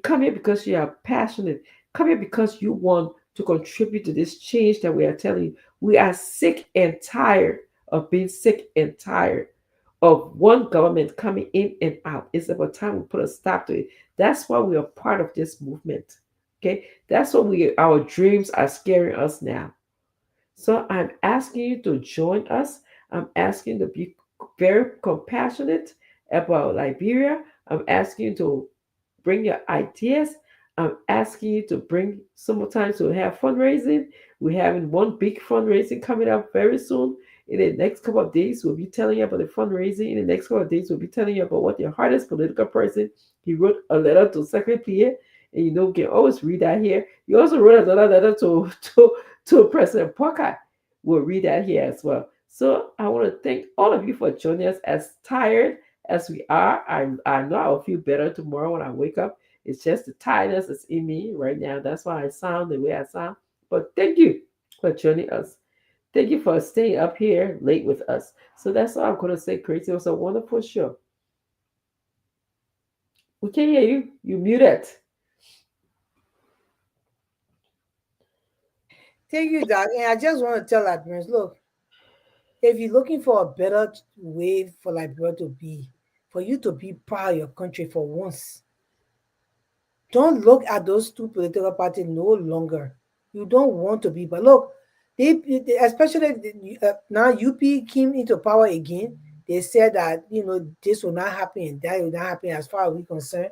Come here because you are passionate. Come here because you want to contribute to this change that we are telling you. We are sick and tired of being sick and tired of one government coming in and out. It's about time we put a stop to it. That's why we are part of this movement. Okay, that's what our dreams are scaring us now. So I'm asking you to join us. I'm asking you to be very compassionate about Liberia. I'm asking you to bring your ideas. I'm asking you to bring sometimes we'll have fundraising. We're having one big fundraising coming up very soon. In the next couple of days, we'll be telling you about the fundraising. In the next couple of days, we'll be telling you about what the hardest political person. He wrote a letter to Secretary, and you can always read that here. He also wrote another letter to President Parker. We'll read that here as well. So I want to thank all of you for joining us. As tired as we are, I know I'll feel better tomorrow when I wake up. It's just the tiredness that's in me right now. That's why I sound the way I sound. But thank you for joining us. Thank you for staying up here late with us. So that's all I'm going to say, Crazy. It was a wonderful show. We can't hear you. You muted. Thank you, Doc. And I just want to tell Liberians, look, if you're looking for a better way for Liberia to be, for you to be proud of your country for once, don't look at those two political parties no longer. You don't want to be, but look, especially now UP came into power again. They said that this will not happen and that will not happen. As far as we're concerned,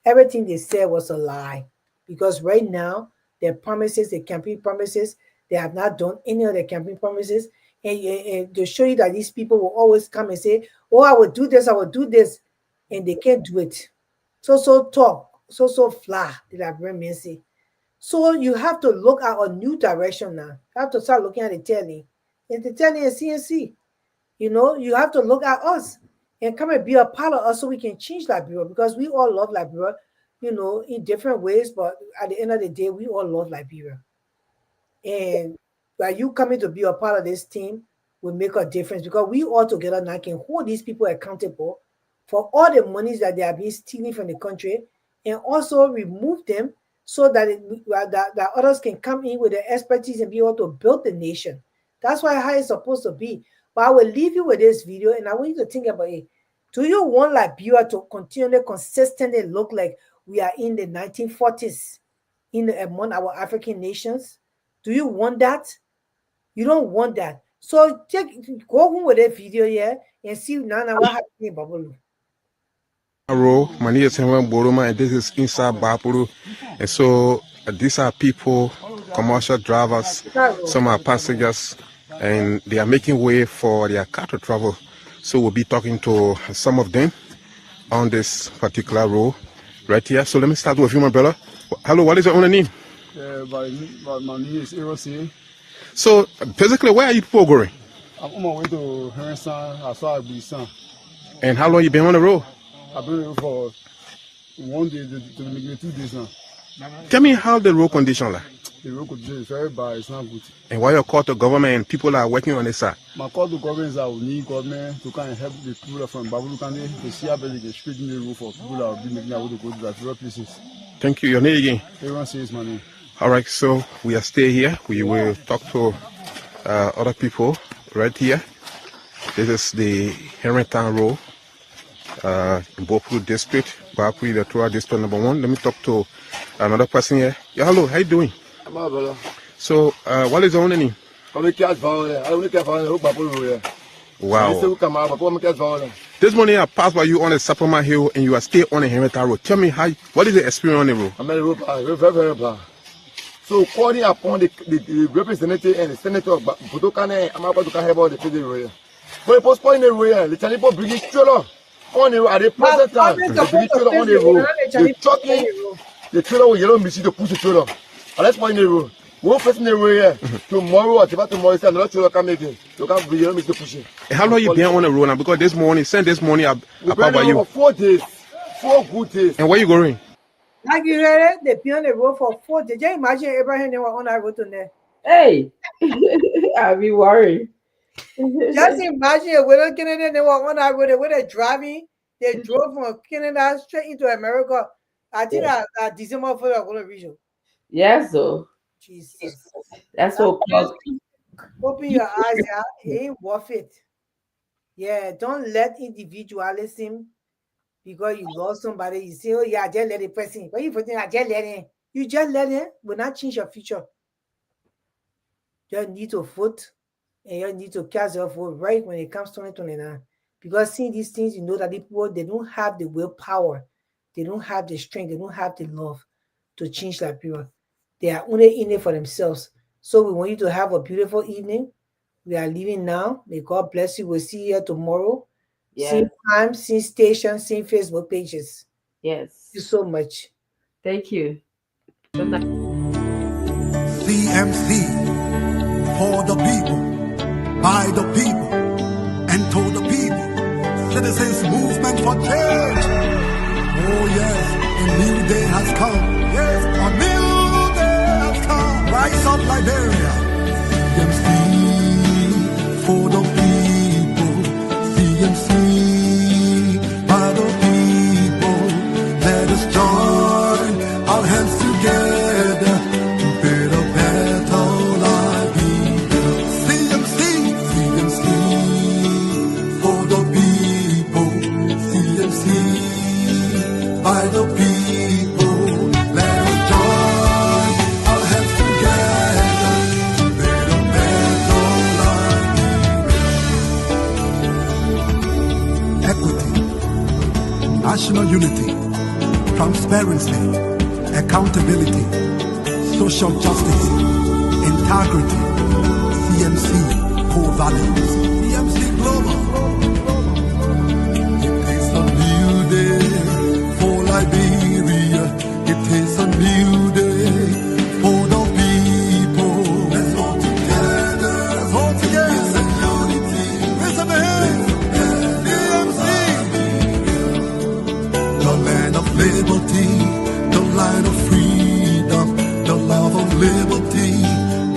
everything they said was a lie, because right now their promises, the campaign promises, they have not done any of their campaign promises. And to show you that these people will always come and say, oh, I will do this, and they can't do it. So talk, so fly, did I bring me say. So you have to look at a new direction now. You have to start looking at the telly. And the telly and CNC. You have to look at us and come and be a part of us so we can change Liberia, because we all love Liberia, in different ways. But at the end of the day, we all love Liberia. And by you coming to be a part of this team will make a difference, because we all together now can hold these people accountable for all the monies that they are being stealing from the country, and also remove them so that that others can come in with their expertise and be able to build the nation. That's how it's supposed to be. But I will leave you with this video, and I want you to think about it. Do you want Liberia to continually, consistently look like we are in the 1940s among our African nations? Do you want that? You don't want that. So go home with that video here and see now what happened in Babalu. My name is Henry Boroma, and this is inside Bapuru. And so these are people, commercial drivers, some are passengers, and they are making way for their car to travel. So we'll be talking to some of them on this particular road right here. So let me start with you, my brother. Hello, what is your own name? My name is Erosi. So basically, where are you people going? I'm on my way to Henderson. I saw Abusan. And how long you been on the road? I've been here for 1 day to maybe 2 days now. Tell me how the road condition like. The road condition is very bad. It's not good. And why you call to government and people are working on this side? My call to government is that we need government to kind of help the people from Babulu Kande to see how they can straighten the road for people that will be making their way to go to the rural places. Thank you. Your name again? Everyone says my name. All right, so we are staying here. We will talk to other people right here. This is the Henrytown Road in Bopuru District, Bapuri Electoral District number 1. Let me talk to another person here. Yeah, hello, how you doing? I'm all brother. So, what is your own name? Wow. This morning I passed by you on the Sapoma Hill and you are still on the Henrytown Road. Tell me, what is the experience on the road? I'm on the road, very, very bad. So calling upon the representative and the senator of Budokane, I'm about to have about the federal road. But the postponing the road, the Chinese bringing trailer on the road at the present time. They bring trailer on the road. The trucking, the trailer with yellow machine to push the trailer. And let's point the road. One person in the road here. Tomorrow or tomorrow, another trailer come again. You can't bring yellow machine to push it. How long you been on the road now? Because this morning, I passed by you. 4 days. 4 good days. And where you going? Like you heard it, they've been on the road for 4 days. Just imagine Abraham they were on that road today. Hey, I'll be worried. Just imagine when Canada they were on that road, they were driving. They drove from Canada straight into America. I think that December for the region. Yes, so Jesus. That's what caused. Open your eyes, yeah. It ain't worth it. Yeah, don't let individualism. Because you lost somebody, you say, oh yeah, I just let the person. But you put I just let him. You just let him will not change your future. You need to vote and you need to cast your vote right when it comes to 2029. Because seeing these things, you know that the people, they don't have the willpower, they don't have the strength, they don't have the love to change that people. They are only in it for themselves. So we want you to have a beautiful evening. We are leaving now. May God bless you. We'll see you here tomorrow. Yes. Same time, same station, same Facebook pages. Yes. Thank you so much. Thank you. Good night. CMC for the people, by the people, and to the people. Citizens movement for change. Oh yes, a new day has come. Yes, a new day has come. Rise up Liberia. CMC for the people. CMC. By the people, let us join our hands together to build a better Liberia. CMC, CMC, for the people. CMC, by the people, let us join our hands together to build a better Liberia. Equity, national unity, transparency, accountability, social justice, integrity, CMC core values. CMC Global. liberty, the light of freedom, the love of liberty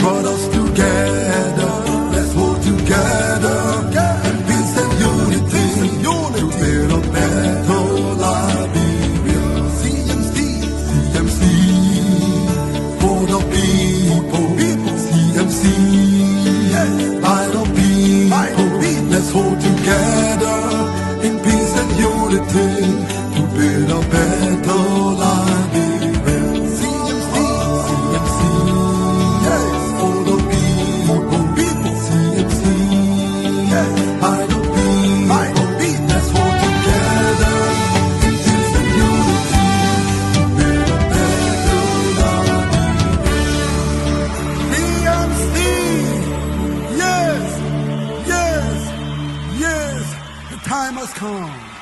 brought us together. Let's hold together in peace and unity to build a better Liberia. CMC for the people. CMC by the people. Let's hold together in peace and unity to build a better Liberia. CMC for the people. CMC by the people. Let's hold together in peace and unity to build a better Liberia. CMC, yes, yes, yes, the time has come.